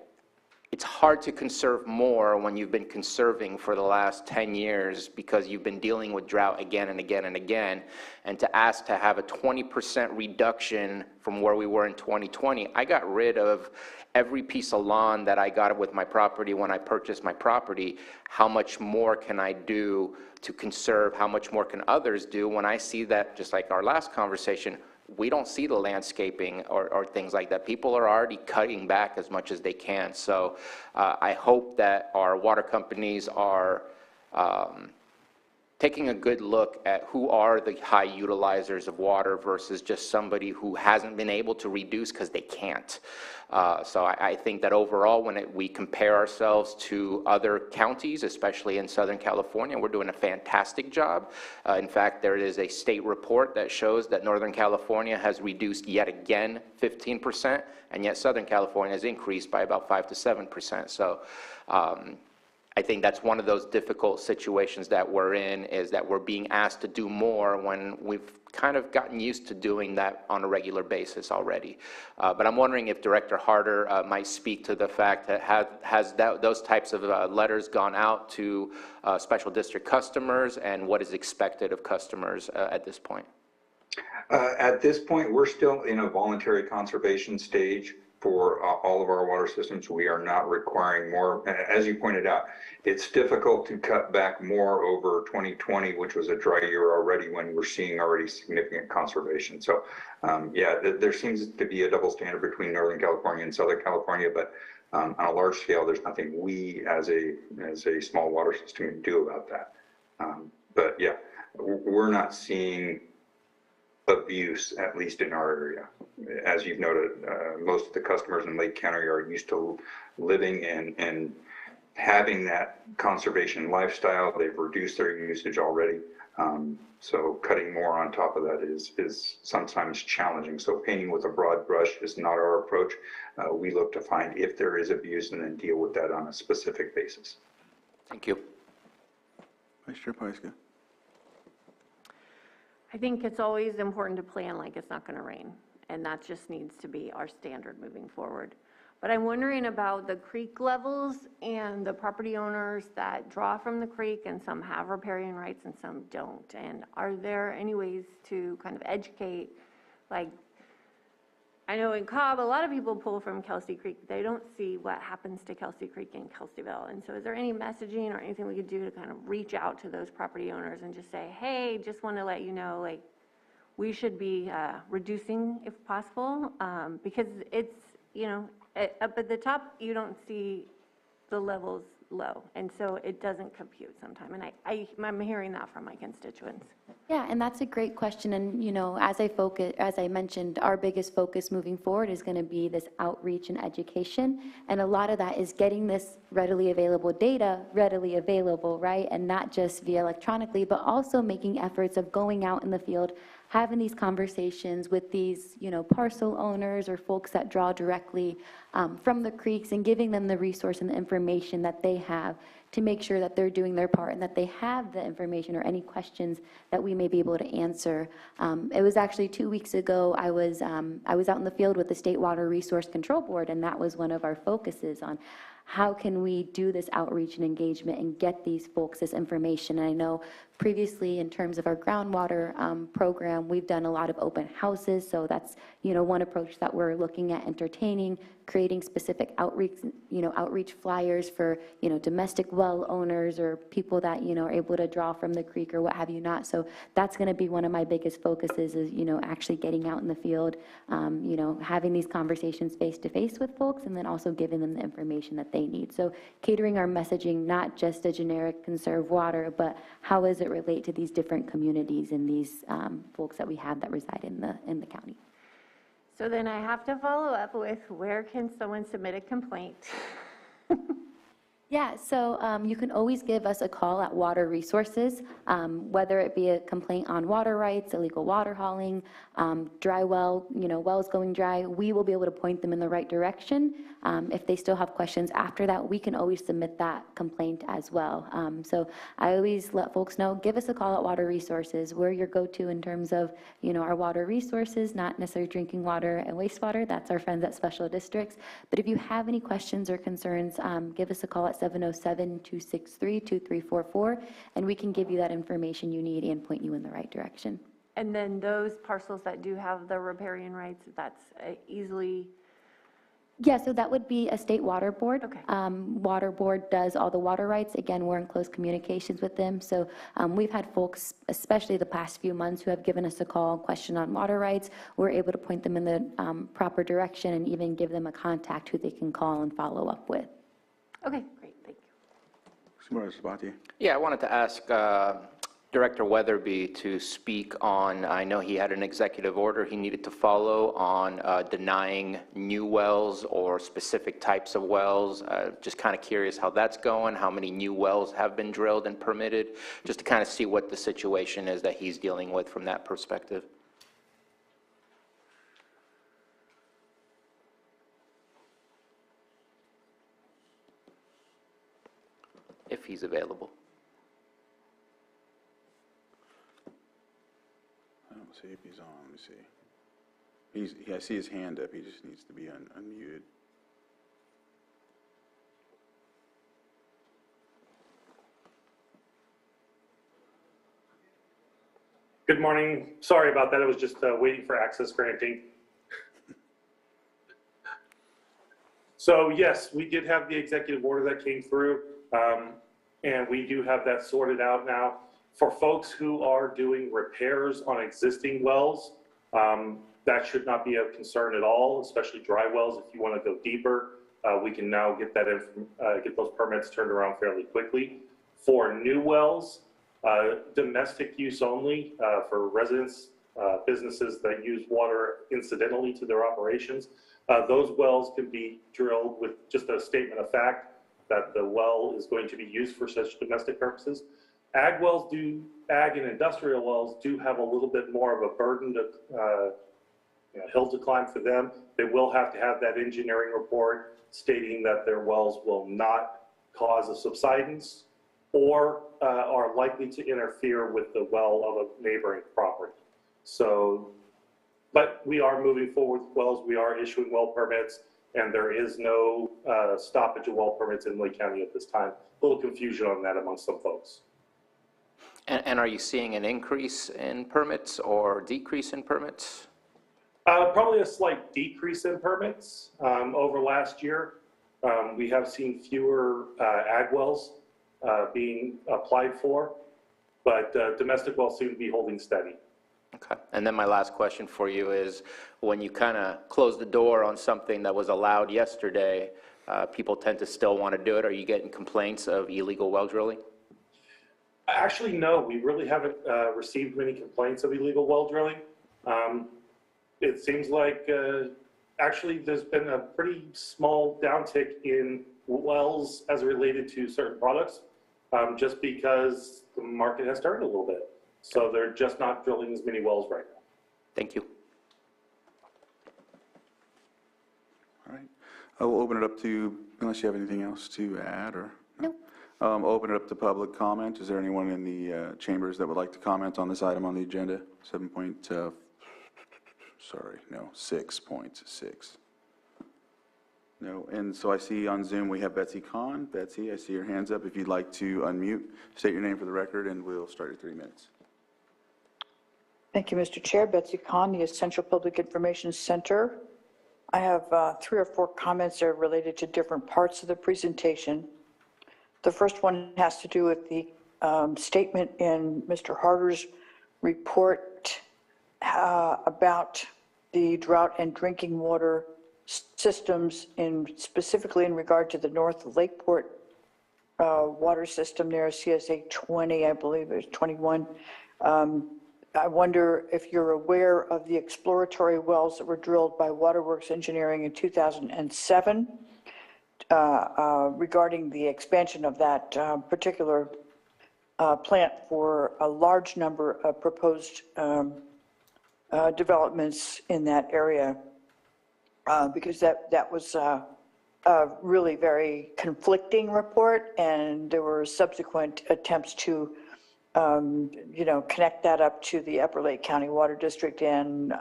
It's hard to conserve more when you've been conserving for the last 10 years because you've been dealing with drought again and again and again. And to ask to have a 20% reduction from where we were in 2020, I got rid of every piece of lawn that I got with my property when I purchased my property. How much more can I do to conserve? How much more can others do when I see that, just like our last conversation, we don't see the landscaping or things like that. People are already cutting back as much as they can. So I hope that our water companies are taking a good look at who are the high utilizers of water versus just somebody who hasn't been able to reduce because they can't. So I think that overall, when we compare ourselves to other counties, especially in Southern California, we're doing a fantastic job. In fact, there is a state report that shows that Northern California has reduced yet again 15%, and yet Southern California has increased by about 5 to 7%. So I think that's one of those difficult situations that we're in, is that we're being asked to do more when we've kind of gotten used to doing that on a regular basis already. But I'm wondering if Director Harder might speak to the fact that those types of letters gone out to special district customers, and what is expected of customers at this point? At this point, we're still in a voluntary conservation stage. for all of our water systems. We are not requiring more. As you pointed out, it's difficult to cut back more over 2020, which was a dry year already, when we're seeing already significant conservation. So yeah, there seems to be a double standard between Northern California and Southern California, but on a large scale, there's nothing we as a small water system can do about that. But yeah, we're not seeing abuse, at least in our area. As you've noted, most of the customers in Lake County are used to living and having that conservation lifestyle. They've reduced their usage already. So cutting more on top of that is sometimes challenging. So painting with a broad brush is not our approach. We look to find if there is abuse and then deal with that on a specific basis. Thank you. Vice Chair Pyska. I think it's always important to plan like it's not going to rain, and that just needs to be our standard moving forward. But I'm wondering about the creek levels and the property owners that draw from the creek, and some have riparian rights and some don't. And are there any ways to kind of educate, like, I know in Cobb, a lot of people pull from Kelsey Creek. They don't see what happens to Kelsey Creek in Kelseyville. And so is there any messaging or anything we could do to kind of reach out to those property owners and just say, hey, just want to let you know, like, we should be reducing if possible, because it's, you know, up at the top, you don't see the levels low. And so it doesn't compute sometime. And I'm hearing that from my constituents. Yeah, and that's a great question. And, you know, as I mentioned, our biggest focus moving forward is going to be this outreach and education. And a lot of that is getting this readily available data readily available, right? And not just via electronically, but also making efforts of going out in the field, having these conversations with these, you know, parcel owners or folks that draw directly from the creeks, and giving them the resource and the information that they have to make sure that they're doing their part and that they have the information or any questions that we may be able to answer. It was actually 2 weeks ago, I was out in the field with the State Water Resource Control Board, and that was one of our focuses on how can we do this outreach and engagement and get these folks this information. And I know previously in terms of our groundwater program, we've done a lot of open houses. So that's, you know, one approach that we're looking at entertaining, creating specific outreach flyers for, you know, domestic well owners or people that, you know, are able to draw from the creek or what have you not. So that's going to be one of my biggest focuses is, you know, actually getting out in the field, you know, having these conversations face to face with folks, and then also giving them the information that they need. So catering our messaging, not just a generic conserve water, but how does it relate to these different communities and these folks that we have that reside in the county. So then I have to follow up with, where can someone submit a complaint? Yeah, so you can always give us a call at Water Resources, whether it be a complaint on water rights, illegal water hauling, dry well, you know, wells going dry. We will be able to point them in the right direction. If they still have questions after that, we can always submit that complaint as well. So I always let folks know, give us a call at Water Resources. We're your go-to in terms of, you know, our water resources, not necessarily drinking water and wastewater. That's our friends at Special Districts. But if you have any questions or concerns, give us a call at 707-263-2344, and we can give you that information you need and point you in the right direction. And then those parcels that do have the riparian rights, that's easily... Yeah, so that would be a state water board. Okay. Water board does all the water rights. Again, we're in close communications with them. So we've had folks, especially the past few months, who have given us a call, question on water rights. We're able to point them in the proper direction and even give them a contact who they can call and follow up with. Okay, great, thank you. Supervisor Sabatier. Yeah, I wanted to ask Director Weatherby to speak on, I know he had an executive order he needed to follow on denying new wells or specific types of wells. Just kind of curious how that's going, how many new wells have been drilled and permitted, just to kind of see what the situation is that he's dealing with from that perspective. If he's available. I don't see if he's on. Let me see. I see his hand up. He just needs to be unmuted. Good morning. Sorry about that. I was just waiting for access granting. So yes, we did have the executive order that came through, and we do have that sorted out now. For folks who are doing repairs on existing wells, that should not be a concern at all, especially dry wells. If you want to go deeper, we can now get get those permits turned around fairly quickly. For new wells, domestic use only, for residents, businesses that use water incidentally to their operations, those wells can be drilled with just a statement of fact that the well is going to be used for such domestic purposes. Ag and industrial wells do have a little bit more of a burden to hill to climb for them. They will have to have that engineering report stating that their wells will not cause a subsidence or are likely to interfere with the well of a neighboring property. So, but we are moving forward with wells. We are issuing well permits, and there is no stoppage of well permits in Lake County at this time. A little confusion on that amongst some folks. And are you seeing an increase in permits or decrease in permits? Probably a slight decrease in permits over last year. We have seen fewer ag wells being applied for, but domestic wells seem to be holding steady. Okay. And then my last question for you is, when you kind of close the door on something that was allowed yesterday, people tend to still want to do it. Are you getting complaints of illegal well drilling? Actually, no, we really haven't received many complaints of illegal well drilling. It seems like actually there's been a pretty small downtick in wells as related to certain products, just because the market has turned a little bit. So they're just not drilling as many wells right now. Thank you. All right. I will open it up to, unless you have anything else to add or? No. Open it up to public comment. Is there anyone in the chambers that would like to comment on this item on the agenda? 6.6. No, and so I see on Zoom we have Betsy Kahn. Betsy, I see your hands up. If you'd like to unmute, state your name for the record, and we'll start your 3 minutes. Thank you, Mr. Chair. Betsy Kahn, the Essential Public Information Center. I have 3 or 4 comments that are related to different parts of the presentation. The first one has to do with the statement in Mr. Harder's report about the drought and drinking water systems, specifically in regard to the North Lakeport water system there, CSA 20, I believe it was 21. I wonder if you're aware of the exploratory wells that were drilled by Waterworks Engineering in 2007 regarding the expansion of that particular plant for a large number of proposed developments in that area, because that was a really very conflicting report, and there were subsequent attempts to connect that up to the Upper Lake County Water District, and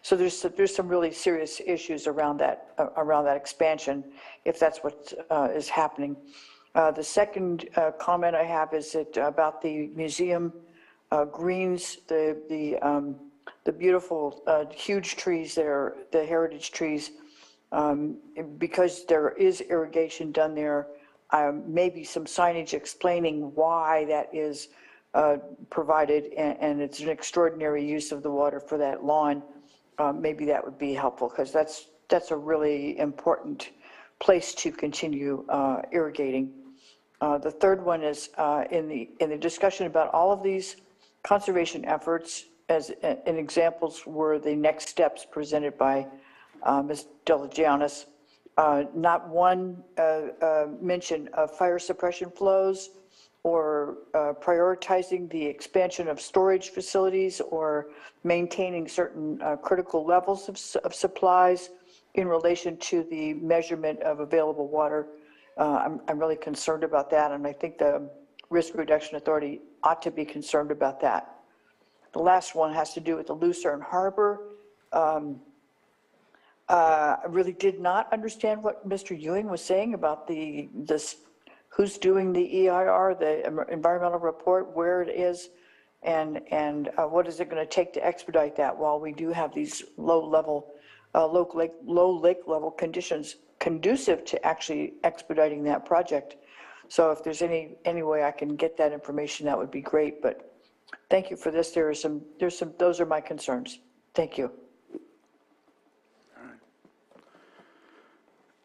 so there's some really serious issues around that expansion, if that's what is happening. The second comment I have is about the museum greens, the beautiful huge trees there, the heritage trees, because there is irrigation done there. Maybe some signage explaining why that is provided, and it's an extraordinary use of the water for that lawn. Maybe that would be helpful, because that's a really important place to continue irrigating. The third one is in the discussion about all of these conservation efforts, as in examples were the next steps presented by Ms. Delagianis. Not one mention of fire suppression flows or prioritizing the expansion of storage facilities or maintaining certain critical levels of supplies in relation to the measurement of available water. I'm really concerned about that, and I think the Risk Reduction Authority ought to be concerned about that. The last one has to do with the Lucerne Harbor. I really did not understand what Mr. Ewing was saying about who's doing the EIR, the environmental report, where it is, and what is it going to take to expedite that while we do have these low-level low lake level conditions conducive to actually expediting that project. So if there's any way I can get that information, that would be great. But thank you for this. Those are my concerns. Thank you.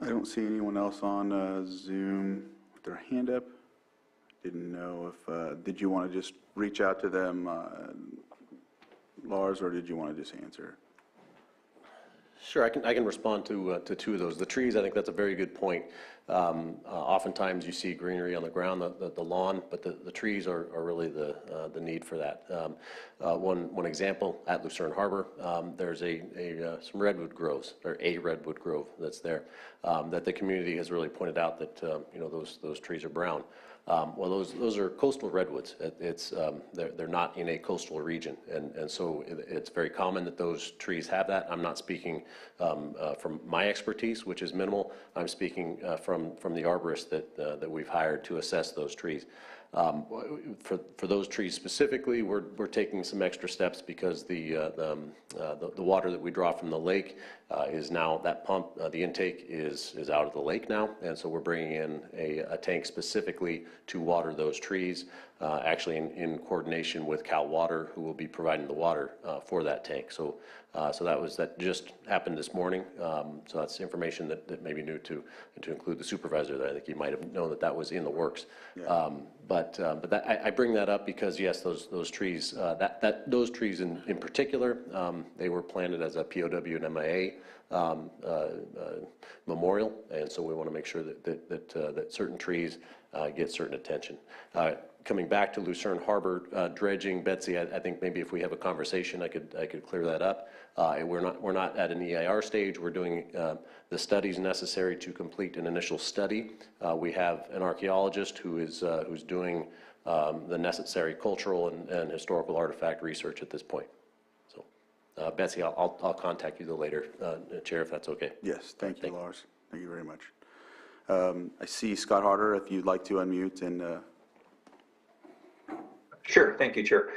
I don't see anyone else on Zoom with their hand up. Didn't know if, did you want to just reach out to them, Lars, or did you want to just answer? Sure, I can respond to two of those. The trees, I think that's a very good point. Oftentimes you see greenery on the ground, the lawn, but the trees are really the need for that. One example at Lucerne Harbor, there's some redwood groves, or a redwood grove that's there, that the community has really pointed out that those trees are brown. Well, those are coastal redwoods. They're not in a coastal region, and so it's very common that those trees have that. I'm not speaking from my expertise, which is minimal. I'm speaking from the arborists that we've hired to assess those trees. For those trees specifically, we're taking some extra steps because the water that we draw from the lake is now, that pump, the intake is out of the lake now, and so we're bringing in a tank specifically to water those trees, actually in coordination with Cal Water, who will be providing the water for that tank. So that just happened this morning. So that's information that may be new to include the supervisor. I think you might have known that was in the works. Yeah. But I bring that up because yes, those trees, those trees in particular, they were planted as a POW and MIA memorial, and so we want to make sure that certain trees get certain attention. Coming back to Lucerne Harbor dredging, Betsy, I think maybe if we have a conversation, I could clear that up. We're not at an EIR stage. We're doing the studies necessary to complete an initial study. We have an archaeologist who's doing the necessary cultural and historical artifact research at this point. So, Betsy, I'll contact you later, Chair, if that's okay. Yes, thank you, Lars. Thank you very much. I see Scott Harder, if you'd like to unmute and. Sure, thank you, Chair.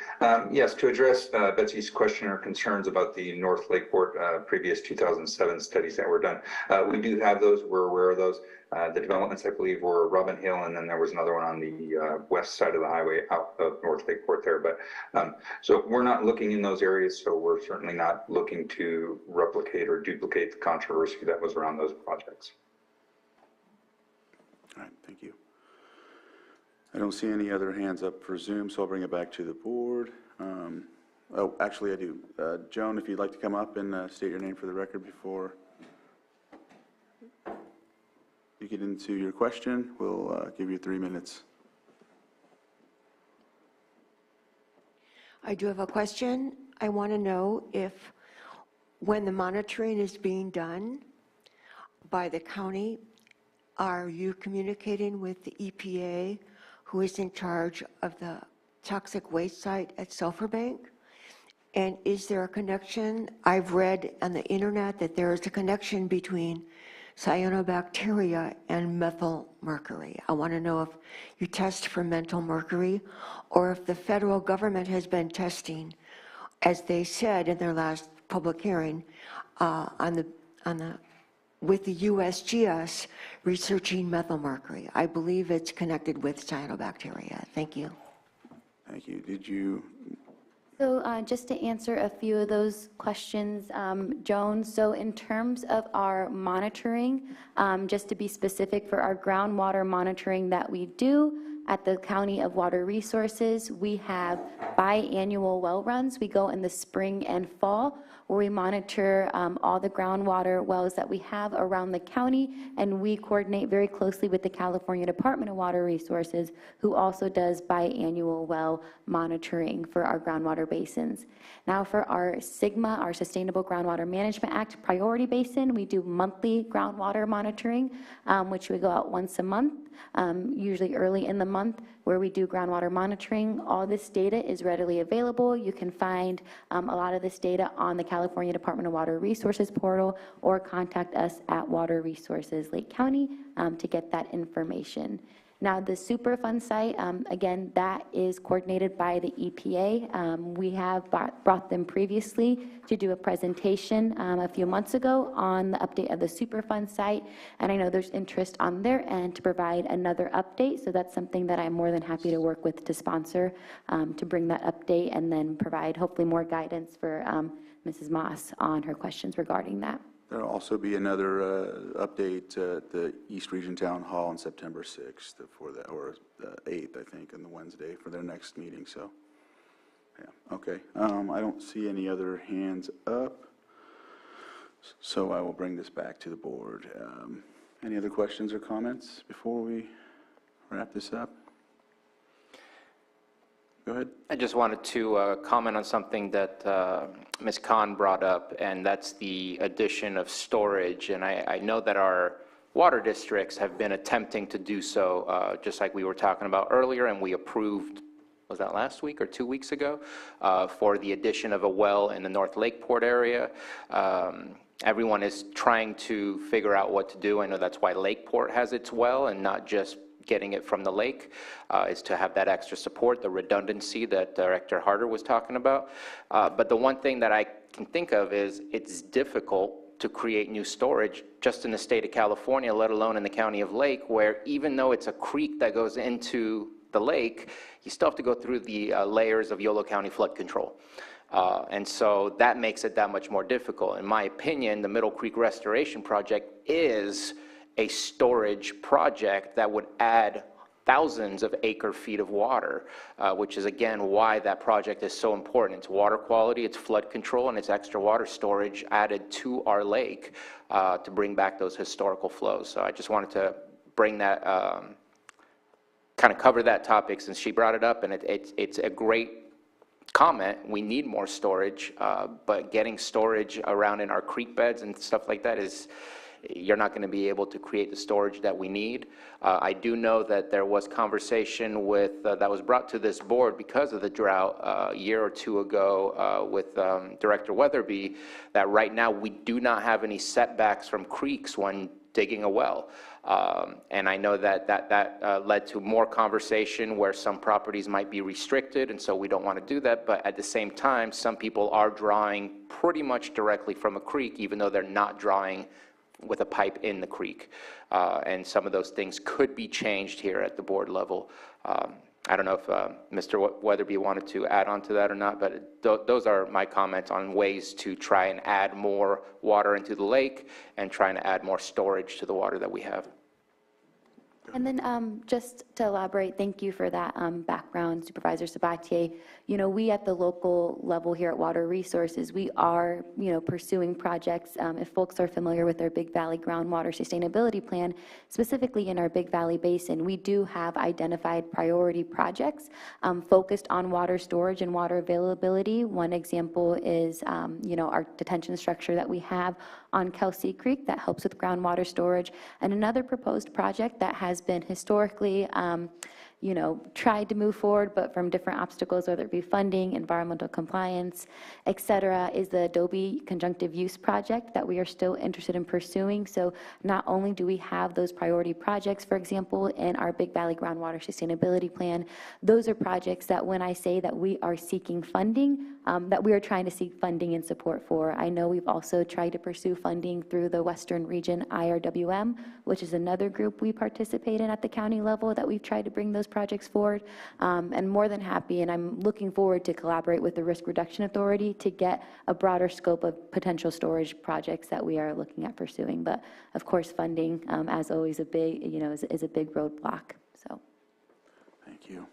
Yes, to address Betsy's question or concerns about the North Lakeport previous 2007 studies that were done, we do have those. We're aware of those. The developments, I believe, were Robin Hill, and then there was another one on the west side of the highway out of North Lakeport there. But so we're not looking in those areas, so we're certainly not looking to replicate or duplicate the controversy that was around those projects. All right, thank you. I don't see any other hands up for Zoom, so I'll bring it back to the board. Oh, actually I do. Joan, if you'd like to come up and state your name for the record before you get into your question, we'll give you 3 minutes. I do have a question. I want to know if when the monitoring is being done by the county, are you communicating with the EPA, who is in charge of the toxic waste site at Sulphur Bank? And is there a connection? I've read on the internet that there is a connection between cyanobacteria and methyl mercury. I want to know if you test for methyl mercury, or if the federal government has been testing, as they said in their last public hearing, with the USGS researching methyl mercury. I believe it's connected with cyanobacteria. Thank you. Thank you. Did you? So just to answer a few of those questions, Joan, so in terms of our monitoring, just to be specific for our groundwater monitoring that we do at the County of Water Resources, we have biannual well runs. We go in the spring and fall, where we monitor all the groundwater wells that we have around the county, and we coordinate very closely with the California Department of Water Resources, who also does biannual well monitoring for our groundwater basins. Now for our SGMA, our Sustainable Groundwater Management Act priority basin, we do monthly groundwater monitoring, which we go out once a month, usually early in the month, where we do groundwater monitoring. All this data is readily available. You can find a lot of this data on the California Department of Water Resources portal, or contact us at Water Resources Lake County to get that information. Now, the Superfund site, again, that is coordinated by the EPA. We have brought them previously to do a presentation a few months ago on the update of the Superfund site, and I know there's interest on their end to provide another update, so that's something that I'm more than happy to work with to sponsor, to bring that update and then provide hopefully more guidance for Mrs. Moss on her questions regarding that. There'll also be another update at the East Region Town Hall on September 6th for that, or 8th, I think, on the Wednesday for their next meeting. So, yeah, okay. I don't see any other hands up, so I will bring this back to the board. Any other questions or comments before we wrap this up? Go ahead. I just wanted to comment on something that Ms. Khan brought up, and that's the addition of storage. And I know that our water districts have been attempting to do so, just like we were talking about earlier, and we approved, was that last week or 2 weeks ago, for the addition of a well in the North Lakeport area. Everyone is trying to figure out what to do. I know that's why Lakeport has its well and not just getting it from the lake, is to have that extra support, the redundancy that Director Harder was talking about. But the one thing that I can think of is it's difficult to create new storage just in the state of California, let alone in the county of Lake, where even though it's a creek that goes into the lake, you still have to go through the layers of Yolo County flood control. And so that makes it that much more difficult. In my opinion, the Middle Creek Restoration Project is a storage project that would add thousands of acre-feet of water, which is, again, why that project is so important. It's water quality, it's flood control, and it's extra water storage added to our lake to bring back those historical flows. So I just wanted to bring that, kind of cover that topic since she brought it up, and it's a great comment. We need more storage, but getting storage around in our creek beds and stuff like that is, you're not going to be able to create the storage that we need. I do know that there was conversation with, that was brought to this board because of the drought a year or two ago with Director Weatherby, that right now we do not have any setbacks from creeks when digging a well. And I know that led to more conversation where some properties might be restricted, and so we don't want to do that. But at the same time, some people are drawing pretty much directly from a creek, even though they're not drawing with a pipe in the creek. And some of those things could be changed here at the board level. I don't know if Mr. Weatherby wanted to add on to that or not, but those are my comments on ways to try and add more water into the lake and trying to add more storage to the water that we have. And then just to elaborate, thank you for that background, Supervisor Sabatier. You know, we at the local level here at Water Resources, we are, pursuing projects. If folks are familiar with our Big Valley Groundwater Sustainability Plan, specifically in our Big Valley Basin, we do have identified priority projects focused on water storage and water availability. One example is, our detention structure that we have on Kelsey Creek that helps with groundwater storage, and another proposed project that has been historically tried to move forward, but from different obstacles, whether it be funding, environmental compliance, et cetera, is the Adobe Conjunctive Use Project that we are still interested in pursuing. So not only do we have those priority projects, for example, in our Big Valley Groundwater Sustainability Plan, those are projects that when I say that we are seeking funding, that we are trying to seek funding and support for. I know we've also tried to pursue funding through the Western Region IRWM, which is another group we participate in at the county level that we've tried to bring those projects forward, and more than happy, and I'm looking forward to collaborate with the Risk Reduction Authority to get a broader scope of potential storage projects that we are looking at pursuing. But of course, funding, as always, is a big roadblock. So, thank you.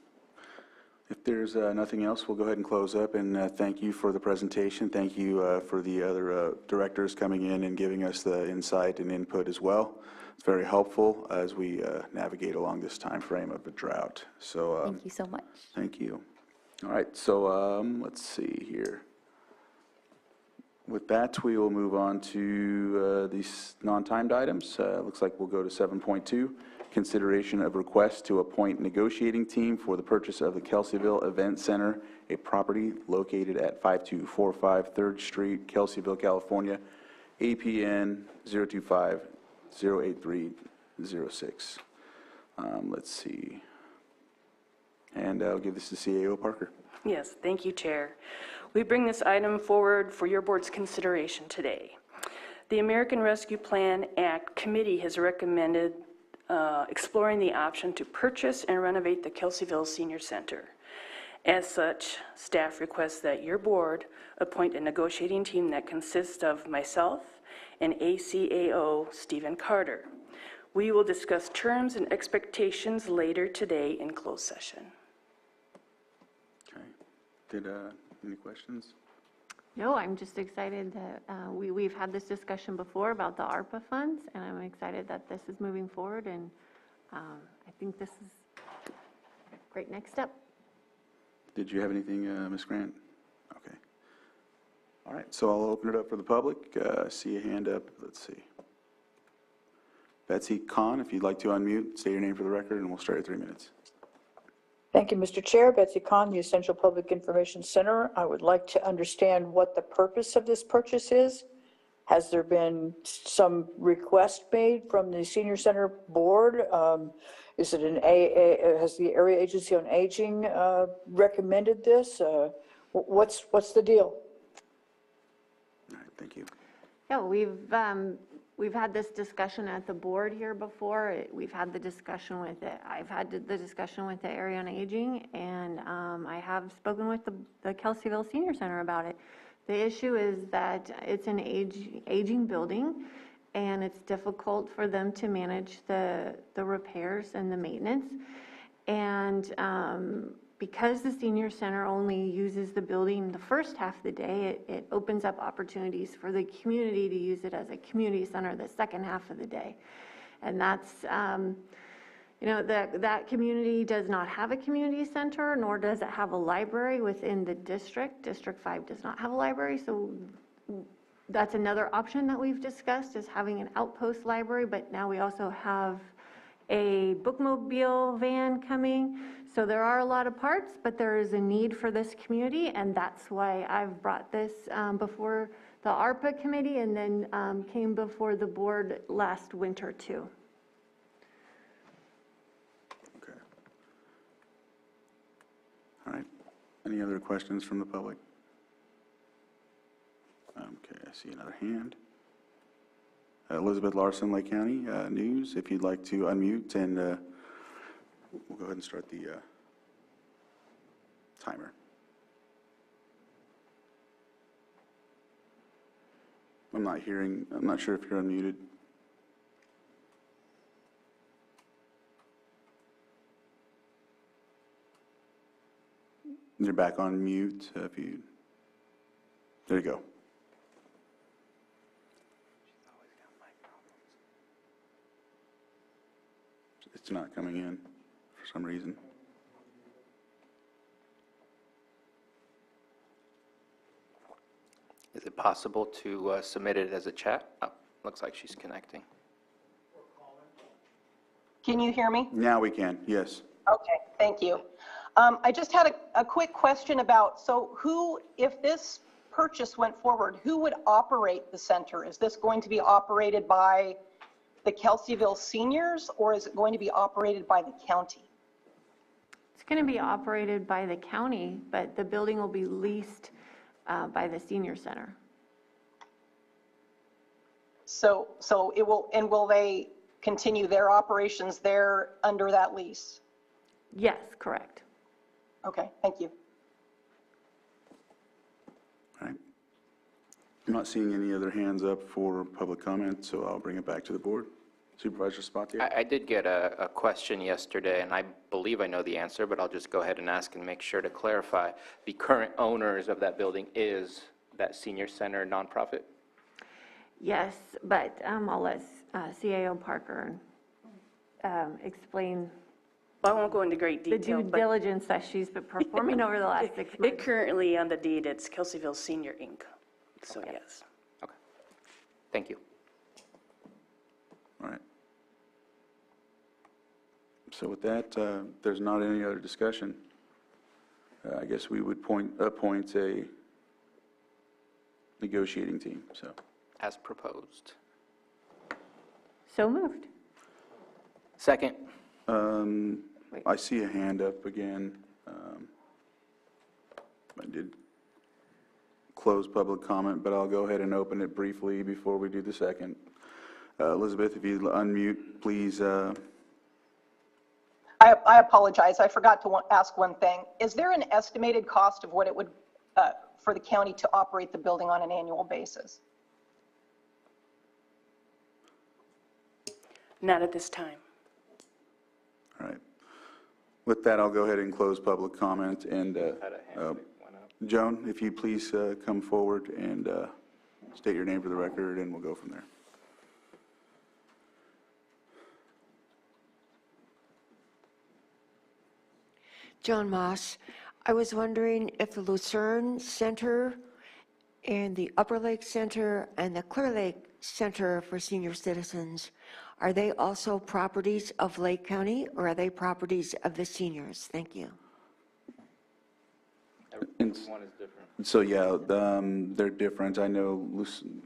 If there's nothing else, we'll go ahead and close up, and thank you for the presentation. Thank you for the other directors coming in and giving us the insight and input as well. It's very helpful as we navigate along this time frame of the drought. So thank you so much. Thank you. All right, so let's see here. With that, we will move on to these non-timed items. Looks like we'll go to 7.2. Consideration of request to appoint negotiating team for the purchase of the Kelseyville Event Center, a property located at 5245 3rd Street, Kelseyville, California, APN 025-08306. Let's see. And I'll give this to CAO Parker. Yes, thank you, Chair. We bring this item forward for your board's consideration today. The American Rescue Plan Act Committee has recommended exploring the option to purchase and renovate the Kelseyville Senior Center. As such, staff requests that your board appoint a negotiating team that consists of myself and ACAO Stephen Carter. We will discuss terms and expectations later today in closed session. Okay. Any questions? No, I'm just excited that we've had this discussion before about the ARPA funds, and I'm excited that this is moving forward, and I think this is a great next step. Did you have anything, Ms. Grant? Okay. All right, so I'll open it up for the public. See a hand up. Let's see. Betsy Kahn, if you'd like to unmute, state your name for the record, and we'll start at 3 minutes. Thank you, Mr. Chair. Betsy Kahn, the Essential Public Information Center. I would like to understand what the purpose of this purchase is. Has there been some request made from the Senior Center Board? Is it an has the Area Agency on Aging recommended this? What's the deal? All right, thank you. Yeah, we've had this discussion at the board here before. We've had the discussion with it. I've had the discussion with the Area on Aging, and I have spoken with the Kelseyville Senior Center about it. The issue is that it's an aging building, and it's difficult for them to manage the repairs and the maintenance. And because the senior center only uses the building the first half of the day, it opens up opportunities for the community to use it as a community center the second half of the day. And that's, that community does not have a community center, nor does it have a library within the district. District 5 does not have a library, so that's another option that we've discussed, is having an outpost library, but now we also have a bookmobile van coming. So there are a lot of parts, but there is a need for this community, and that's why I've brought this before the ARPA committee, and then came before the board last winter too. Okay. All right. Any other questions from the public? Okay, I see another hand. Elizabeth Larson, Lake County News, if you'd like to unmute, and we'll go ahead and start the timer. I'm not sure if you're unmuted. You're back on mute. There you go. It's not coming in for some reason. Is it possible to submit it as a chat? Oh, looks like she's connecting. Can you hear me? Now we can, yes. Okay, thank you. I just had a quick question about, so who, if this purchase went forward, who would operate the center? Is this going to be operated by the Kelseyville seniors, or is it going to be operated by the county? It's going to be operated by the county, but the building will be leased by the senior center. So it will, and will they continue their operations there under that lease? Yes, correct. Okay, thank you. All right. I'm not seeing any other hands up for public comment, so I'll bring it back to the board. Supervisor Spatier? I did get a question yesterday, and I believe I know the answer, but I'll just go ahead and ask and make sure to clarify. The current owners of that building is that senior center nonprofit? Yes, but I'll let CAO Parker explain. Well, I won't go into great The detail. due diligence that she's been performing over the last 6 months. It currently on the deed, it's Kelseyville Senior Inc. So Okay. yes. Okay. Thank you. All right. So with that, there's not any other discussion. I guess we would appoint a negotiating team, so. As proposed. So moved. Second. I see a hand up again. I did close public comment, but I'll go ahead and open it briefly before we do the second. Elizabeth, if you unmute, please. I apologize. I forgot to ask one thing. Is there an estimated cost of what it would, for the county to operate the building on an annual basis? Not at this time. All right. With that, I'll go ahead and close public comment. And Joan, if you please come forward and state your name for the record, and we'll go from there. Joan Moss, I was wondering if the Lucerne Center and the Upper Lake Center and the Clear Lake Center for Senior Citizens, are they also properties of Lake County, or are they properties of the seniors? Thank you. One is different. So yeah, they're different. I know.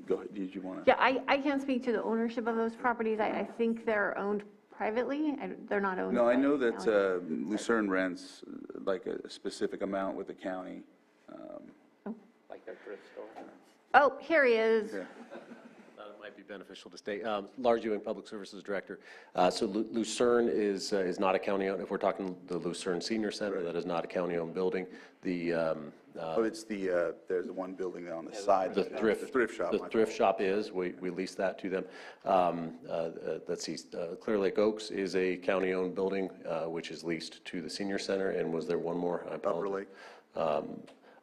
Go ahead. Did you want to? Yeah, I can't speak to the ownership of those properties. I think they're owned privately. They're not owned. No, I know by the that county. Lucerne rents like a specific amount with the county. Like their thrift store. Oh, here he is. Yeah. It might be beneficial to state. Lars Ewing, Public Services Director. So Lucerne is not a county-owned. If we're talking the Lucerne Senior Center, that is not a county-owned building. The It's the there's the one building on the side. The thrift shop. The thrift shop is. We lease that to them. Let's see. Clear Lake Oaks is a county-owned building, which is leased to the senior center. And was there one more? Upper Lake.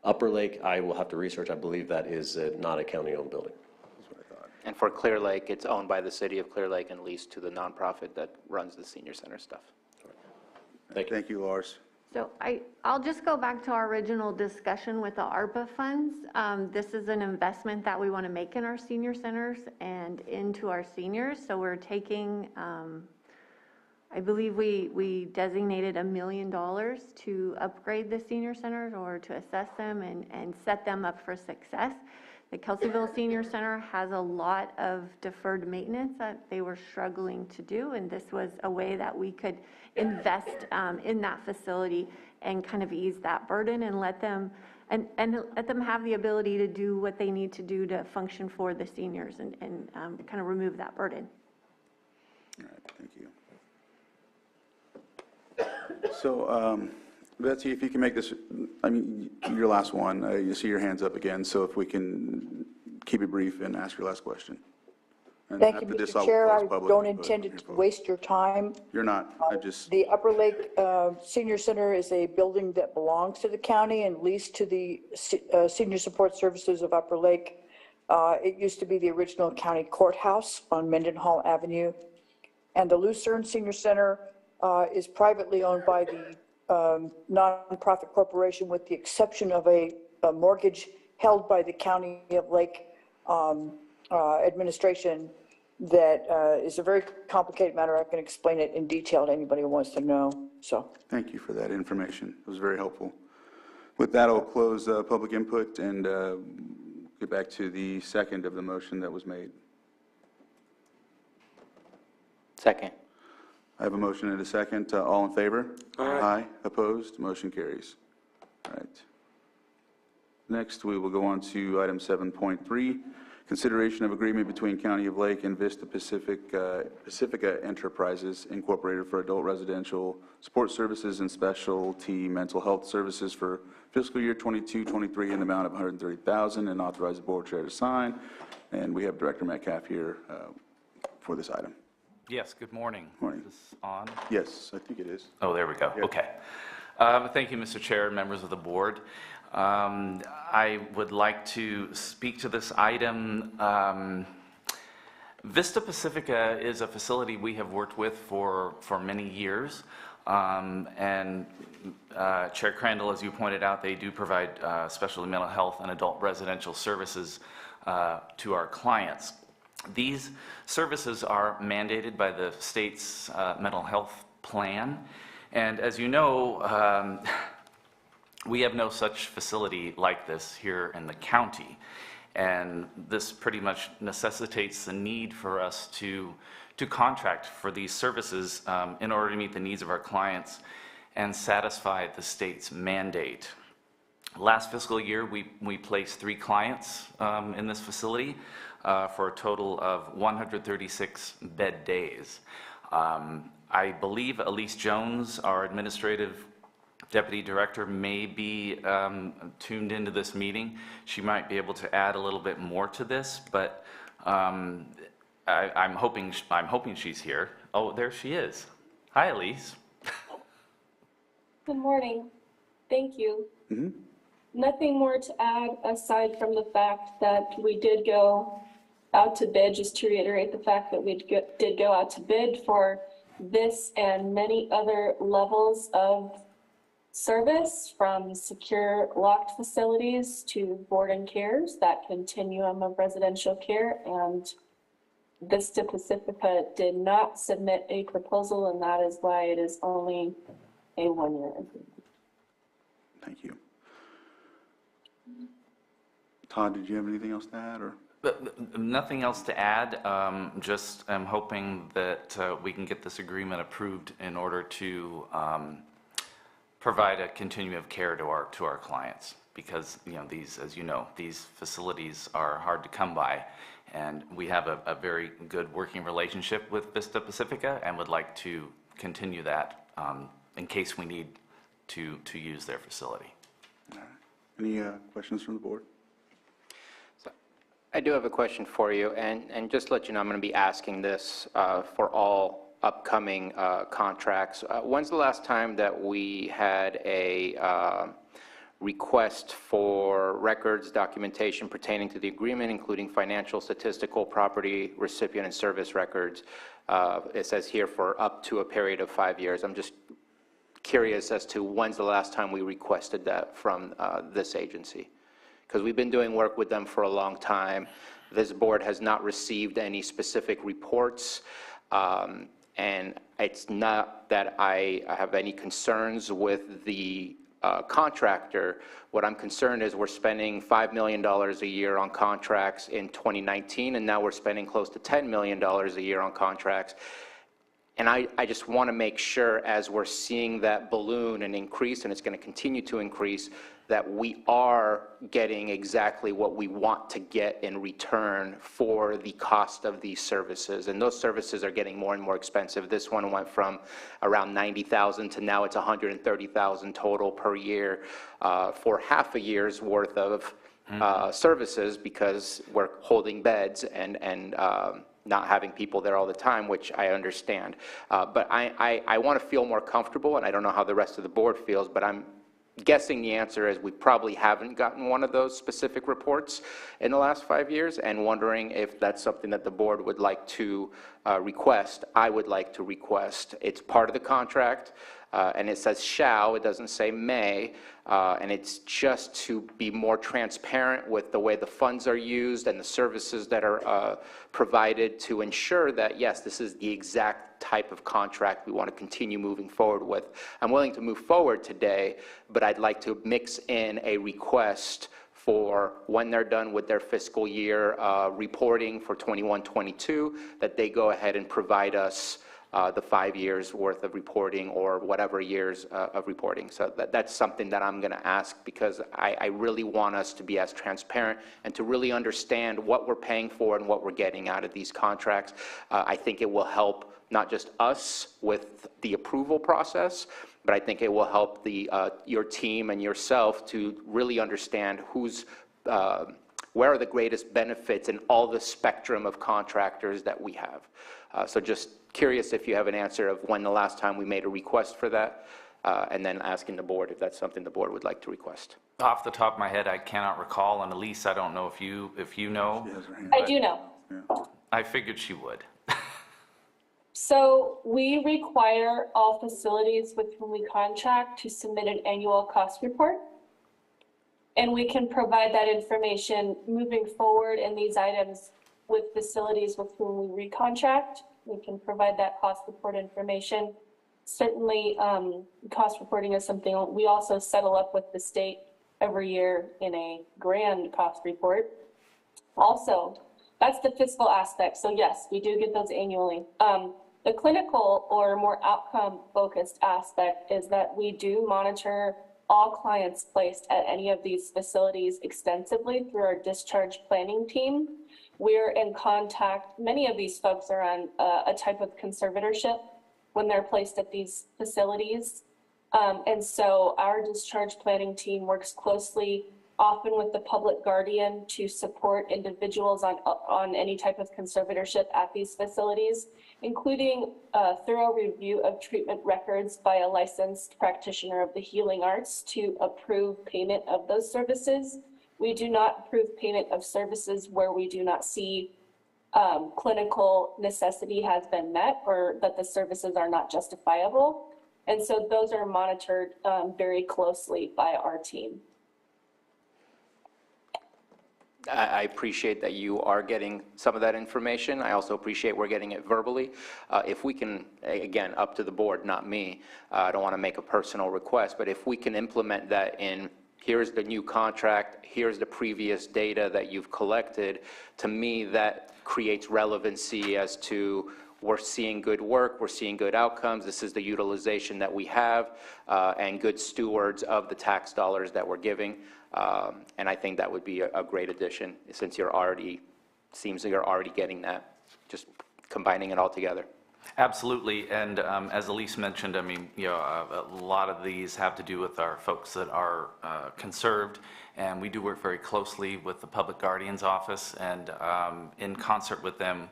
Upper Lake, I will have to research. I believe that is not a county-owned building. And for Clear Lake, it's owned by the city of Clear Lake and leased to the nonprofit that runs the senior center stuff. Thank you. Thank you, Lars. So I'll just go back to our original discussion with the ARPA funds. This is an investment that we want to make in our senior centers and into our seniors. So we're taking, I believe we designated $1 million to upgrade the senior centers or to assess them and set them up for success. The Kelseyville Senior Center has a lot of deferred maintenance that they were struggling to do, and this was a way that we could invest in that facility and kind of ease that burden and let them let them have the ability to do what they need to do to function for the seniors and kind of remove that burden. All right, thank you. So, Betsy, if you can make this, I mean, your last one, you see your hands up again, so if we can keep it brief and ask your last question. And Thank you, after this, Mr. I'll Chair. close I public don't input intend to here. waste your time. You're not, I just, The Upper Lake Senior Center is a building that belongs to the county and leased to the Senior Support Services of Upper Lake. It used to be the original county courthouse on Mendenhall Avenue. And the Lucerne Senior Center is privately owned by the nonprofit corporation, with the exception of a mortgage held by the County of Lake administration that is a very complicated matter. I can explain it in detail to anybody who wants to know. So thank you for that information. It was very helpful. With that, I'll close public input and get back to the second of the motion that was made. Second. I have a motion and a second. All in favor? Aye. Aye. Opposed? Motion carries. All right. Next, we will go on to item 7.3, consideration of agreement between County of Lake and Vista Pacifica Enterprises Incorporated for adult residential support services and specialty mental health services for fiscal year 22-23 in the amount of $130,000, and authorize the board chair to sign. And we have Director Metcalf here for this item. Yes, good morning. Morning. Is this on? Yes, I think it is. Oh, there we go. Yep. Okay. Thank you, Mr. Chair and members of the board. I would like to speak to this item. Vista Pacifica is a facility we have worked with for many years. And Chair Crandall, as you pointed out, they do provide specialty mental health and adult residential services to our clients. These services are mandated by the state's mental health plan. And as you know, we have no such facility like this here in the county. And this pretty much necessitates the need for us to contract for these services in order to meet the needs of our clients and satisfy the state's mandate. Last fiscal year, we placed 3 clients in this facility for a total of 136 bed days. I believe Elise Jones, our administrative deputy director, may be tuned into this meeting. She might be able to add a little bit more to this, but I'm hoping she's here. Oh, there she is. Hi, Elise. Good morning. Thank you. Mm-hmm. Nothing more to add aside from the fact that we did go out to bid, just to reiterate the fact that we did go out to bid for this and many other levels of service, from secure locked facilities to board and cares, that continuum of residential care. And Vista Pacifica did not submit a proposal, and that is why it is only a 1-year agreement. Thank you. Todd, did you have anything else to add, or? Nothing else to add. Just I'm hoping that we can get this agreement approved in order to provide a continuum of care to our clients, because these, as you know, these facilities are hard to come by, and we have a very good working relationship with Vista Pacifica and would like to continue that in case we need to use their facility. All right. Any questions from the board? I do have a question for you, and just to let you know, I'm going to be asking this for all upcoming contracts. When's the last time that we had a request for records, documentation pertaining to the agreement, including financial, statistical, property, recipient, and service records? It says here for up to a period of 5 years. I'm just curious as to when's the last time we requested that from this agency, because we've been doing work with them for a long time. This board has not received any specific reports, and it's not that I have any concerns with the contractor. What I'm concerned is we're spending $5 million a year on contracts in 2019, and now we're spending close to $10 million a year on contracts. And I just want to make sure, as we're seeing that balloon and increase, and it's going to continue to increase, that we are getting exactly what we want to get in return for the cost of these services. And those services are getting more and more expensive. This one went from around $90,000 to now it's $130,000 total per year for half a year's worth of services, because we're holding beds and not having people there all the time, which I understand. But I want to feel more comfortable, and I don't know how the rest of the board feels, but I'm guessing the answer is we probably haven't gotten one of those specific reports in the last 5 years, and wondering if that's something that the board would like to request. I would like to request. It's part of the contract, and it says shall, it doesn't say may, and it's just to be more transparent with the way the funds are used and the services that are provided, to ensure that, yes, this is the exact type of contract we want to continue moving forward with. I'm willing to move forward today, but I'd like to mix in a request for when they're done with their fiscal year reporting for 21-22, that they go ahead and provide us the 5 years worth of reporting, or whatever years of reporting. So that's something that I'm going to ask, because I really want us to be as transparent and to really understand what we're paying for and what we're getting out of these contracts. I think it will help not just us with the approval process, but I think it will help your team and yourself to really understand where are the greatest benefits in all the spectrum of contractors that we have. So just curious if you have an answer of when the last time we made a request for that, and then asking the board if that's something the board would like to request. Off the top of my head, I cannot recall, and Elise, I don't know if you know. I do know. I figured she would. So we require all facilities with whom we contract to submit an annual cost report. And we can provide that information moving forward in these items with facilities with whom we recontract. We can provide that cost report information. Certainly, cost reporting is something we also settle up with the state every year in a grand cost report. Also, that's the fiscal aspect. So yes, we do get those annually. The clinical or more outcome-focused aspect is that we do monitor all clients placed at any of these facilities extensively through our discharge planning team. We're in contact, many of these folks are on a type of conservatorship when they're placed at these facilities. And so our discharge planning team works closely, often with the public guardian, to support individuals on any type of conservatorship at these facilities, including a thorough review of treatment records by a licensed practitioner of the healing arts to approve payment of those services. We do not approve payment of services where we do not see clinical necessity has been met or that the services are not justifiable. And so those are monitored very closely by our team. I appreciate that you are getting some of that information. I also appreciate we're getting it verbally. If we can, again, up to the board, not me, I don't want to make a personal request, but if we can implement that in, here's the new contract, here's the previous data that you've collected, to me that creates relevancy as to we're seeing good work, we're seeing good outcomes, this is the utilization that we have, and good stewards of the tax dollars that we're giving. And I think that would be a great addition, since you're already, seems like you're already getting that, just combining it all together. Absolutely, and as Elise mentioned, I mean, you know, a lot of these have to do with our folks that are conserved, and we do work very closely with the Public Guardian's Office, and in concert with them,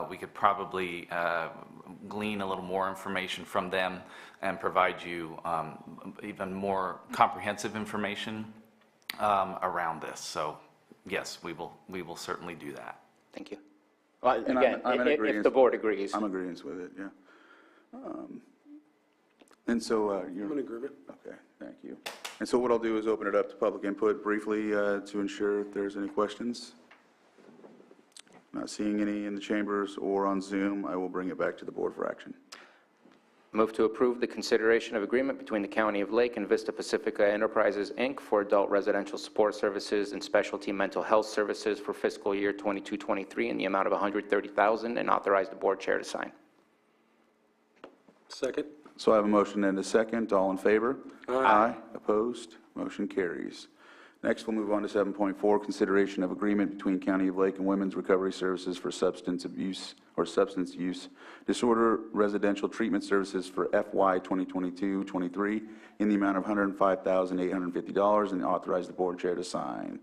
we could probably glean a little more information from them and provide you even more comprehensive information around this. So, yes, we will certainly do that. Thank you. Well, again, if the board agrees. I'm in agreement with it, yeah. And so you're... I'm in agreement. Okay, thank you. And so what I'll do is open it up to public input briefly to ensure if there's any questions. Not seeing any in the chambers or on Zoom, I will bring it back to the board for action. Move to approve the consideration of agreement between the County of Lake and Vista Pacifica Enterprises, Inc. for adult residential support services and specialty mental health services for fiscal year 22-23 in the amount of $130,000, and authorize the board chair to sign. Second. So I have a motion and a second. All in favor? Aye. Opposed? Motion carries. Next, we'll move on to 7.4, consideration of agreement between County of Lake and Women's Recovery Services for substance abuse or substance use disorder residential treatment services for FY 2022-23 in the amount of $105,850, and authorize the board chair to sign.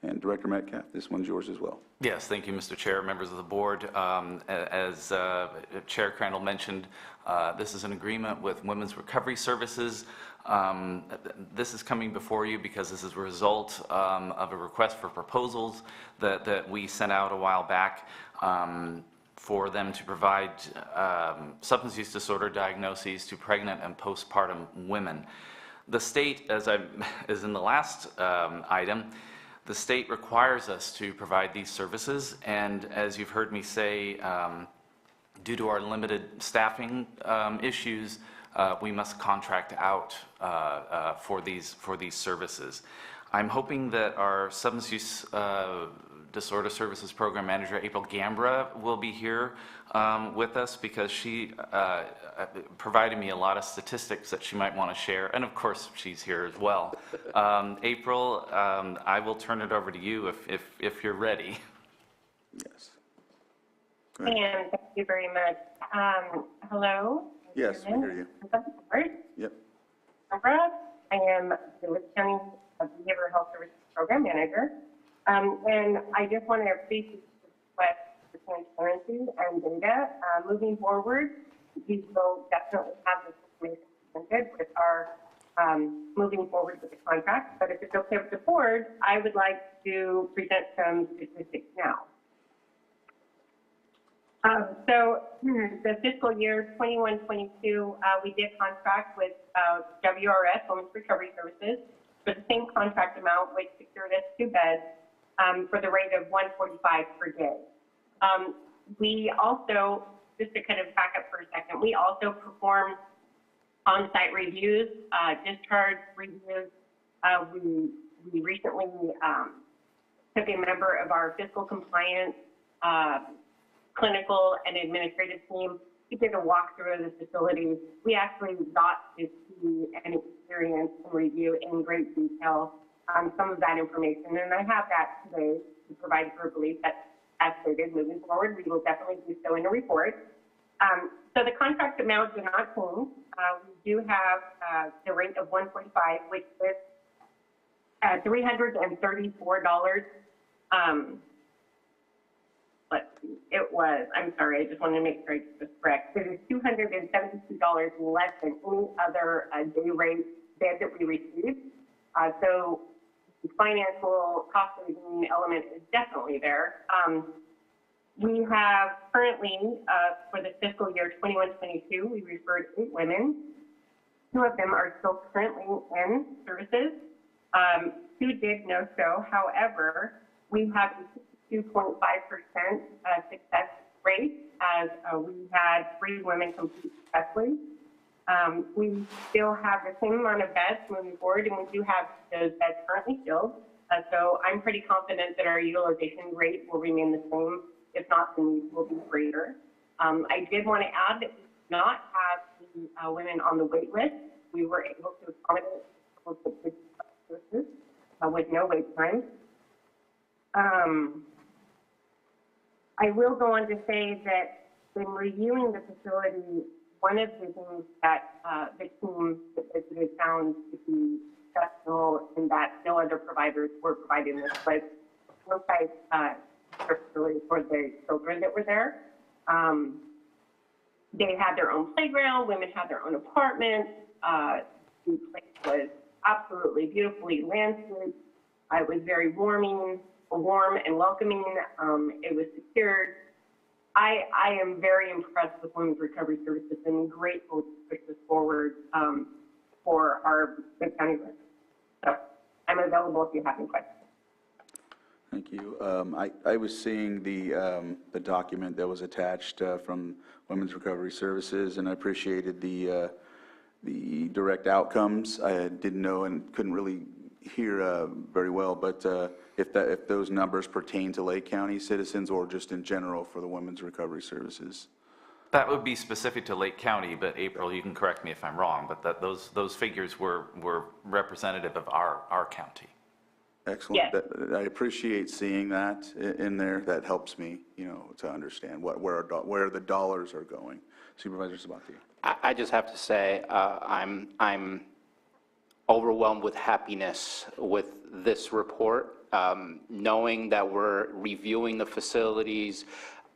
And Director Metcalf, this one's yours as well. Yes, thank you, Mr. Chair, members of the board. As Chair Crandall mentioned, this is an agreement with Women's Recovery Services. This is coming before you because this is a result of a request for proposals that we sent out a while back for them to provide substance use disorder diagnoses to pregnant and postpartum women. The state, as in the last item, the state requires us to provide these services, and as you've heard me say, due to our limited staffing issues, we must contract out for these services. I'm hoping that our substance use disorder services program manager, April Gambra, will be here with us, because she provided me a lot of statistics that she might want to share, and of course she's here as well. April, I will turn it over to you if you're ready. Yes. And thank you very much. Hello. Yes, we hear you. Yep. I am the Lucerne County Behavioral Health Services Program Manager. And I just want to briefly request for transparency and data. Moving forward, we will definitely have this information presented with our moving forward with the contract. But if it's okay with the board, I would like to present some statistics now. So the fiscal year 21-22, we did contract with WRS, Women's Recovery Services, for the same contract amount, which secured us 2 beds for the rate of $145 per day. We also, just to kind of back up for a second, we also perform on-site reviews, discharge reviews. We recently took a member of our fiscal compliance, clinical and administrative team. We did a walkthrough of the facilities. We actually got to see and experience and review in great detail some of that information. And I have that today to provide verbally, but as stated, moving forward, we will definitely do so in a report. So the contract amount did not change. We do have the rate of $145, which is $334. Let's see, it was, I'm sorry, I just wanted to make sure I get this correct. It is $272 less than any other day rate bid that we received. So the financial cost saving element is definitely there. We have currently, for the fiscal year 21-22, we referred 8 women. 2 of them are still currently in services. 2 did no show. However, we have a 2.5% success rate as we had 3 women complete successfully. We still have the same amount of beds moving forward, and we do have those beds currently filled. So I'm pretty confident that our utilization rate will remain the same. If not, the need will be greater. I did want to add that we did not have the women on the wait list. We were able to accommodate services with no wait time. I will go on to say that in reviewing the facility, one of the things that the team visited found to be exceptional in that no other providers were providing this was no-site facility for the children that were there. They had their own playground, women had their own apartments. The place was absolutely beautifully landscaped. It was very warm and welcoming. It was secured. I am very impressed with Women's Recovery Services and grateful to push this forward for our Big County residents. So I'm available if you have any questions. Thank you. I was seeing the document that was attached from Women's Recovery Services, and I appreciated the direct outcomes. I didn't know and couldn't really hear very well, but if those numbers pertain to Lake County citizens or just in general for the Women's Recovery Services. That would be specific to Lake County, but April, you can correct me if I'm wrong, but those figures were representative of our county. Excellent. Yes. I appreciate seeing that in there. That helps me, to understand where the dollars are going. Supervisor Sabatier. I just have to say, I'm overwhelmed with happiness with this report, knowing that we're reviewing the facilities,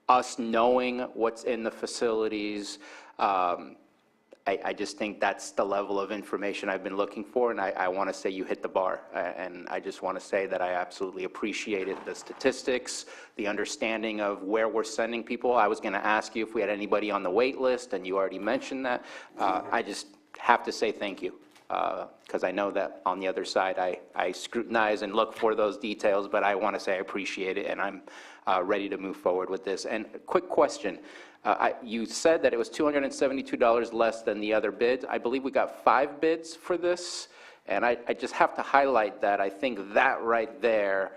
us knowing what's in the facilities. I just think that's the level of information I've been looking for, and I want to say you hit the bar. And I just want to say that I absolutely appreciated the statistics, the understanding of where we're sending people. I was going to ask you if we had anybody on the wait list, and you already mentioned that. I just have to say thank you, because I know that on the other side I scrutinize and look for those details, but I want to say I appreciate it, and I'm ready to move forward with this. And quick question. You said that it was $272 less than the other bids. I believe we got 5 bids for this, and I just have to highlight that. I think that right there,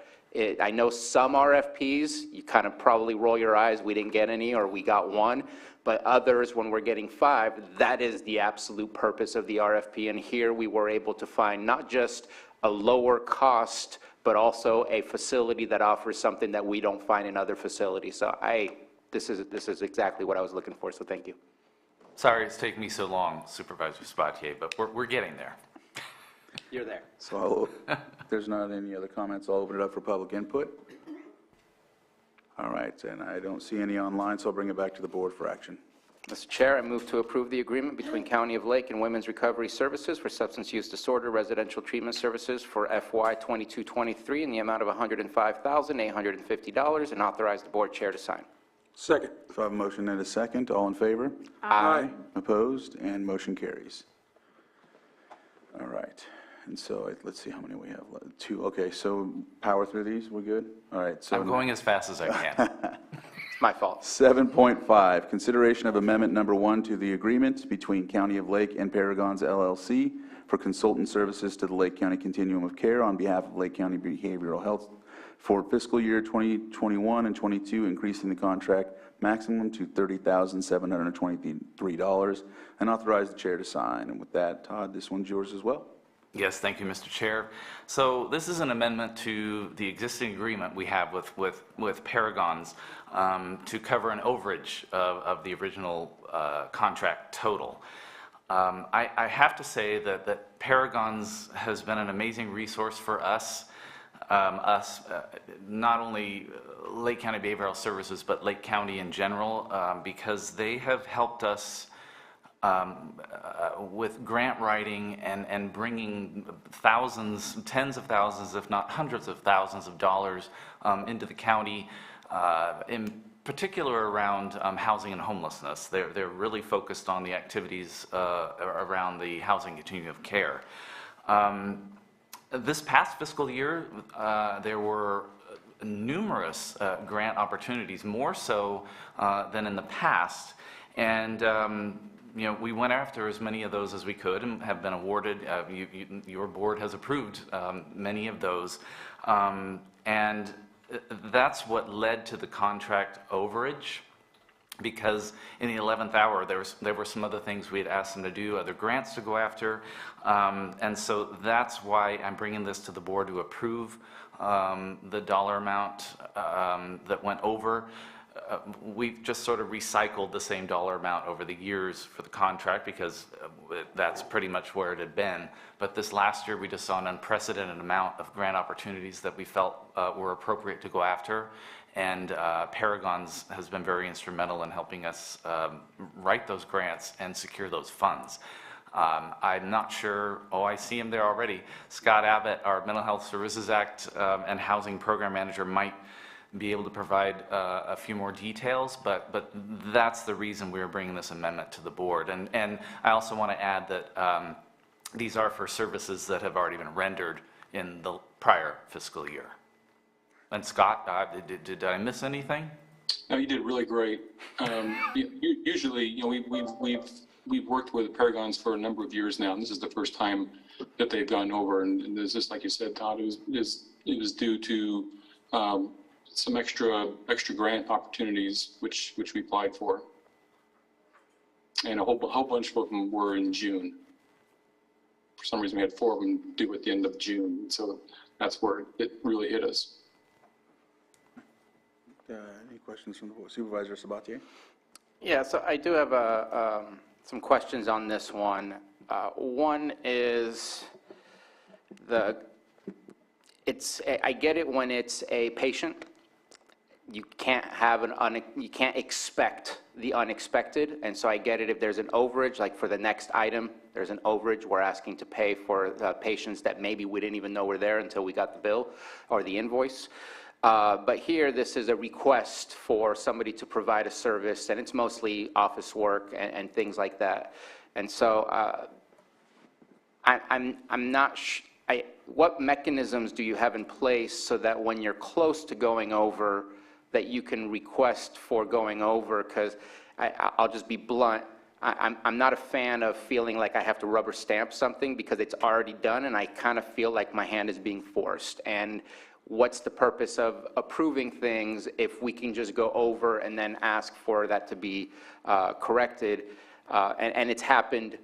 I know some RFPs, you kind of probably roll your eyes, we didn't get any, or we got 1, but others, when we're getting 5, that is the absolute purpose of the RFP, and here we were able to find not just a lower cost, but also a facility that offers something that we don't find in other facilities. So this is exactly what I was looking for, so thank you. Sorry it's taken me so long, Supervisor Sabatier, but we're getting there. You're there. So if there's not any other comments, I'll open it up for public input. All right, and I don't see any online, so I'll bring it back to the board for action. Mr. Chair, I move to approve the agreement between County of Lake and Women's Recovery Services for substance use disorder residential treatment services for FY 22-23 in the amount of $105,850 and authorize the board chair to sign. Second. So I have a motion and a second. All in favor? Aye. Opposed? And motion carries. All right. And so let's see how many we have. 2. Okay, so power through these. We're good? All right. So I'm going as fast as I can. It's my fault. 7.5, consideration of amendment number 1 to the agreement between County of Lake and Paragons LLC for consultant services to the Lake County Continuum of Care on behalf of Lake County Behavioral Health for fiscal year 2021 and 22, increasing the contract maximum to $30,723, and authorize the chair to sign. And with that, Todd, this one's yours as well. Yes, thank you, Mr. Chair. So this is an amendment to the existing agreement we have with Paragons to cover an overage of the original contract total. I have to say that Paragons has been an amazing resource for us, not only Lake County Behavioral Services, but Lake County in general, because they have helped us with grant writing and bringing thousands, tens of thousands, if not hundreds of thousands of dollars into the county, in particular around housing and homelessness. They're really focused on the activities around the housing continuum of care. This past fiscal year, there were numerous grant opportunities, more so than in the past, and you know, we went after as many of those as we could and have been awarded. Your board has approved many of those, and that's what led to the contract overage. Because in the 11th hour, there were some other things we had asked them to do, other grants to go after, and so that's why I'm bringing this to the board to approve the dollar amount that went over. We've just sort of recycled the same dollar amount over the years for the contract because that's pretty much where it had been. But this last year, we just saw an unprecedented amount of grant opportunities that we felt were appropriate to go after. And Paragons has been very instrumental in helping us write those grants and secure those funds. I'm not sure, I see him there already. Scott Abbott, our Mental Health Services Act and Housing Program Manager, might be able to provide a few more details, but that's the reason we're bringing this amendment to the board. And I also want to add that these are for services that have already been rendered in the prior fiscal year. And Scott, did I miss anything? No, you did really great. Usually, you know, we've worked with Paragons for a number of years now, and this is the first time that they've gone over. And there's just, like you said, Todd, it was due to some extra grant opportunities which we applied for, and a whole bunch of them were in June. For some reason, we had 4 of them due at the end of June, so that's where it really hit us. Any questions from the board? Supervisor Sabatier? Yeah, so I do have some questions on this one. One is I get it when it's a patient. You can't have you can't expect the unexpected, and so I get it if there's an overage, like for the next item, there's an overage, we're asking to pay for patients that maybe we didn't even know were there until we got the bill or the invoice. But here, this is a request for somebody to provide a service, and it's mostly office work and things like that. And so I'm not what mechanisms do you have in place so that when you're close to going over, that you can request for going over? Because I'll just be blunt, I'm not a fan of feeling like I have to rubber stamp something because it's already done, and I kind of feel like my hand is being forced. And what's the purpose of approving things if we can just go over and then ask for that to be corrected? And it's happened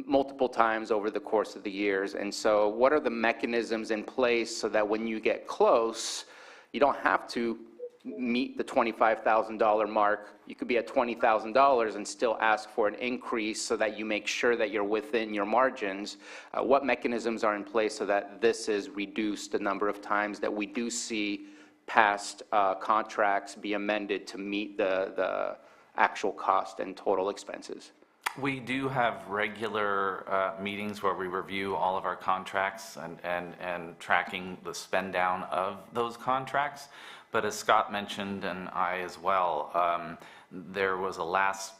multiple times over the course of the years. And so what are the mechanisms in place so that when you get close, you don't have to meet the $25,000 mark? You could be at $20,000 and still ask for an increase so that you make sure that you're within your margins. What mechanisms are in place so that this is reduced the number of times that we do see past contracts be amended to meet the actual cost and total expenses? We do have regular meetings where we review all of our contracts and tracking the spend down of those contracts. But as Scott mentioned, and I as well, there was a last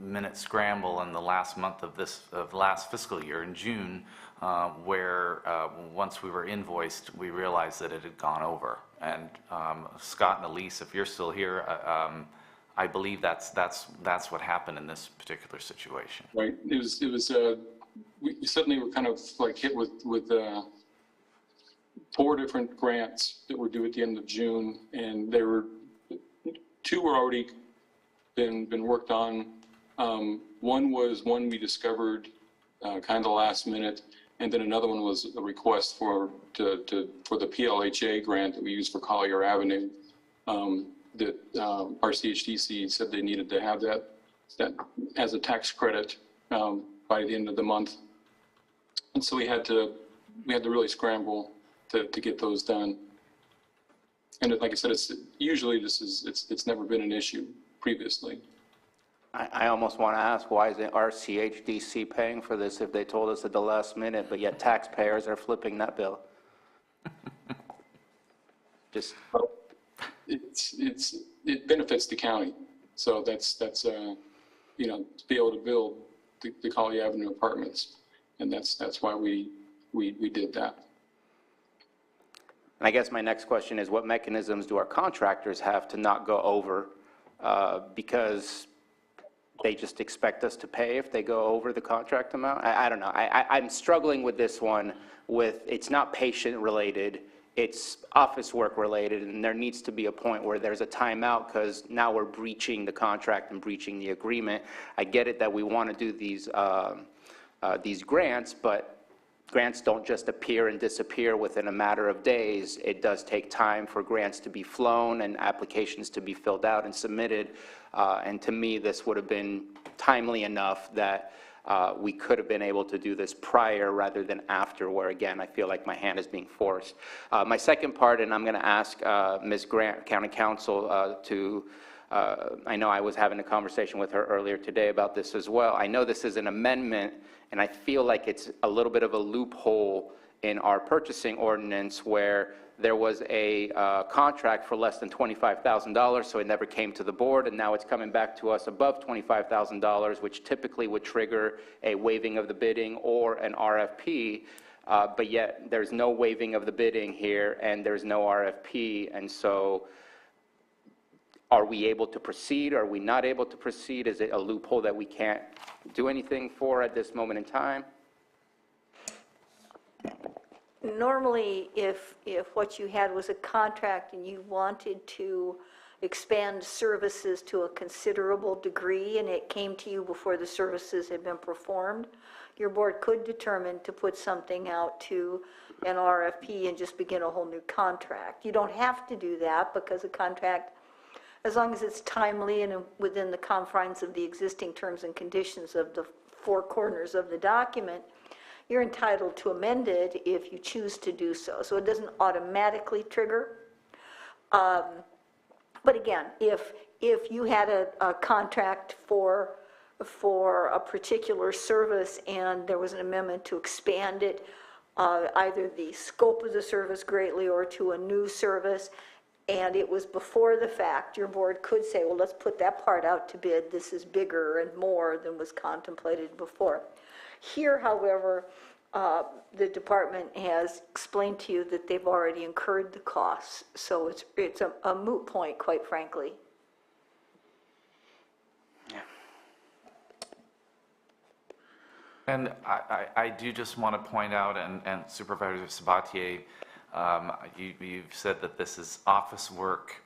minute scramble in the last month of last fiscal year in June, where once we were invoiced, we realized that it had gone over. And Scott and Elise, if you're still here, I believe that's what happened in this particular situation. Right. It was we suddenly were kind of like hit with 4 different grants that were due at the end of June, and there were 2 were already been worked on. One was one we discovered kind of last minute, and then another one was a request for the PLHA grant that we use for Collier Avenue. That our CHDC said they needed to have that as a tax credit by the end of the month, and so we had to really scramble to get those done. And like I said, it's never been an issue previously. I almost want to ask, why isn't our CHDC paying for this if they told us at the last minute, but yet taxpayers are flipping that bill? Just. It benefits the county. So that's you know, to be able to build the Collier Avenue apartments. And that's why we did that. And I guess my next question is, what mechanisms do our contractors have to not go over? Because they just expect us to pay if they go over the contract amount? I don't know. I'm struggling with this one it's not patient related, it's office work related, and there needs to be a point where there's a timeout because now we're breaching the contract and breaching the agreement. I get it that we want to do these grants, but grants don't just appear and disappear within a matter of days. It does take time for grants to be flown and applications to be filled out and submitted. And to me, this would have been timely enough that we could have been able to do this prior rather than after, where again, I feel like my hand is being forced. My second part, and I'm going to ask Ms. Grant, County Counsel, I know I was having a conversation with her earlier today about this as well. I know this is an amendment, and I feel like it's a little bit of a loophole in our purchasing ordinance where there was a contract for less than $25,000, so it never came to the board, and now it's coming back to us above $25,000, which typically would trigger a waiving of the bidding or an RFP, but yet there's no waiving of the bidding here, and there's no RFP, and so are we able to proceed? Are we not able to proceed? Is it a loophole that we can't do anything for at this moment in time? Normally, if what you had was a contract and you wanted to expand services to a considerable degree and it came to you before the services had been performed, your board could determine to put something out to an RFP and just begin a whole new contract. You don't have to do that because a contract, as long as it's timely and within the confines of the existing terms and conditions of the 4 corners of the document, you're entitled to amend it if you choose to do so. So it doesn't automatically trigger. But again, if you had a contract for a particular service and there was an amendment to expand it, either the scope of the service greatly or to a new service, and it was before the fact, your board could say, well, let's put that part out to bid. This is bigger and more than was contemplated before. Here, however, the department has explained to you that they've already incurred the costs, so it's a moot point, quite frankly. Yeah. And I do just want to point out, and Supervisor Sabatier, you've said that this is office work.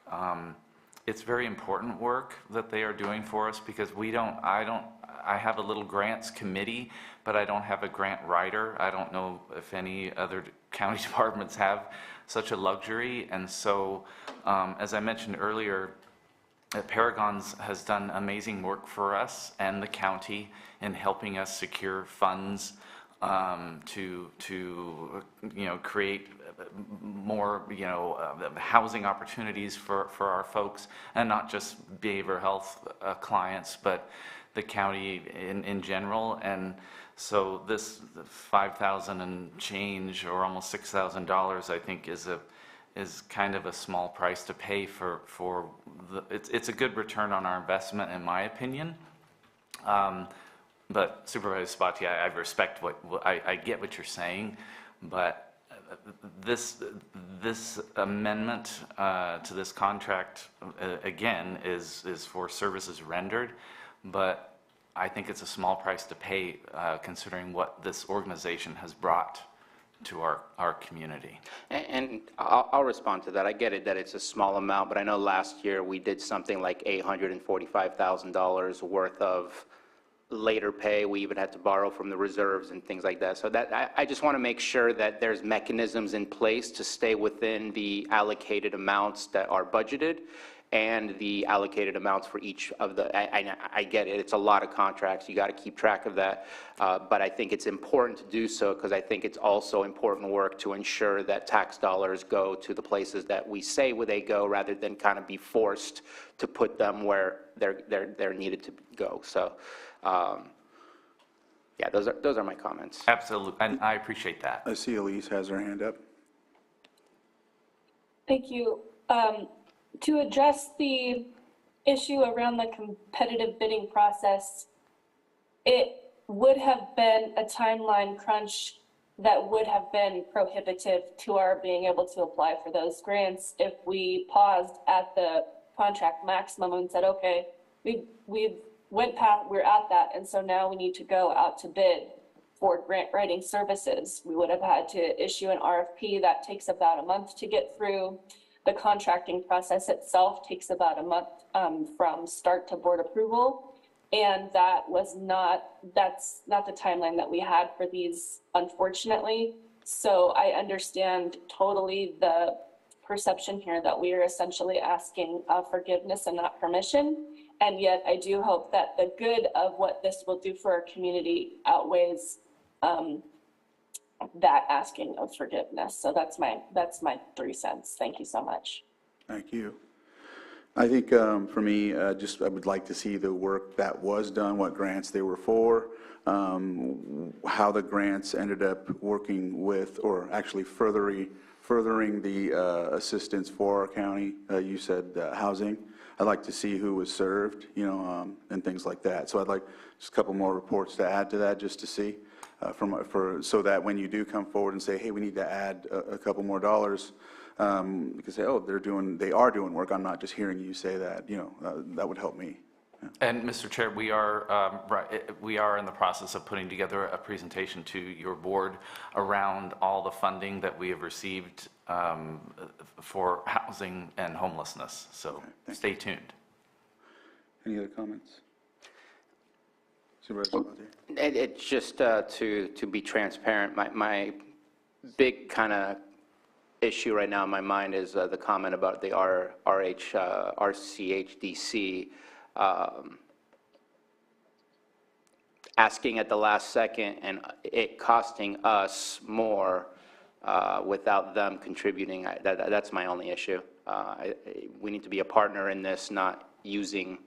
It's very important work that they are doing for us because I have a little grants committee, but I don't have a grant writer. I don't know if any other county departments have such a luxury. And so, as I mentioned earlier, Paragons has done amazing work for us and the county in helping us secure funds to create more housing opportunities for our folks, and not just behavioral health clients, but the county in general. And so this $5,000 and change, or almost $6,000, I think is kind of a small price to pay for it's a good return on our investment, in my opinion. But Supervisor Sabatier, I respect I get what you're saying, but this amendment to this contract again is for services rendered, but I think it's a small price to pay considering what this organization has brought to our community. And I'll respond to that. I get it that it's a small amount, but I know last year we did something like $845,000 worth of later pay. We even had to borrow from the reserves and things like that. So that I just want to make sure that there's mechanisms in place to stay within the allocated amounts that are budgeted and the allocated amounts for each of the, I get it, it's a lot of contracts, you got to keep track of that, but I think it's important to do so because I think it's also important work to ensure that tax dollars go to the places that we say where they go rather than kind of be forced to put them where they're needed to go. So, yeah, those are my comments. Absolutely, and I appreciate that. I see Elise has her hand up. Thank you. To address the issue around the competitive bidding process, it would have been a timeline crunch that would have been prohibitive to our being able to apply for those grants if we paused at the contract maximum and said, okay, we've went past, we're at that, and so now we need to go out to bid for grant writing services. We would have had to issue an RFP that takes about a month to get through. The contracting process itself takes about a month from start to board approval. And that's not the timeline that we had for these, unfortunately. So I understand totally the perception here that we are essentially asking forgiveness and not permission. And yet I do hope that the good of what this will do for our community outweighs that asking of forgiveness. So that's my 3 cents. Thank you so much. Thank you. I think for me, I would like to see the work that was done, what grants they were for, how the grants ended up working with, or actually furthering the assistance for our county. You said housing. I'd like to see who was served, and things like that. So I'd like just a couple more reports to add to that, just to see. So that when you do come forward and say, hey, we need to add a couple more dollars, you can say, oh, they are doing work. I'm not just hearing you say that. That would help me. Yeah. And Mr. Chair, we are in the process of putting together a presentation to your board around all the funding that we have received for housing and homelessness. So stay tuned. Any other comments? Supervisor? It's just to be transparent, my big kind of issue right now in my mind is the comment about the RCHDC asking at the last second and it costing us more without them contributing. That's my only issue. We need to be a partner in this, not using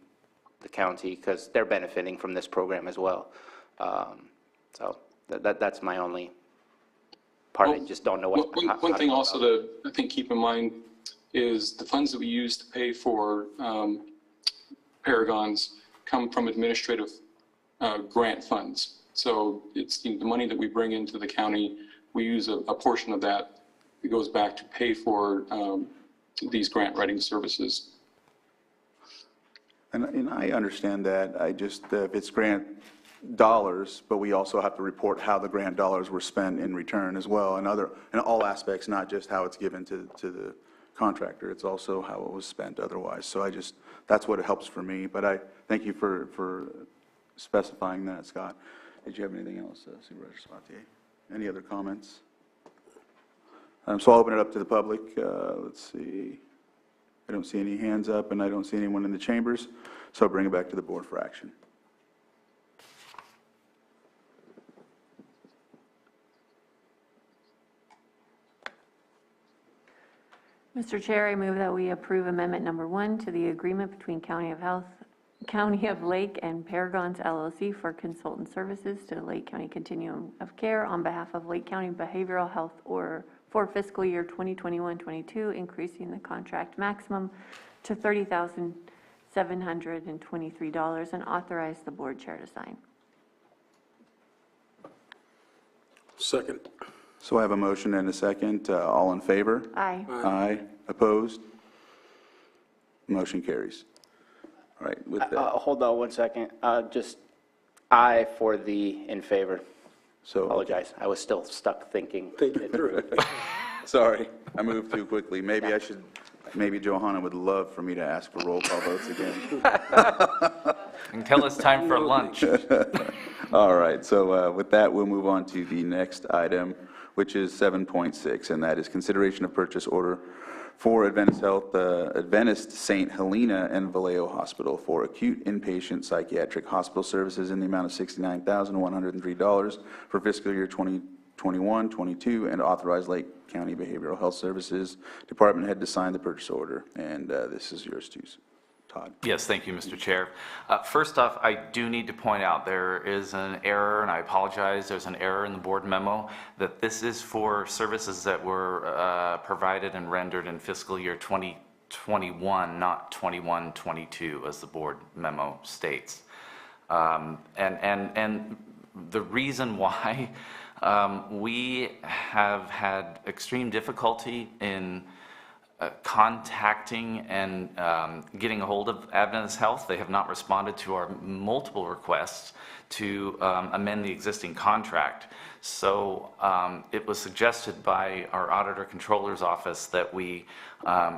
the county, because they're benefiting from this program as well. So that's my only part. I just don't know what. One thing also to, I think, keep in mind is the funds that we use to pay for Paragons come from administrative grant funds. So it's the money that we bring into the county, we use a portion of that. It goes back to pay for these grant writing services. And I understand that. I just, if it's grant dollars, but we also have to report how the grant dollars were spent in return as well, and in all aspects, not just how it's given to the contractor. It's also how it was spent otherwise. So that's what it helps for me. But I thank you for specifying that, Scott. Did you have anything else, Supervisor Sabatier? Any other comments? So I'll open it up to the public. Let's see. I don't see any hands up, and I don't see anyone in the chambers, so I'll bring it back to the board for action. Mr. Chair, I move that we approve Amendment Number 1 to the agreement between County of Lake and Paragons LLC for consultant services to the Lake County Continuum of Care on behalf of Lake County Behavioral Health or for fiscal year 2021-22, increasing the contract maximum to $30,723 and authorize the board chair to sign. Second. So I have a motion and a second. All in favor? Aye. Aye. Opposed? Motion carries. All right. With that, Hold on one second. Just aye for the in favor. So, Apologize, I was still stuck thinking. Think it through. sorry, I moved too quickly. Maybe Johanna would love for me to ask for roll call votes again. Until it's time for lunch. All right, so with that, we'll move on to the next item, which is 7.6, and that is consideration of purchase order for Adventist St. Helena and Vallejo Hospital for acute inpatient psychiatric hospital services in the amount of $69,103 for fiscal year 2021-22, and authorize Lake County Behavioral Health Services Department head to sign the purchase order. And this is yours too, Todd. Yes, thank you, Mr. Chair. First off, I do need to point out there is an error, and I apologize. There's an error in the board memo that this is for services that were provided and rendered in fiscal year 2021, not 21-22, as the board memo states. And the reason why we have had extreme difficulty in contacting and getting a hold of Adventist Health. They have not responded to our multiple requests to amend the existing contract. So it was suggested by our Auditor Controller's Office that we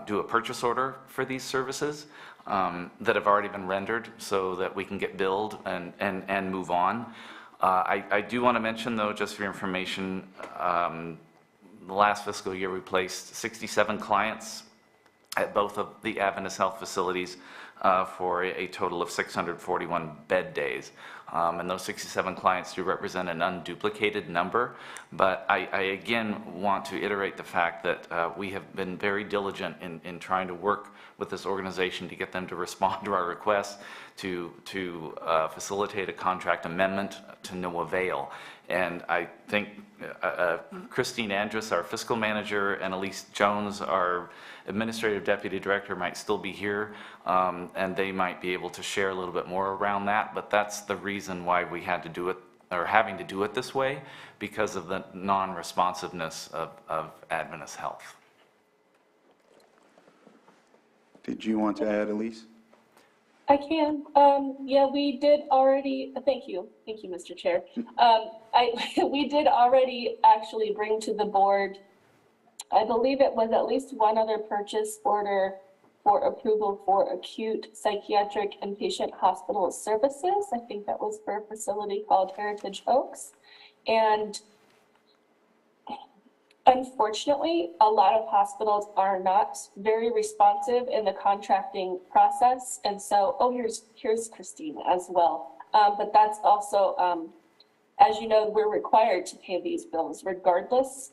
do a purchase order for these services that have already been rendered so that we can get billed and move on. I do want to mention, though, just for your information, the last fiscal year we placed 67 clients at both of the Adventist Health facilities for a total of 641 bed days. And those 67 clients do represent an unduplicated number, but I again want to iterate the fact that we have been very diligent in trying to work with this organization to get them to respond to our requests to facilitate a contract amendment to no avail. And I think Christine Andrus, our fiscal manager, and Elise Jones, our administrative deputy director, might still be here, and they might be able to share a little bit more around that. But that's the reason why we had to do it, or having to do it this way, because of the non-responsiveness of Adventist Health. Did you want to add, Elise? I can. Yeah, we did already, thank you, Mr. Chair. We did already actually bring to the board, I believe it was at least one other purchase order for approval for acute psychiatric inpatient hospital services. I think that was for a facility called Heritage Oaks. And unfortunately, a lot of hospitals are not very responsive in the contracting process. And so, here's Christine as well. But that's also, as you know, we're required to pay these bills regardless.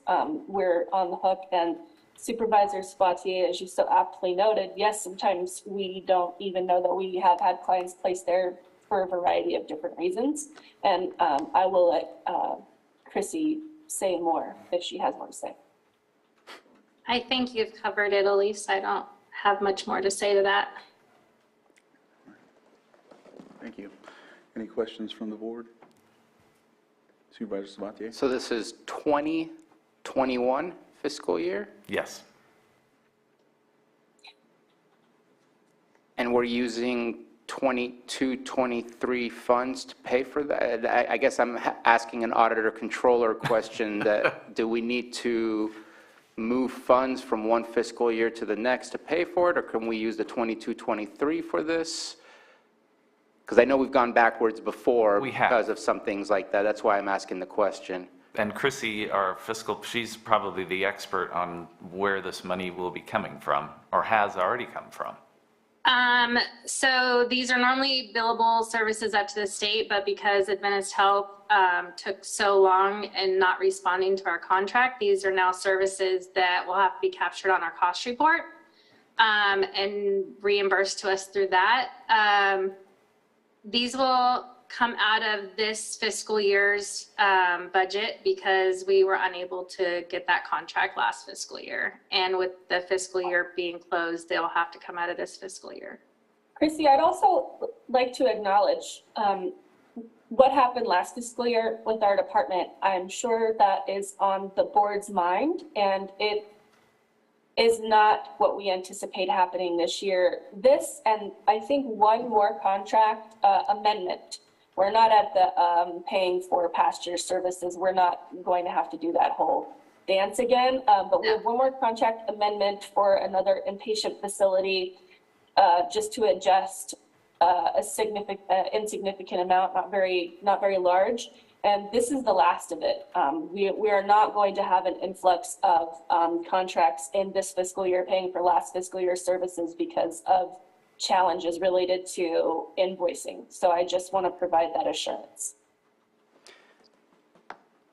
We're on the hook, and Supervisor Spatier, as you so aptly noted, yes, sometimes we don't even know that we have had clients placed there for a variety of different reasons. And I will let Chrissy say more if she has more to say. I think you've covered it, Elise. I don't have much more to say to that. Thank you. Any questions from the board? Supervisor Sabatier? So this is 2021 fiscal year? Yes. And we're using 22-23 funds to pay for that? I guess I'm asking an auditor controller question that do we need to move funds from one fiscal year to the next to pay for it, or can we use the 22-23 for this? Because I know we've gone backwards before because of some things like that. That's why I'm asking the question. And Chrissy, our fiscal, she's probably the expert on where this money will be coming from, or has already come from. So these are normally billable services up to the state, but because Adventist Health took so long in not responding to our contract, these are now services that will have to be captured on our cost report and reimbursed to us through that. These will come out of this fiscal year's budget because we were unable to get that contract last fiscal year. And with the fiscal year being closed, they'll have to come out of this fiscal year. Chrissy, I'd also like to acknowledge what happened last fiscal year with our department. I'm sure that is on the board's mind, and it is not what we anticipate happening this year. This, and I think one more contract amendment We're not at the paying for past year services. We're not going to have to do that whole dance again. But we have one more contract amendment for another inpatient facility, just to adjust a insignificant amount, not very large. And this is the last of it. We are not going to have an influx of contracts in this fiscal year paying for last fiscal year services because of challenges related to invoicing. So I just want to provide that assurance.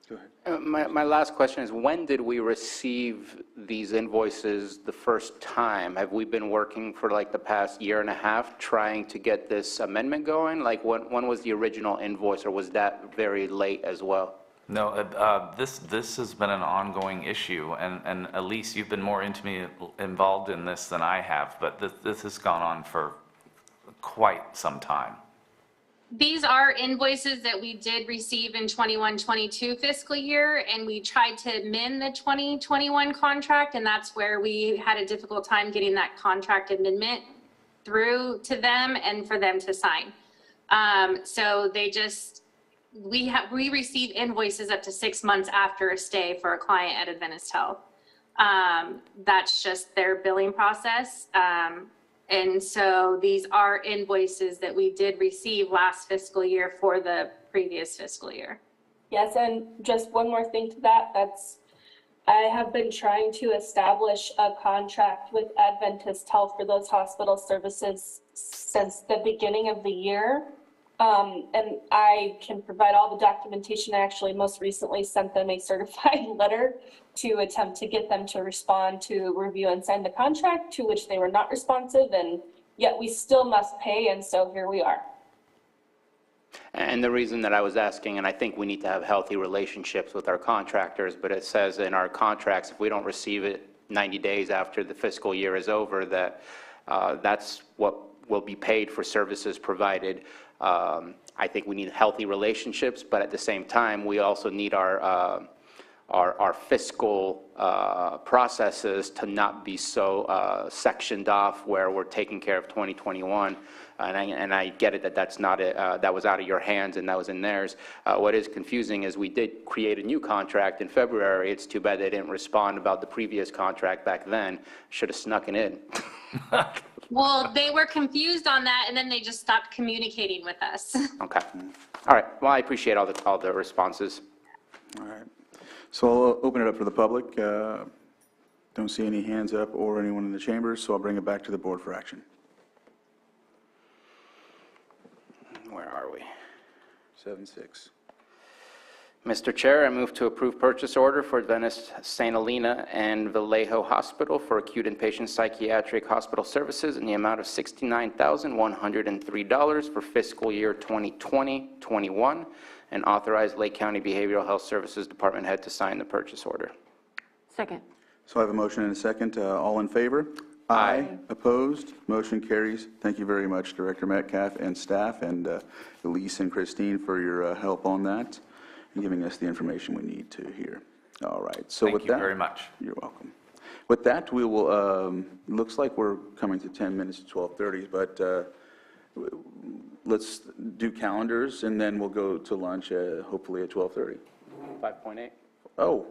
Go ahead. My last question is, when did we receive these invoices the first time? Have we been working for like the past year and a half trying to get this amendment going? Like when was the original invoice, or was that very late as well? No, this has been an ongoing issue, and Elise, you've been more involved in this than I have, but this has gone on for quite some time. These are invoices that we did receive in 21-22 fiscal year, and we tried to amend the 2021 contract, and that's where we had a difficult time getting that contract amendment through to them and for them to sign. So they just, we receive invoices up to 6 months after a stay for a client at Adventist Health. That's just their billing process. And so these are invoices that we did receive last fiscal year for the previous fiscal year. Yes, and just one more thing to that, I have been trying to establish a contract with Adventist Health for those hospital services since the beginning of the year. And I can provide all the documentation. I actually most recently sent them a certified letter to attempt to get them to respond to review and sign the contract, to which they were not responsive, and yet we still must pay, and so here we are. And the reason that I was asking, and I think we need to have healthy relationships with our contractors, but it says in our contracts, if we don't receive it 90 days after the fiscal year is over, that that's what will be paid for services provided. I think we need healthy relationships, but at the same time, we also need our fiscal processes to not be so sectioned off where we're taking care of 2021. And I get it that that's not it, that was out of your hands and that was in theirs. What is confusing is we did create a new contract in February. It's too bad they didn't respond about the previous contract back then. Should have snuck it in. Well, they were confused on that, and then they just stopped communicating with us. Okay. All right. Well, I appreciate all the responses. All right. So I'll open it up for the public. Don't see any hands up or anyone in the chambers, so I'll bring it back to the board for action. Where are we? 7-6. Mr. Chair, I move to approve purchase order for Adventist St. Helena and Vallejo Hospital for acute inpatient psychiatric hospital services in the amount of $69,103 for fiscal year 2020-21, and authorize Lake County Behavioral Health Services Department head to sign the purchase order. Second. So I have a motion and a second. All in favor? Aye. Opposed? Motion carries. Thank you very much, Director Metcalf and staff, and Elise and Christine for your help on that and giving us the information we need to hear. All right. So Thank with you that, very much. You're welcome. With that, we will, looks like we're coming to 10 minutes to 12:30, but let's do calendars, and then we'll go to lunch, hopefully at 12:30. 5.8? Oh,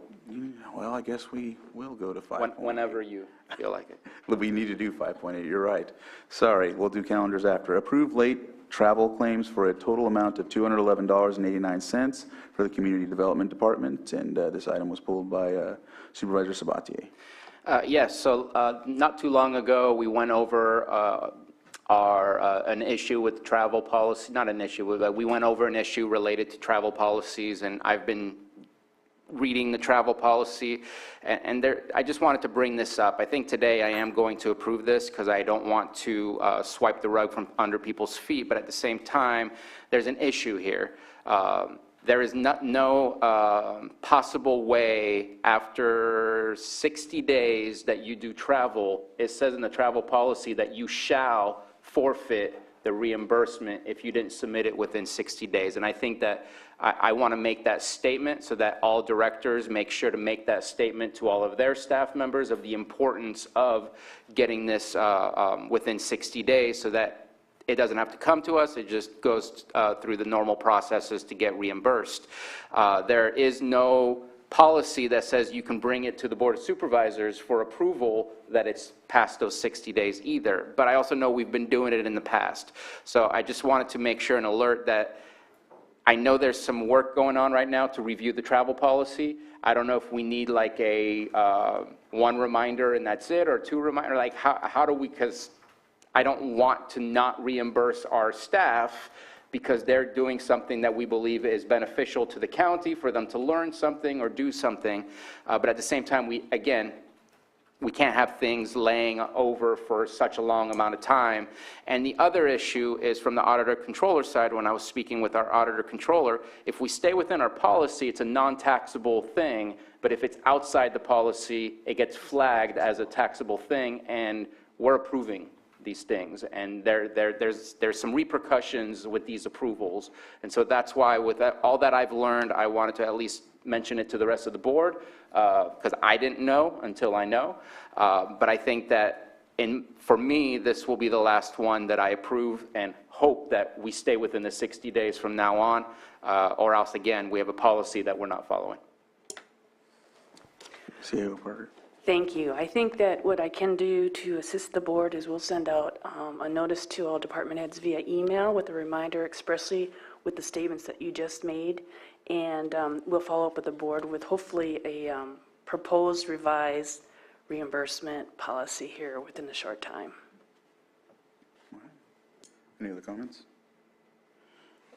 well, I guess we will go to 5.8. Whenever you feel like it. We need to do 5.8, you're right. Sorry, we'll do calendars after. Approve late travel claims for a total amount of $211.89 for the Community Development Department, and this item was pulled by Supervisor Sabatier. Yes, so not too long ago, we went over an issue with travel policy, not an issue, but we went over an issue related to travel policies, and I've been reading the travel policy, and there, I just wanted to bring this up. I think today I am going to approve this because I don't want to swipe the rug from under people's feet, but at the same time, there's an issue here. There is no possible way after 60 days that you do travel, it says in the travel policy that you shall forfeit the reimbursement if you didn't submit it within 60 days. And I think that I want to make that statement so that all directors make sure to make that statement to all of their staff members of the importance of getting this within 60 days, so that it doesn't have to come to us, it just goes through the normal processes to get reimbursed. There is no policy that says you can bring it to the Board of Supervisors for approval that it's past those 60 days either. But I also know we've been doing it in the past. So I just wanted to make sure and alert that I know there's some work going on right now to review the travel policy. I don't know if we need like a one reminder and that's it, or two reminder, like how do we, because I don't want to not reimburse our staff because they're doing something that we believe is beneficial to the county for them to learn something or do something. But at the same time, we can't have things laying over for such a long amount of time. And the other issue is from the auditor controller side. When I was speaking with our auditor controller, if we stay within our policy, it's a non-taxable thing. But if it's outside the policy, it gets flagged as a taxable thing, and we're approving these things, and there's some repercussions with these approvals. And so that's why with all that I've learned, I wanted to at least mention it to the rest of the board, because I didn't know until I know. But I think that for me, this will be the last one that I approve, and hope that we stay within the 60 days from now on, or else again, we have a policy that we're not following. CEO Parker. Thank you. I think that what I can do to assist the board is we'll send out a notice to all department heads via email with a reminder expressly with the statements that you just made. And we'll follow up with the board with hopefully a proposed revised reimbursement policy here within a short time. Any other comments?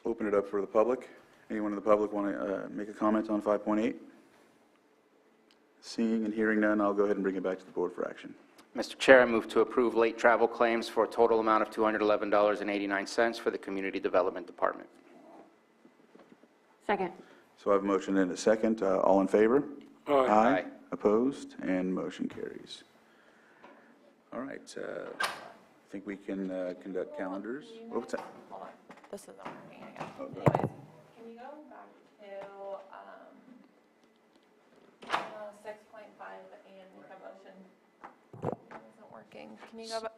Open it up for the public. Anyone in the public want to make a comment on 5.8? Seeing and hearing none, I'll go ahead and bring it back to the board for action. Mr. Chair, I move to approve late travel claims for a total amount of $211.89 for the Community Development Department. Second. So I have a motion and a second. All in favor? Aye. Aye. Opposed? And motion carries. All right. I think we can conduct calendars. What's that? Hold on. This isn't working again. Okay. Anyways, can you go back to 6.5 and make a motion? It isn't working. Can you go back?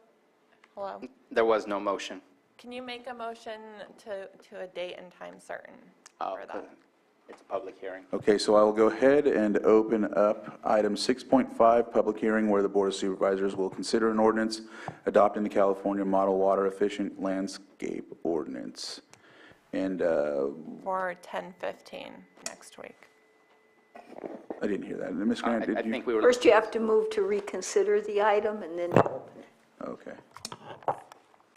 Hello? There was no motion. Can you make a motion to a date and time certain for that? It's a public hearing. Okay, so I will go ahead and open up item 6.5, public hearing, where the Board of Supervisors will consider an ordinance adopting the California Model Water Efficient Landscape Ordinance. And For 10:15 next week. I didn't hear that. Ms. Grant, did you? I think we were. First, you have to move to reconsider the item, and then open it. Okay.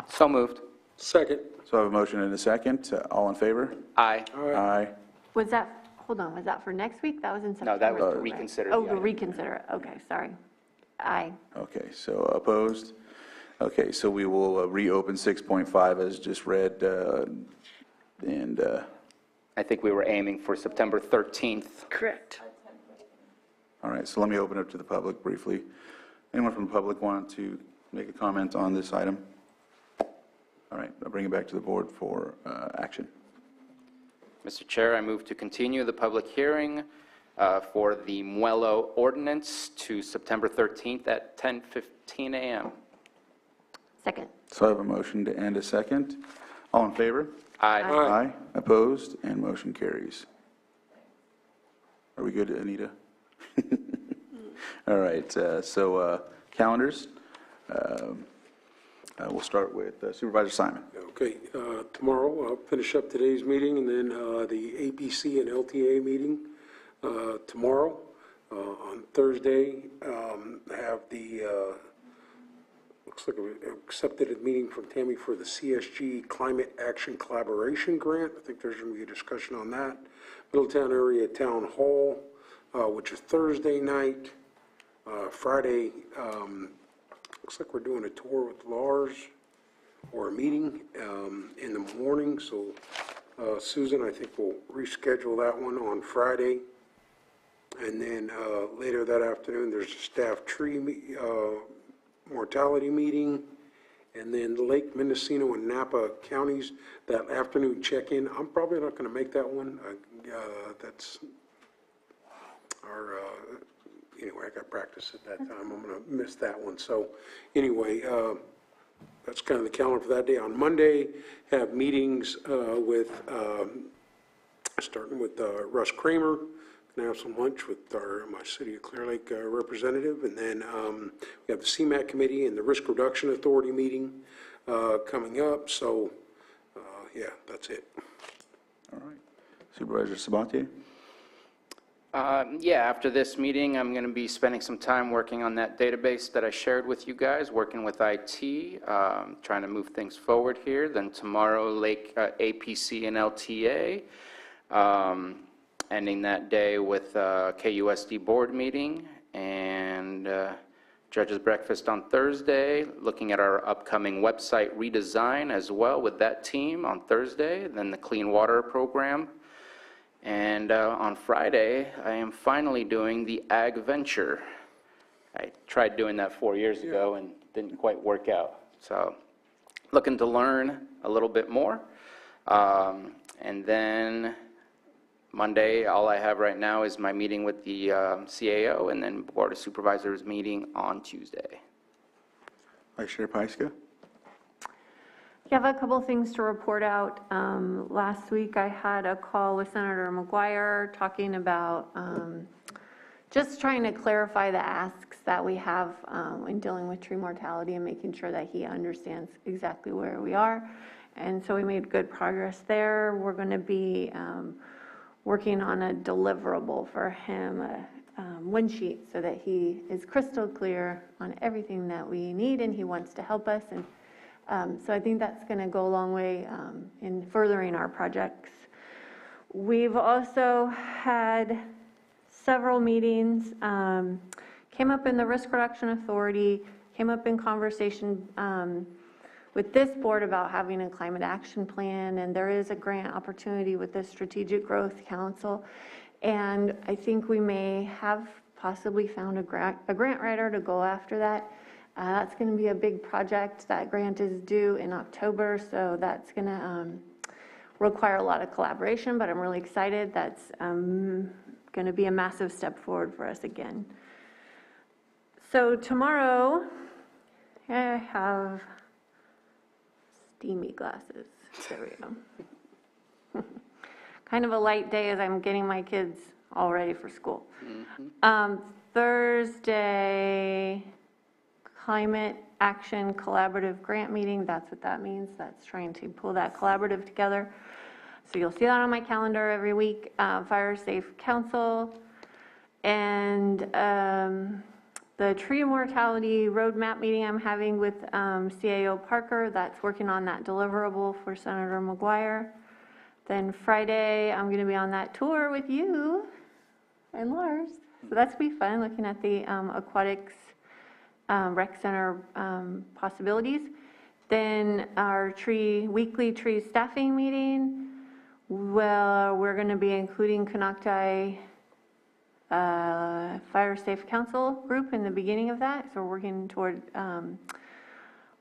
So moved. Second. So I have a motion and a second. All in favor? Aye. Aye. Was that, hold on, was that for next week? That was in September. No, that was to right? reconsider. Oh, the to item. reconsider it. Okay, sorry. Aye. Okay, so opposed? Okay, so we will reopen 6.5 as just read, and I think we were aiming for September 13th. Correct. all right, so let me open up to the public briefly. Anyone from the public want to make a comment on this item? All right, I'll bring it back to the board for action. Mr. Chair, I move to continue the public hearing for the Muello ordinance to September 13th at 10:15 a.m. Second. So I have a motion to end a second. All in favor? Aye. Aye. Opposed? And motion carries. Are we good, Anita? All right, so calendars. We'll start with Supervisor Simon. Okay, tomorrow I'll finish up today's meeting, and then the APC and LTA meeting tomorrow. On Thursday, have the, looks like we accepted a meeting from Tammy for the CSG Climate Action Collaboration Grant. I think there's going to be a discussion on that. Middletown Area Town Hall, which is Thursday night. Friday, looks like we're doing a tour with Lars, or a meeting in the morning. So Susan, I think we'll reschedule that one on Friday. And then later that afternoon, there's a staff tree mortality meeting. And then Lake Mendocino and Napa counties, that afternoon check-in. I'm probably not going to make that one. That's our, anyway, I got practice at that time. I'm going to miss that one. So anyway, That's kind of the calendar for that day. On Monday, have meetings starting with Russ Kramer. Gonna have some lunch with my City of Clear Lake representative, and then we have the CMAC committee and the Risk Reduction Authority meeting coming up. So, yeah, that's it. All right. Supervisor Sabatier? Yeah, after this meeting, I'm going to be spending some time working on that database that I shared with you guys, working with IT, trying to move things forward here. Then tomorrow, Lake APC and LTA, ending that day with KUSD board meeting, and Judge's Breakfast on Thursday, looking at our upcoming website redesign as well with that team on Thursday, then the Clean Water Program. And on Friday, I am finally doing the Ag Venture. I tried doing that 4 years ago and didn't quite work out. So looking to learn a little bit more. And then Monday, all I have right now is my meeting with the CAO, and then Board of Supervisors meeting on Tuesday. Vice Chair Pyska? I have a couple things to report out. Last week, I had a call with Senator McGuire talking about just trying to clarify the asks that we have in dealing with tree mortality and making sure that he understands exactly where we are. And so we made good progress there. We're going to be working on a deliverable for him, one sheet, so that he is crystal clear on everything that we need and he wants to help us. And so I think that's going to go a long way in furthering our projects. We've also had several meetings, came up in the Risk Reduction Authority, came up in conversation with this board about having a climate action plan, and there is a grant opportunity with the Strategic Growth Council. And I think we may have possibly found a grant writer to go after that. That's going to be a big project. That grant is due in October, so that's going to require a lot of collaboration, but I'm really excited. That's going to be a massive step forward for us again. So tomorrow, I have steamy glasses. There we go. Kind of a light day as I'm getting my kids all ready for school. Thursday, Climate Action Collaborative Grant Meeting. That's what that means. That's trying to pull that collaborative together. So you'll see that on my calendar every week. Fire Safe Council and the Tree Mortality Roadmap meeting I'm having with CAO Parker. That's working on that deliverable for Senator McGuire. Then Friday, I'm going to be on that tour with you and Lars. So that's going to be fun, looking at the aquatics rec center possibilities. Then our weekly tree staffing meeting. Well, we're going to be including Konocti Fire Safe Council group in the beginning of that. So we're working toward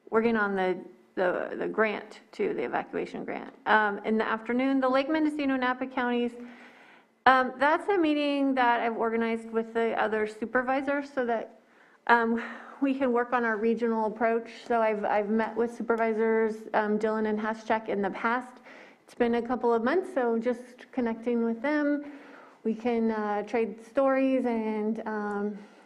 working on the grant too, the evacuation grant. In the afternoon, the Lake Mendocino Napa counties. That's a meeting that I've organized with the other supervisors so that we can work on our regional approach. So I've met with supervisors Dylan and Haschak in the past. It's been a couple of months, so just connecting with them. We can trade stories and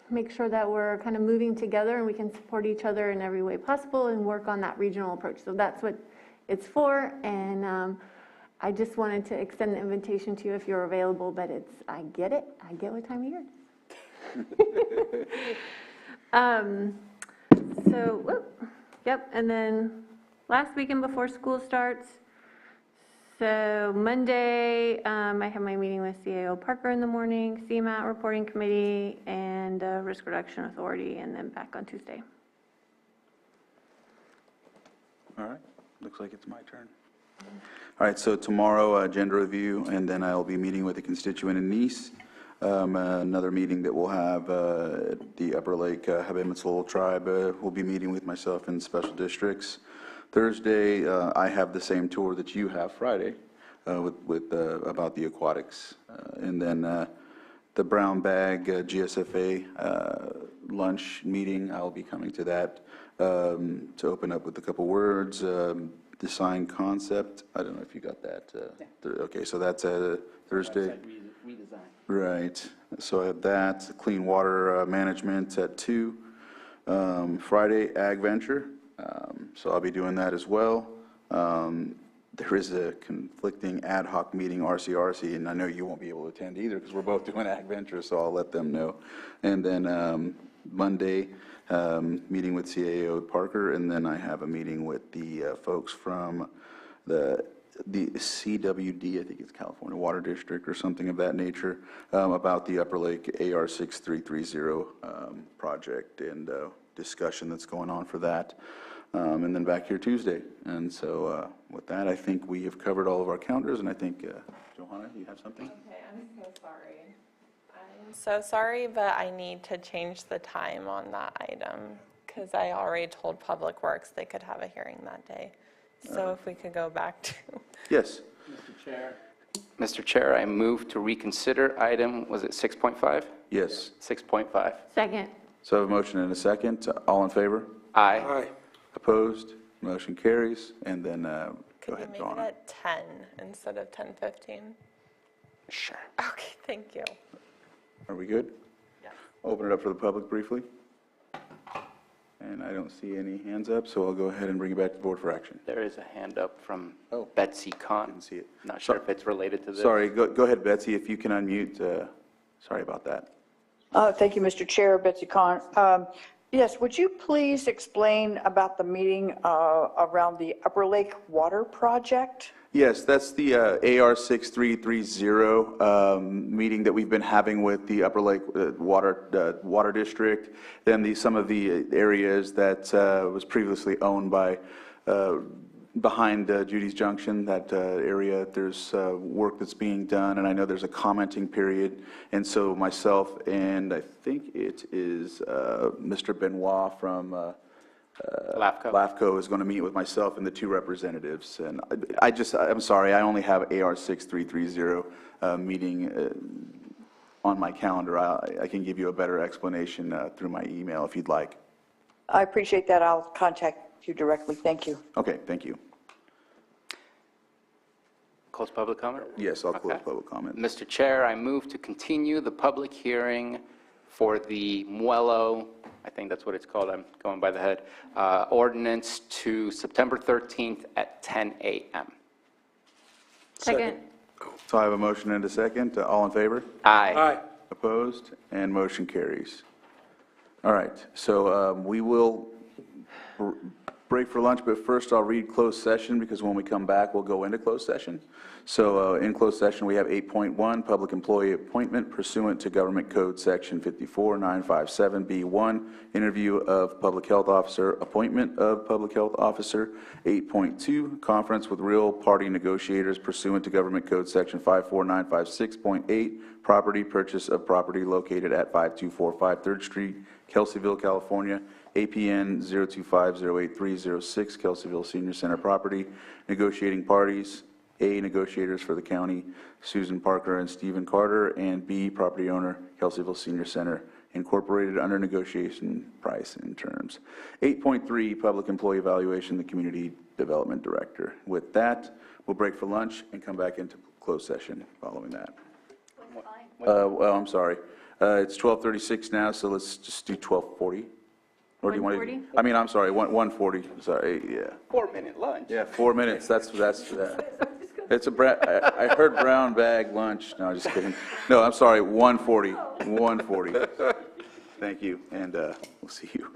make sure that we're kind of moving together and we can support each other in every way possible and work on that regional approach. So that's what it's for. And I just wanted to extend the invitation to you if you're available, but I get it. I get what time of year it is. Yep. And then last weekend before school starts, so Monday, I have my meeting with CAO Parker in the morning, CMAT Reporting Committee, and Risk Reduction Authority, and then back on Tuesday. All right. Looks like it's my turn. All right, so tomorrow, agenda review, and then I'll be meeting with a constituent in Nice. Another meeting that we'll have the Upper Lake Hab Incident Tribe. We'll be meeting with myself in special districts. Thursday, I have the same tour that you have Friday with about the aquatics. And then the brown bag GSFA lunch meeting. I'll be coming to that to open up with a couple words. Design concept. I don't know if you got that. Okay, so that's Thursday. Redesign. Right. So I have that. Clean water management at 2. Friday, Ag Venture. So I'll be doing that as well. There is a conflicting ad hoc meeting, RCRC, and I know you won't be able to attend either because we're both doing Ag Venture, so I'll let them know. And then Monday, meeting with CAO Parker, and then I have a meeting with the folks from the CWD, I think it's California Water District or something of that nature, about the Upper Lake AR 6330 project and discussion that's going on for that. And then back here Tuesday. And so with that, I think we have covered all of our calendars, and I think, Johanna, you have something? Okay, I'm so sorry. I'm so sorry, but I need to change the time on that item because I already told Public Works they could have a hearing that day. So if we could go back to... Yes. Mr. Chair, I move to reconsider item, was it 6.5? Yes. 6.5. Second. So I have a motion and a second. All in favor? Aye. Opposed? Motion carries. And then go Could you ahead, make it Johanna. at 10 instead of 10:15? Sure. Okay, thank you. Are we good? Yes. Open it up for the public briefly. And I don't see any hands up, so I'll go ahead and bring it back to the board for action. There is a hand up from Betsy Kahn. Didn't see it. Not sure if it's related to this. Sorry, go ahead, Betsy, if you can unmute. Sorry about that. Thank you, Mr. Chair. Betsy Kahn. Yes, would you please explain about the meeting around the Upper Lake Water Project? Yes, that's the AR 6330 meeting that we've been having with the Upper Lake Water District, then some of the areas that was previously owned by, behind Judy's Junction, that area, there's work that's being done, and I know there's a commenting period, and so myself and I think it is Mr. Benoit from LAFCO is going to meet with myself and the 2 representatives. And I'm sorry, I only have AR 6330 meeting on my calendar. I can give you a better explanation through my email if you'd like. I appreciate that. I'll contact you directly. Thank you. Okay, thank you. Close public comment? Yes, I'll close public comment. Mr. Chair, I move to continue the public hearing for the Muello, I think that's what it's called, I'm going by the head, ordinance to September 13th at 10 a.m. Second. So I have a motion and a second. All in favor? Aye. Opposed? And motion carries. All right, so we will break for lunch, but first I'll read closed session because when we come back, we'll go into closed session. So in closed session, we have 8.1, public employee appointment pursuant to Government Code Section 54957B1, interview of public health officer, appointment of public health officer. 8.2, conference with real party negotiators pursuant to Government Code Section 54956.8, property purchase of property located at 5245 3rd Street, Kelseyville, California. APN 025083006, Kelseyville Senior Center property. Negotiating parties, A, negotiators for the county, Susan Parker and Stephen Carter, and B, property owner, Kelseyville Senior Center, incorporated under negotiation price and terms. 8.3, public employee evaluation, the community development director. With that, we'll break for lunch and come back into closed session following that. Well, I'm sorry. It's 12:36 now, so let's just do 12:40. Or do you want to? 1:40? I mean, I'm sorry, 1:40. Sorry, yeah. 4-minute lunch. Yeah, 4 minutes. That's it's I heard brown bag lunch. No, just kidding. No, I'm sorry. 1:40. 1:40. Thank you, and we'll see you.